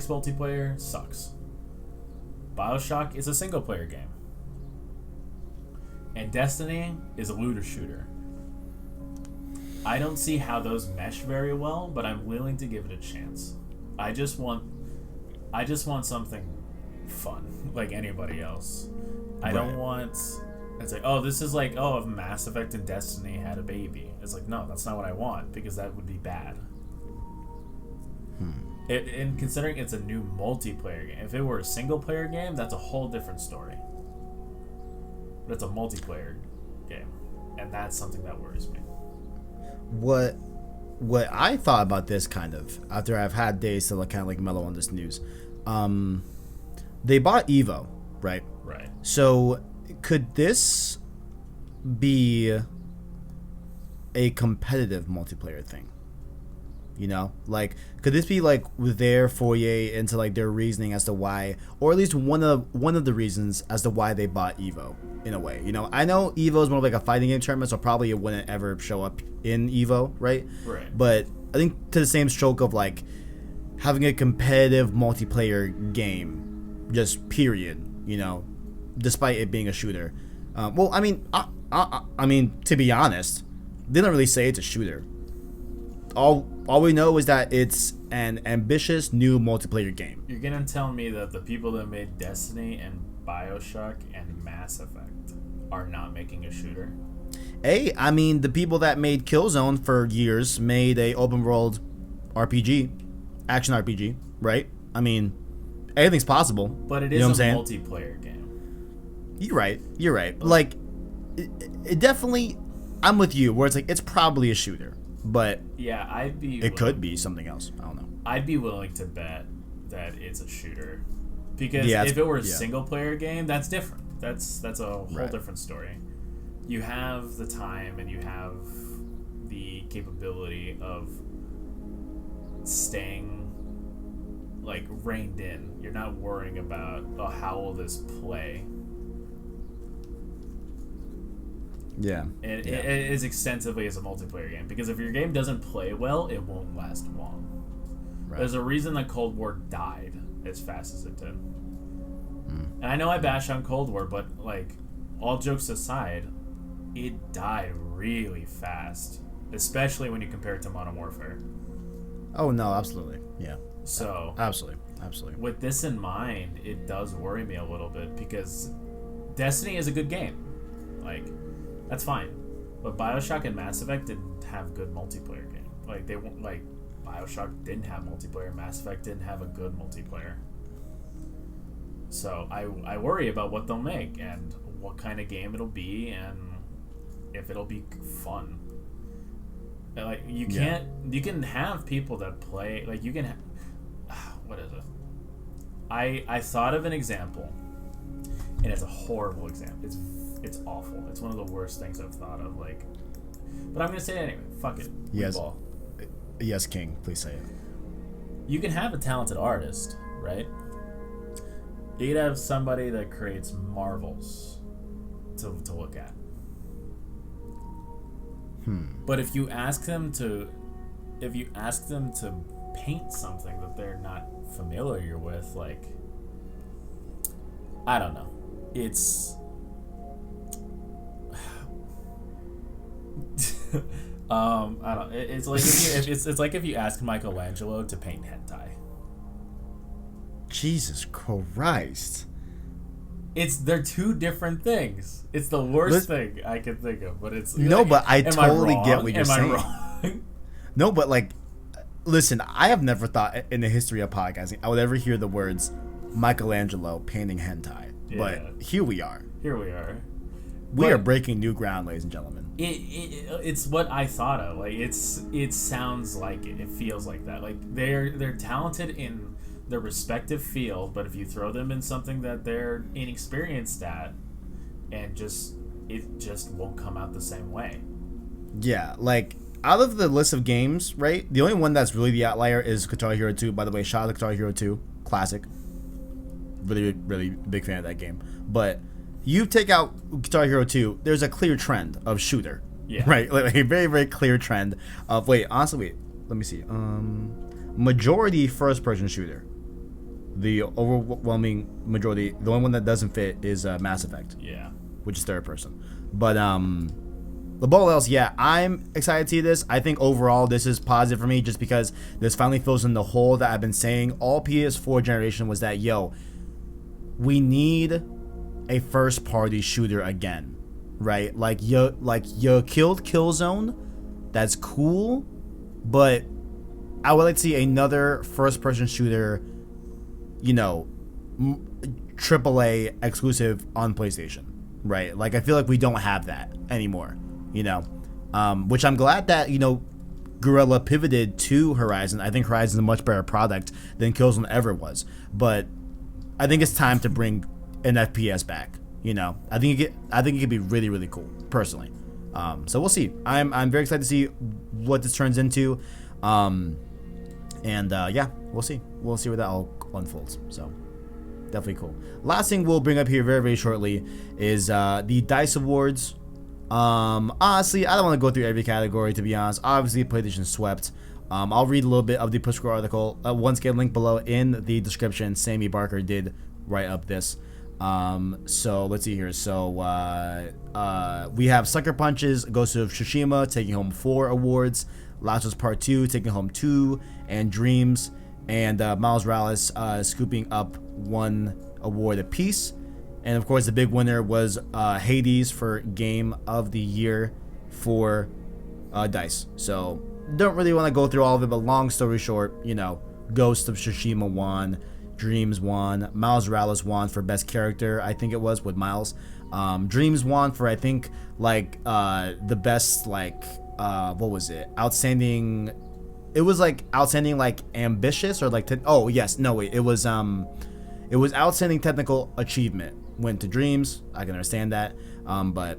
multiplayer sucks. BioShock is a single player game. And Destiny is a looter shooter. I don't see how those mesh very well, but I'm willing to give it a chance. I just want something fun, like anybody else. I don't want... It's like, oh, this is like, oh, if Mass Effect and Destiny had a baby. It's like, no, that's not what I want, because that would be bad. And considering it's a new multiplayer game, if it were a single player game, that's a whole different story. But it's a multiplayer game, and that's something that worries me. What I thought about this, kind of, after I've had days to kind of like mellow on this news, they bought Evo, right? Right. So could this be a competitive multiplayer thing? You know, like, could this be like their foray into like their reasoning as to why, or at least one of the reasons as to why they bought Evo, in a way? You know, I know Evo is more like a fighting game tournament, so probably it wouldn't ever show up in Evo, right? Right. But I think to the same stroke of like having a competitive multiplayer game, just period. You know, despite it being a shooter. Well, I mean, I mean, to be honest, they don't really say it's a shooter. All we know is that it's an ambitious new multiplayer game. You're gonna tell me that the people that made Destiny and BioShock and Mass Effect are not making a shooter? Hey, I mean, the people that made Killzone for years made a open world RPG, action RPG, right? I mean, anything's possible. But it is a multiplayer game. You're right. Like, it definitely, I'm with you, where it's like, it's probably a shooter, but yeah, it could be something else. I don't know. I'd be willing to bet that it's a shooter. Because if it were a single player game, that's different. That's a whole different story. You have the time and you have the capability of staying like reined in. You're not worrying about how will this play. Yeah. It is extensively as a multiplayer game, because if your game doesn't play well, it won't last long. Right. There's a reason that Cold War died as fast as it did. And I know I bash on Cold War, but like, all jokes aside, it died really fast, especially when you compare it to Modern Warfare. Oh no, absolutely, yeah. So absolutely. With this in mind, it does worry me a little bit, because Destiny is a good game, like that's fine, but BioShock and Mass Effect didn't have good multiplayer game. Like they won't, like BioShock didn't have multiplayer, Mass Effect didn't have a good multiplayer. So I worry about what they'll make and what kind of game it'll be, and if it'll be fun. Like you can have people that play, like you can what is it? I thought of an example, and it's a horrible example. It's awful. It's one of the worst things I've thought of, like, but I'm gonna say it anyway. Fuck it. Yes. Yes, King, please say it. You can have a talented artist, right? You could have somebody that creates marvels to look at. But if you ask them to paint something that they're not familiar with, like, I don't know. It's I don't. It's like it's like if you ask Michelangelo to paint hentai. Jesus Christ. They're two different things. It's the worst thing I can think of, but it's no. Like, but I totally get what you're saying. Am I wrong? No, but like, listen, I have never thought in the history of podcasting I would ever hear the words Michelangelo painting hentai. Yeah. But here we are. We are breaking new ground, ladies and gentlemen. It's what I thought of. Like it sounds like it. It feels like that. Like they're talented in their respective field, but if you throw them in something that they're inexperienced at, and it just won't come out the same way. Yeah, like out of the list of games, right? The only one that's really the outlier is Guitar Hero 2. By the way, shout out to Guitar Hero 2, classic. Really, really big fan of that game. But you take out Guitar Hero 2, there's a clear trend of shooter. Yeah. Right? Like a very, very clear trend of let me see. Majority first-person shooter. The overwhelming majority, the only one that doesn't fit is Mass Effect. Yeah. Which is third person. But the ball else, yeah, I'm excited to see this. I think overall this is positive for me, just because this finally fills in the hole that I've been saying all PS4 generation was that, we need a first party shooter again, right? Like you killed Killzone, that's cool, but I would like to see another first person shooter, AAA exclusive on PlayStation, right? Like I feel like we don't have that anymore, which I'm glad that Guerrilla pivoted to Horizon. I think Horizon is a much better product than Killzone ever was, but I think it's time to bring an FPS back. I think it could be really, really cool, personally. So we'll see. I'm very excited to see what this turns into. We'll see. We'll see where that all unfolds. So definitely cool. Last thing we'll bring up here very, very shortly is the DICE Awards. Honestly, I don't want to go through every category, to be honest. Obviously, PlayStation swept. I'll read a little bit of the Push Square article. Once again, link below in the description. Sammy Barker did write up this. So let's see here. So we have Sucker Punches, Ghost of Tsushima taking home 4 awards. Last of Us Part 2 taking home 2, and Dreams and Miles Morales scooping up 1 award apiece. And of course, the big winner was Hades for Game of the Year for DICE. So, don't really want to go through all of it, but long story short, you know, Ghost of Tsushima won, Dreams won, Miles Morales won for Best Character, I think it was, with Miles. Dreams won for, I think, like, the best, like, what was it? Outstanding... It was, like, outstanding, like, ambitious, or, like... Oh, yes, no, wait, it was outstanding technical achievement. Went to Dreams, I can understand that, but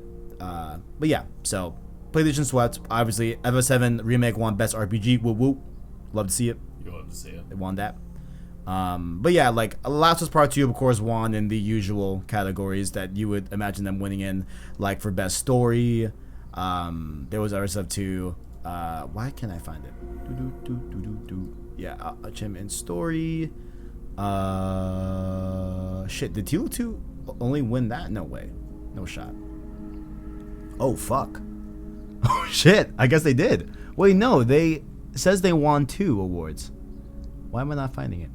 yeah, so... PlayStation swept, obviously. FF7 Remake won Best RPG, whoop whoop. Love to see it. You love to see it. They won that. But yeah, like, Last of Us Part 2, of course, won in the usual categories that you would imagine them winning in, like for Best Story. There was other stuff too. Why can't I find it? Yeah, achievement story. Shit, did TO2 only win that? No way. No shot. Oh, fuck. Oh, shit. I guess they did. Wait, no, it says they won 2 awards. Why am I not finding it?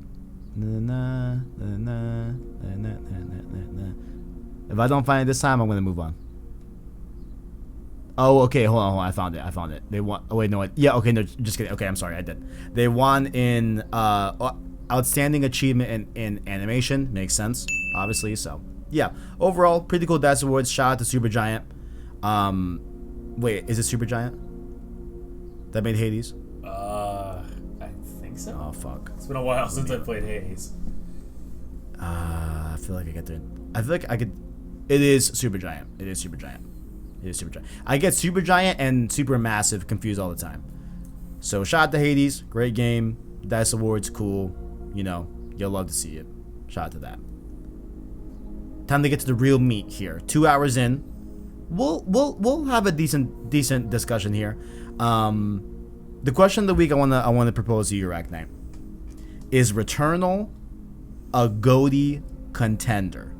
If I don't find it this time, I'm gonna move on. Oh, okay, hold on, I found it. They won. Oh wait, no, yeah, okay, no, just kidding. Okay, I'm sorry, I did. They won in outstanding achievement in animation. Makes sense, obviously. So yeah, overall, pretty cool DICE awards. Shout out to Supergiant. Wait, is it Supergiant that made Hades? I think so. Oh fuck. It's been a while since I played Hades. I feel like I get there. I feel like I could. It is Supergiant. I get Supergiant and Supermassive confused all the time. So shout out to Hades, great game. DICE awards, cool. You know, you'll love to see it. Shout out to that. Time to get to the real meat here. 2 hours in. We'll have a decent discussion here. The question of the week I wanna propose to you, ArachKnight, is Returnal a GOTY contender?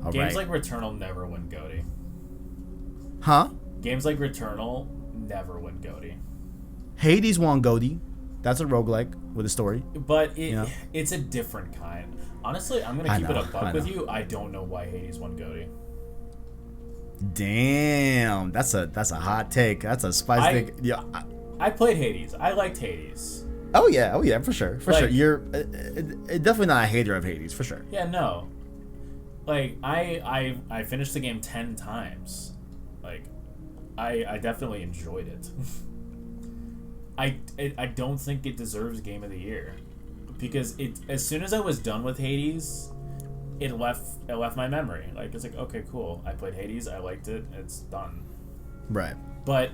All Games right. like Returnal never win GOTY. Huh? Games like Returnal never win GOTY. Hades won GOTY. That's a roguelike with a story. But it's a different kind. Honestly, I'm gonna keep it a buck with you. I don't know why Hades won GOTY. Damn, that's a hot take. That's a spicy take. Yeah. I played Hades. I liked Hades. Oh yeah, for sure. You're definitely not a hater of Hades, for sure. Yeah, no. Like I finished the game 10 times. Like I definitely enjoyed it. I don't think it deserves Game of the Year because as soon as I was done with Hades, it left my memory. Like, it's like, okay, cool. I played Hades. I liked it. It's done. Right. But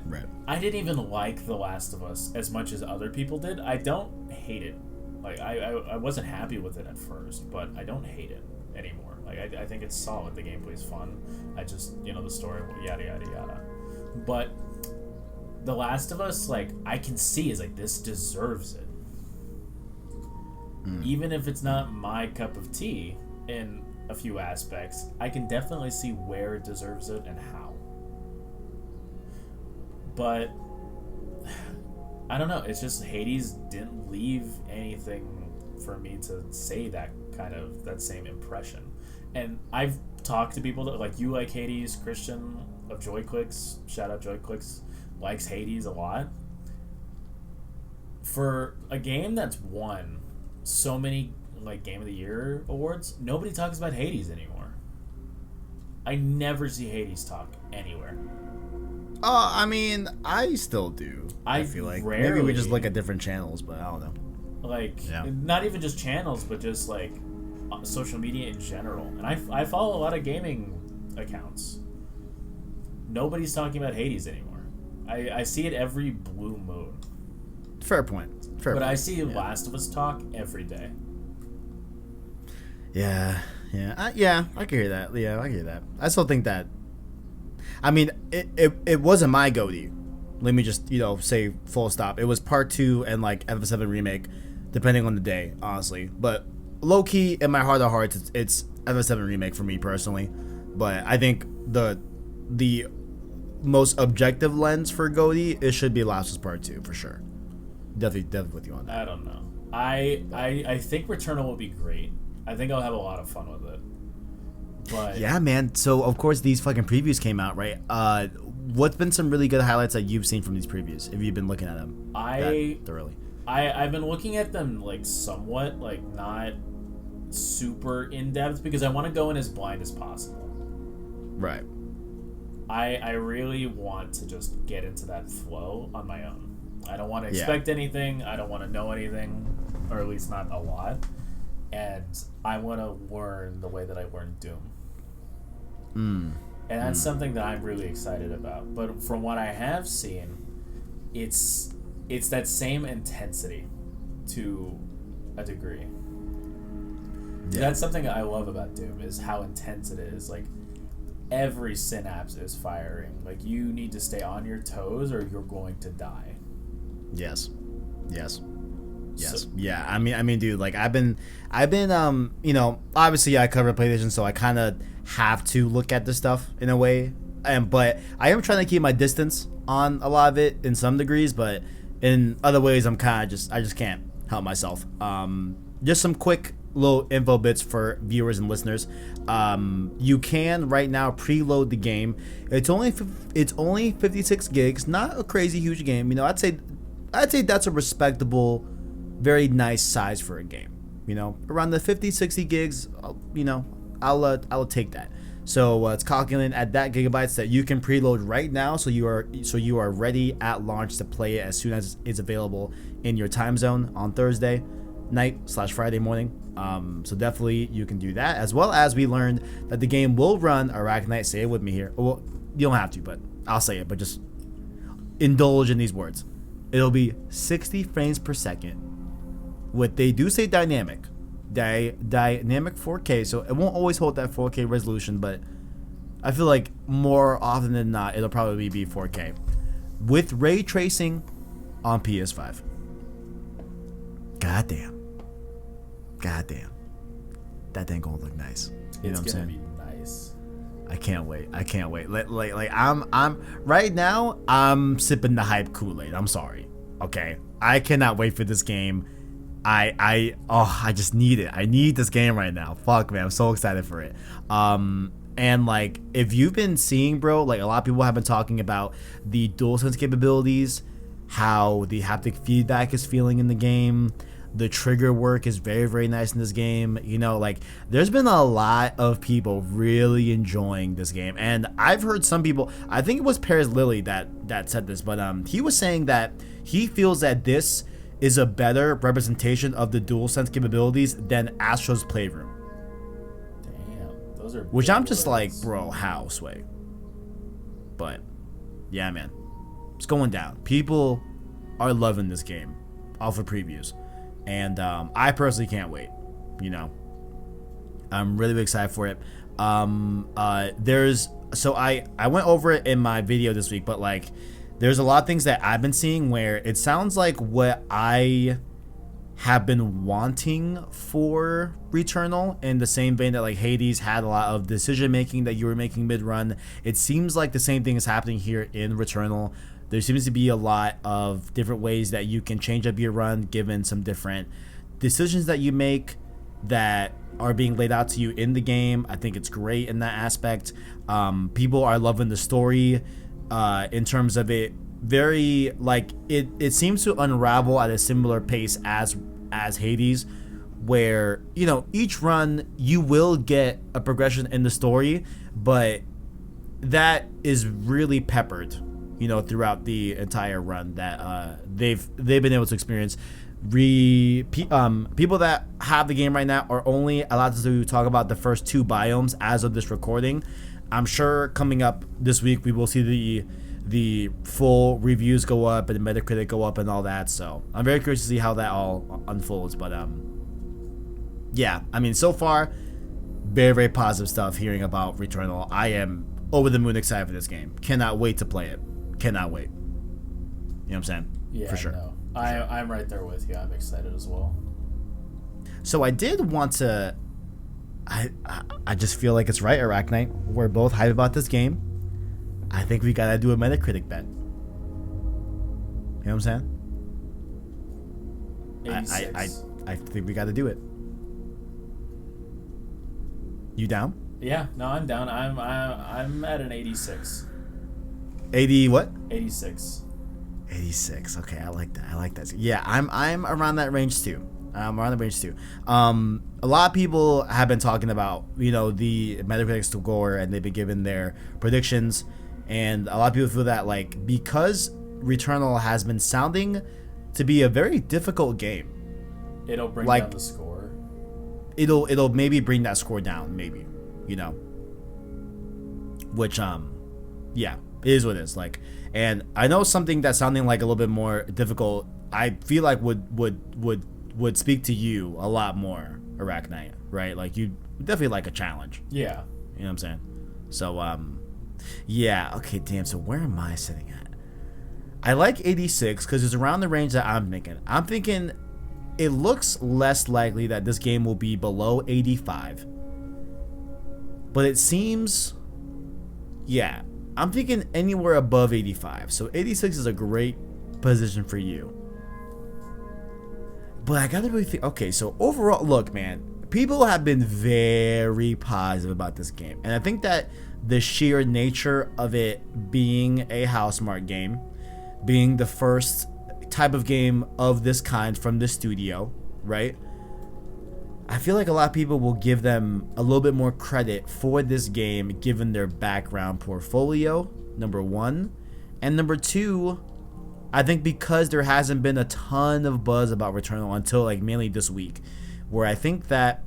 I didn't even like The Last of Us as much as other people did. I don't hate it. Like, I wasn't happy with it at first, but I don't hate it anymore. Like, I think it's solid. The gameplay's fun. I just, the story, yada, yada, yada. But The Last of Us, like, I can see is like, this deserves it. Even if it's not my cup of tea in a few aspects, I can definitely see where it deserves it and how. But I don't know, it's just Hades didn't leave anything for me to say that same impression. And I've talked to people that, like, you like Hades, Christian of JoyClicks, shout out JoyClicks, likes Hades a lot. For a game that's won so many, like, Game of the Year awards, nobody talks about Hades anymore. I never see Hades talk anywhere. I mean, I still do. I feel like maybe we just look at different channels, but I don't know. Like, not even just channels, but just like social media in general. And I follow a lot of gaming accounts. Nobody's talking about Hades anymore. I see it every blue moon. Fair point. But I see Last of Us talk every day. Yeah, I can hear that. Yeah, I can hear that. I still think that. I mean, it wasn't my GOTY. Let me just say full stop. It was Part 2 and like FF7 Remake, depending on the day, honestly. But low key, in my heart of hearts, it's FF7 Remake for me personally. But I think the most objective lens for GOTY, it should be Last of Us Part 2 for sure. Definitely with you on that. I don't know. I think Returnal will be great. I think I'll have a lot of fun with it. But Yeah, man. So of course these fucking previews came out, right? What's been some really good highlights that you've seen from these previews? If you've been looking at them that thoroughly. I've been looking at them like somewhat, like not super in depth because I want to go in as blind as possible. Right. I really want to just get into that flow on my own. I don't want to expect anything. I don't want to know anything, or at least not a lot. And I want to learn the way that I learned Doom. And that's something that I'm really excited about. But from what I have seen, it's that same intensity to a degree. Yeah. That's something I love about Doom is how intense it is. Like every synapse is firing. Like you need to stay on your toes or you're going to die. Yes. So, Yeah. I mean, dude. Like, I've been, you know, obviously I cover PlayStation, so I kind of have to look at this stuff in a way. But I am trying to keep my distance on a lot of it in some degrees, but in other ways, I'm kind of I just can't help myself. Just some quick little info bits for viewers and listeners. You can right now preload the game. It's only 56 gigs, not a crazy huge game. You know, I'd say that's a respectable, very nice size for a game. You know, around the 50-60 gigs. You know, I'll take that. So it's calculating at that gigabytes that you can preload right now, so you are ready at launch to play it as soon as it's available in your time zone on Thursday night/Friday morning. So definitely you can do that, as well as we learned that the game will run ArachKnight. Say it with me here. Well, you don't have to, but I'll say it. But just indulge in these words. It'll be 60 frames per second. What they do say dynamic 4K, so it won't always hold that 4K resolution, but I feel like more often than not it'll probably be 4K with ray tracing on PS5. Goddamn, that thing gonna look nice. You know what I'm saying? It's gonna be nice. I can't wait. Like I'm right now. I'm sipping the hype Kool-Aid. I'm sorry. Okay, I cannot wait for this game. I just need it. I need this game right now. Fuck, man, I'm so excited for it. And like, if you've been seeing, bro, like a lot of people have been talking about the DualSense capabilities, how the haptic feedback is feeling in the game. The trigger work is very, very nice in this game. You know, like, there's been a lot of people really enjoying this game. And I've heard some people, I think it was Paris Lilly that said this, but he was saying that he feels that this is a better representation of the DualSense capabilities than Astro's Playroom. Damn, those are Which I'm just words. like, bro, how, Sway? But, yeah, man. It's going down. People are loving this game off of previews. And I personally can't wait. You know, I'm really excited for it. I went over it in my video this week, but like, there's a lot of things that I've been seeing where it sounds like what I have been wanting for Returnal, in the same vein that like Hades had a lot of decision making that you were making mid-run. It seems like the same thing is happening here in Returnal. There seems to be a lot of different ways that you can change up your run given some different decisions that you make that are being laid out to you in the game. I think it's great in that aspect. People are loving the story in terms of it. Very, like, it seems to unravel at a similar pace as Hades, where, you know, each run you will get a progression in the story, but that is really peppered, you know, throughout the entire run that they've been able to experience. People that have the game right now are only allowed to talk about the first 2 biomes as of this recording. I'm sure coming up this week we will see the full reviews go up and the Metacritic go up and all that. So I'm very curious to see how that all unfolds. But yeah, I mean, so far, very, very positive stuff hearing about Returnal. I am over the moon excited for this game. Cannot wait to play it. Cannot wait. You know what I'm saying? Yeah, for sure. No. I'm right there with you. I'm excited as well. So I did want to. I just feel like it's right, ArachKnight. We're both hyped about this game. I think we gotta do a Metacritic bet. You know what I'm saying? 86. I think we gotta do it. You down? Yeah, no, I'm down. I'm at an 86. 80 what? 86. 86. Okay, I like that. Yeah, I'm around that range too. A lot of people have been talking about, the Metacritic score, and they've been giving their predictions, and a lot of people feel that, like, because Returnal has been sounding to be a very difficult game, It'll bring down the score. It'll maybe bring that score down, maybe, which yeah, it is what it is. Like, and I know something that's sounding like a little bit more difficult, I feel like would speak to you a lot more, ArachKnight, right? Like, you definitely like a challenge. Yeah. You know what I'm saying? So yeah, okay, damn, so where am I sitting at? I like 86 because it's around the range that I'm thinking. I'm thinking it looks less likely that this game will be below 85. But it seems, yeah, I'm thinking anywhere above 85. So 86 is a great position for you. But I gotta really think, okay, so overall, look, man, people have been very positive about this game. And I think that the sheer nature of it being a Housemarque game, being the first type of game of this kind from the studio, right? I feel like a lot of people will give them a little bit more credit for this game given their background portfolio, number one. And number two, I think because there hasn't been a ton of buzz about Returnal until, like, mainly this week, where I think that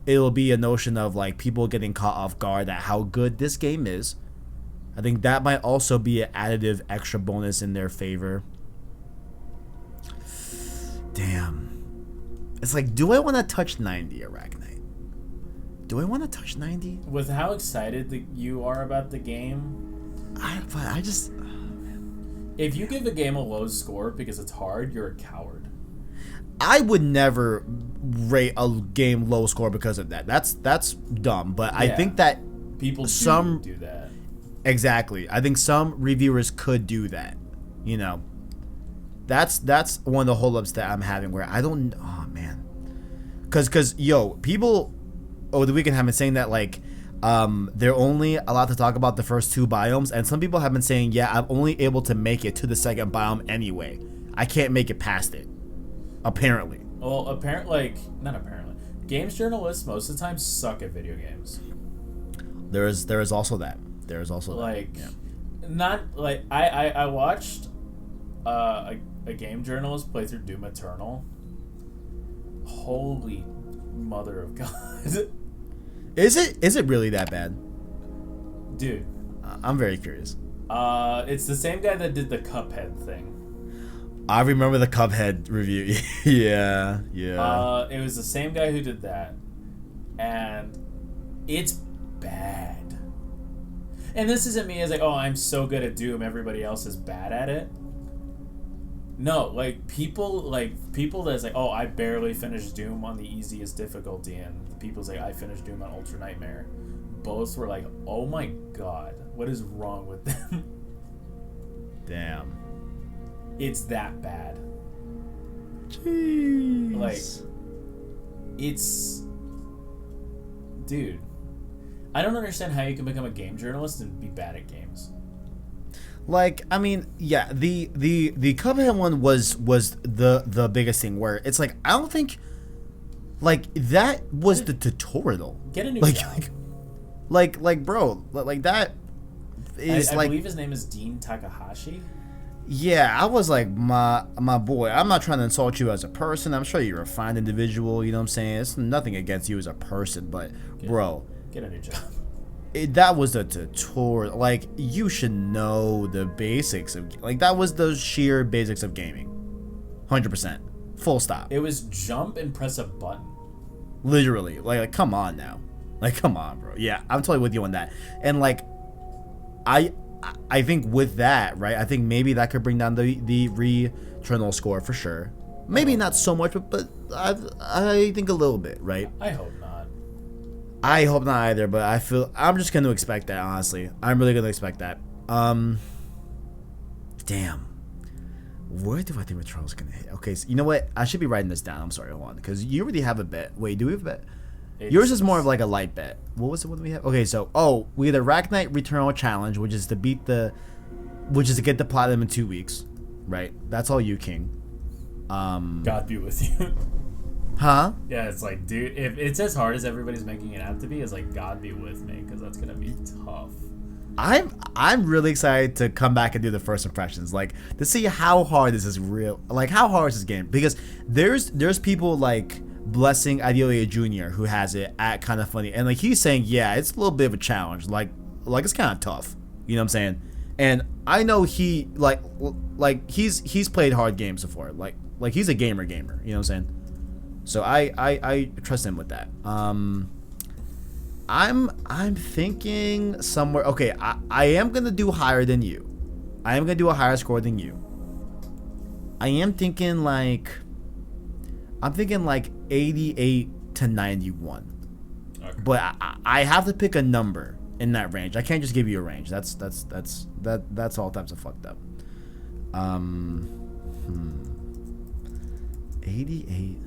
it'll be a notion of, like, people getting caught off guard at how good this game is. I think that might also be an additive extra bonus in their favor. Damn. It's like, do I want to touch 90, ArachKnight? Do I want to touch 90? With how excited that you are about the game, I just... if you give a game a low score because it's hard, you're a coward. I would never rate a game low score because of that. That's dumb. But yeah, I think that people do that. Exactly. I think some reviewers could do that. That's one of the holdups that I'm having where I don't. Oh man. Cause people over the weekend have been saying that, like, they're only allowed to talk about the first two biomes, and some people have been saying, yeah, I'm only able to make it to the second biome anyway. I can't make it past it. Apparently. Well, not apparently. Games journalists most of the time suck at video games. There is also that. There is also like, that. Yeah. Not like I watched a game journalist play through Doom Eternal. Holy mother of God. Is it really that bad? Dude. I'm very curious. It's the same guy that did the Cuphead thing. I remember the Cuphead review. Yeah. It was the same guy who did that. And it's bad. And this isn't me as like, oh, I'm so good at Doom, everybody else is bad at it. No, people that's like, oh, I barely finished Doom on the easiest difficulty, and people say I finished Doom on Ultra Nightmare. Both were like, oh my god, what is wrong with them? Damn. It's that bad. Jeez. Like, it's... Dude. I don't understand how you can become a game journalist and be bad at games. Like, I mean, yeah, the Cuphead one was the biggest thing where it's like, I don't think, like, that was the tutorial. Get a new job. Like, bro, like that is I believe his name is Dean Takahashi. Yeah, I was like, my boy, I'm not trying to insult you as a person. I'm sure you're a fine individual, you know what I'm saying? It's nothing against you as a person, but, bro. Get a new job. That was a tutorial. Like, you should know the basics of... Like, that was the sheer basics of gaming. 100%. Full stop. It was jump and press a button. Literally. Like, come on now. Like, come on, bro. Yeah, I'm totally with you on that. And, like, I think with that, right, I think maybe that could bring down the Returnal score for sure. Maybe not so much, but I think a little bit, right? I hope not. I hope not either, but I'm just going to expect that, honestly. I'm really going to expect that. Damn. Where do I think Returnal's gonna hit? Okay, so you know what? I should be writing this down. I'm sorry, hold on, because you already have a bet. Wait, do we have a bet? Yours is more of like a light bet. What was it? What do we have? Okay, so we had the ArachKnight Returnal challenge, which is to get the platinum in 2 weeks, right? That's all you, King. God be with you. Huh? Yeah, it's like, dude, if it's as hard as everybody's making it out to be, it's like, God be with me, because that's gonna be tough. I'm really excited to come back and do the first impressions, like to see how hard this is real, like how hard is this game, because there's people like Blessing Ideally a Junior who has it at Kind of Funny, and like he's saying, yeah, it's a little bit of a challenge, like it's kind of tough, you know what I'm saying? And I know he like he's played hard games before, like he's a gamer, you know what I'm saying? So I trust him with that. I'm thinking somewhere. Okay, I am gonna do higher than you. I am gonna do a higher score than you. I am thinking like 88 to 91. Okay. But I have to pick a number in that range. I can't just give you a range. That's all types of fucked up. 88.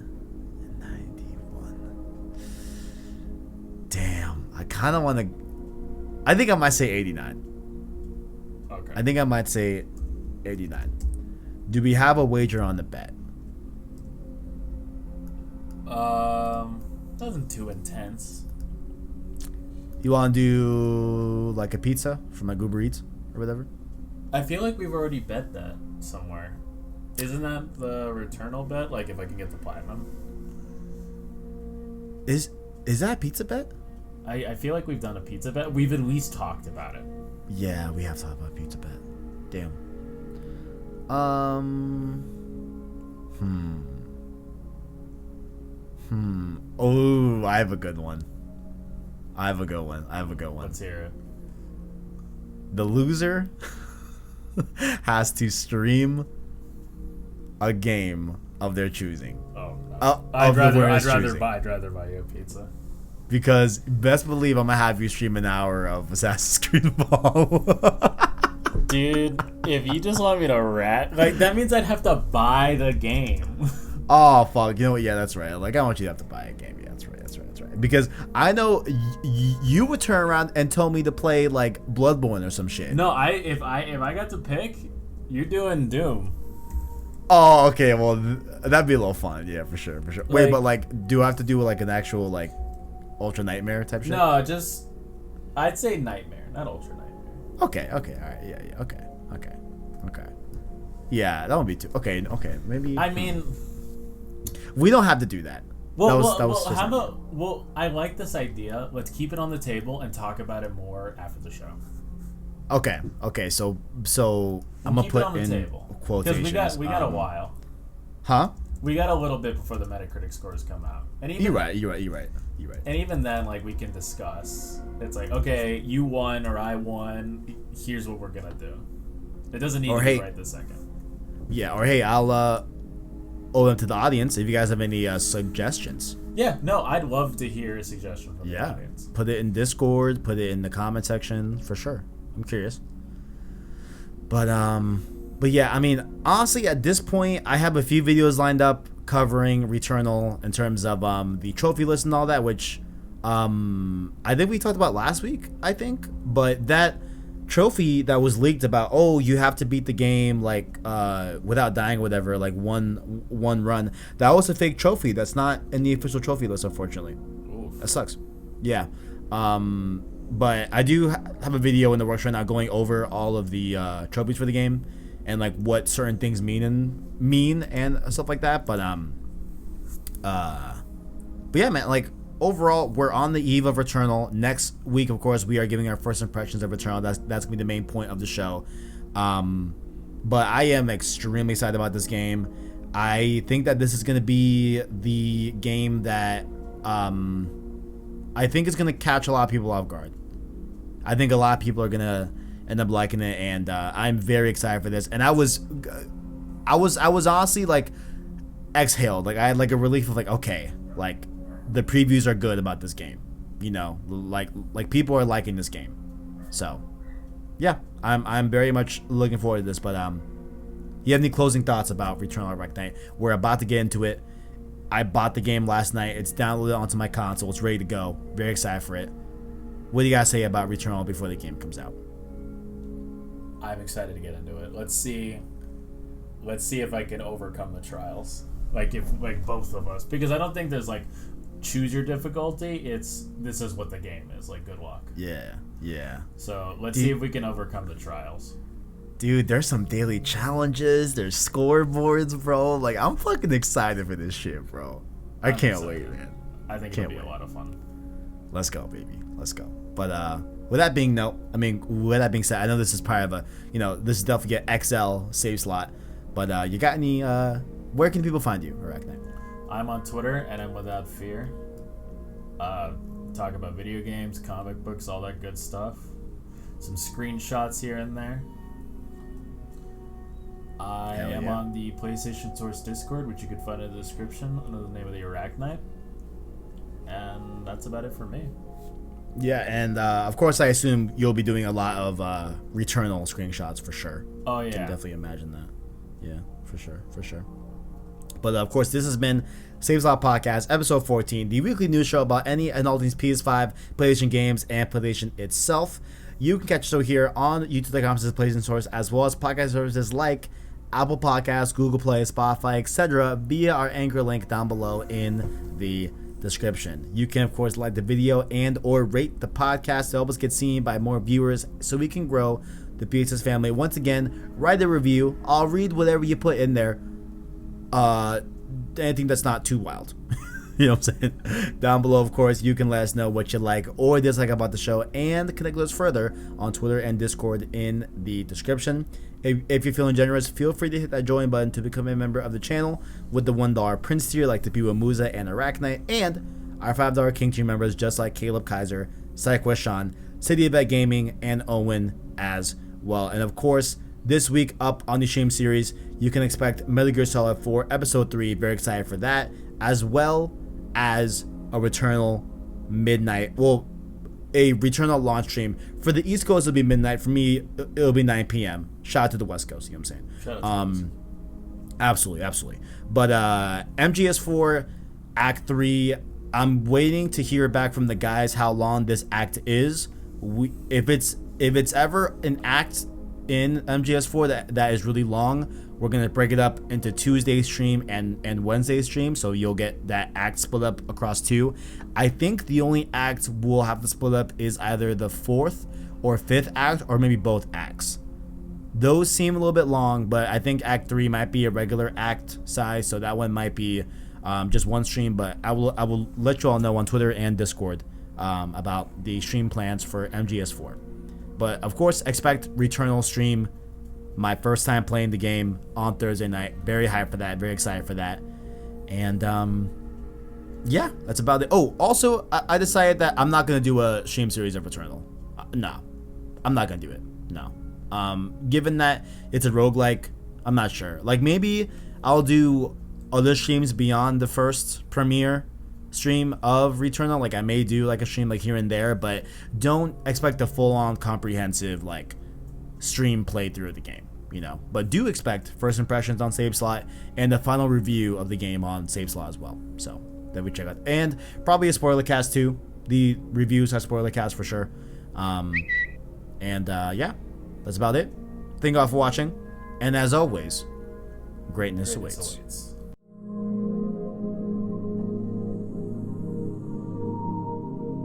Damn, I kind of want to. I think I might say 89. Okay. I think I might say 89. Do we have a wager on the bet? Nothing too intense. You want to do like a pizza from like Uber Eats or whatever? I feel like we've already bet that somewhere. Isn't that the Returnal bet? Like if I can get the platinum. Is that a pizza bet? I feel like we've done a pizza bet. We've at least talked about it. Yeah, we have talked about a pizza bet. Damn. Oh, I have a good one. Let's hear it. The loser has to stream a game of their choosing. Oh, no. I'd rather buy you a pizza. Because best believe I'm gonna have you stream an hour of Assassin's Creed Valhalla. Dude, if you just want me to rat, like that means I'd have to buy the game. Oh fuck! You know what? Yeah, that's right. Like I want you to have to buy a game. Yeah, that's right. Because I know you would turn around and tell me to play like Bloodborne or some shit. No, if I got to pick, you're doing Doom. Oh, okay. Well, that'd be a little fun. Yeah, for sure. Wait, but like, do I have to do like an actual like Ultra Nightmare type shit? No, just I'd say Nightmare, not Ultra Nightmare. Okay. All right. Yeah. Okay. Yeah, that would be too. Okay. Maybe. I mean, we don't have to do that. Well, I like this idea. Let's keep it on the table and talk about it more after the show. Okay. So I'm gonna put in table. Quotations. Because we got a while. Huh? We got a little bit before the Metacritic scores come out. And even, You're right. And even then, like, we can discuss. It's like, okay, you won or I won. Here's what we're gonna do. It doesn't need to be right this second. Yeah, or hey, I'll owe them to the audience if you guys have any suggestions. Yeah, no, I'd love to hear a suggestion from the audience. Put it in Discord, put it in the comment section for sure. I'm curious. But yeah, I mean, honestly, at this point, I have a few videos lined up covering Returnal in terms of the trophy list and all that, which I think we talked about last week, but that trophy that was leaked about, oh, you have to beat the game like without dying or whatever, like one run, that was a fake trophy. That's not in the official trophy list, unfortunately. Oof. That sucks. Yeah. But I do have a video in the works right now going over all of the trophies for the game and like what certain things mean and stuff like that. But yeah, man, like overall, we're on the eve of Returnal. Next week, of course, we are giving our first impressions of Returnal. That's gonna be the main point of the show. But I am extremely excited about this game. I think that this is gonna be the game that I think is gonna catch a lot of people off guard. I think a lot of people are gonna end up liking it, and I'm very excited for this. And I was honestly like exhaled, like I had like a relief of like, okay, like the previews are good about this game, you know, like people are liking this game. So yeah, I'm very much looking forward to this. But you have any closing thoughts about Returnal ArachKnight? We're about to get into it. I bought the game last night. It's downloaded onto my console. It's ready to go. Very excited for it. What do you guys say about Returnal before the game comes out? I'm excited to get into it. Let's see if I can overcome the trials. Like both of us, because I don't think there's like choose your difficulty. This is what the game is. Like, good luck. Yeah. So let's see if we can overcome the trials. Dude, there's some daily challenges. There's scoreboards, bro. Like, I'm fucking excited for this shit, bro. I can't wait, man. I think it'll be a lot of fun. Let's go, baby. Let's go. But with that being said, I know this is part of this is definitely an XL save slot. But you got any? Where can people find you, ArachKnight? I'm on Twitter, and I'm Without Fear. Talk about video games, comic books, all that good stuff. Some screenshots here and there. I am on the PlayStation Source Discord, which you can find in the description under the name of the ArachKnight. And that's about it for me. Yeah, and of course, I assume you'll be doing a lot of Returnal screenshots for sure. Oh, yeah. I can definitely imagine that. Yeah, for sure. But of course, this has been Save Slot Podcast, episode 14, the weekly news show about any and all things PS5, PlayStation games, and PlayStation itself. You can catch the show here on youtube.com/PlayStation Source, as well as podcast services like Apple Podcasts, Google Play, Spotify, etc. via our anchor link down below in the description. You can, of course, like the video and or rate the podcast to help us get seen by more viewers so we can grow the PSS family. Once again, write a review. I'll read whatever you put in there. Anything that's not too wild. You know what I'm saying? Down below, of course, you can let us know what you like or dislike about the show and connect with us further on Twitter and Discord in the description. If you're feeling generous, feel free to hit that join button to become a member of the channel with the $1 Prince tier like the people Musa and ArachKnight, and our $5 King tier members just like Caleb Kaiser, Psychwest Sean, City of Bet Gaming, and Owen as well. And of course, this week up on the Shame series, you can expect Metal Gear Solid 4 Episode 3. Very excited for that, as well as a Returnal midnight. Well, a Returnal launch stream. For the East Coast, it'll be midnight. For me, it'll be 9 p.m. Shout out to the West Coast, you know what I'm saying? Shout out to Absolutely. But MGS4 Act 3, I'm waiting to hear back from the guys how long this act is. If it's ever an act in MGS4 that is really long, we're going to break it up into Tuesday stream and Wednesday stream, so you'll get that act split up across two. I think the only act we'll have to split up is either the 4th or 5th act, or maybe both acts. Those seem a little bit long, but I think Act 3 might be a regular act size, so that one might be just one stream. But I will let you all know on Twitter and Discord about the stream plans for MGS4. But of course, expect Returnal stream. My first time playing the game on Thursday night. Very hyped for that. Very excited for that. And yeah, that's about it. Oh, also, I decided that I'm not gonna do a stream series of Returnal. No, I'm not gonna do it. No. Given that it's a roguelike, I'm not sure. Like, maybe I'll do other streams beyond the first premiere stream of Returnal. Like, I may do like a stream like here and there, but don't expect a full-on comprehensive like stream playthrough of the game, you know. But do expect first impressions on Save Slot and the final review of the game on Save Slot as well. So that we check out, and probably a spoiler cast too. The reviews have spoiler cast for sure. Yeah, that's about it. Thank you all for watching, and as always, greatness awaits.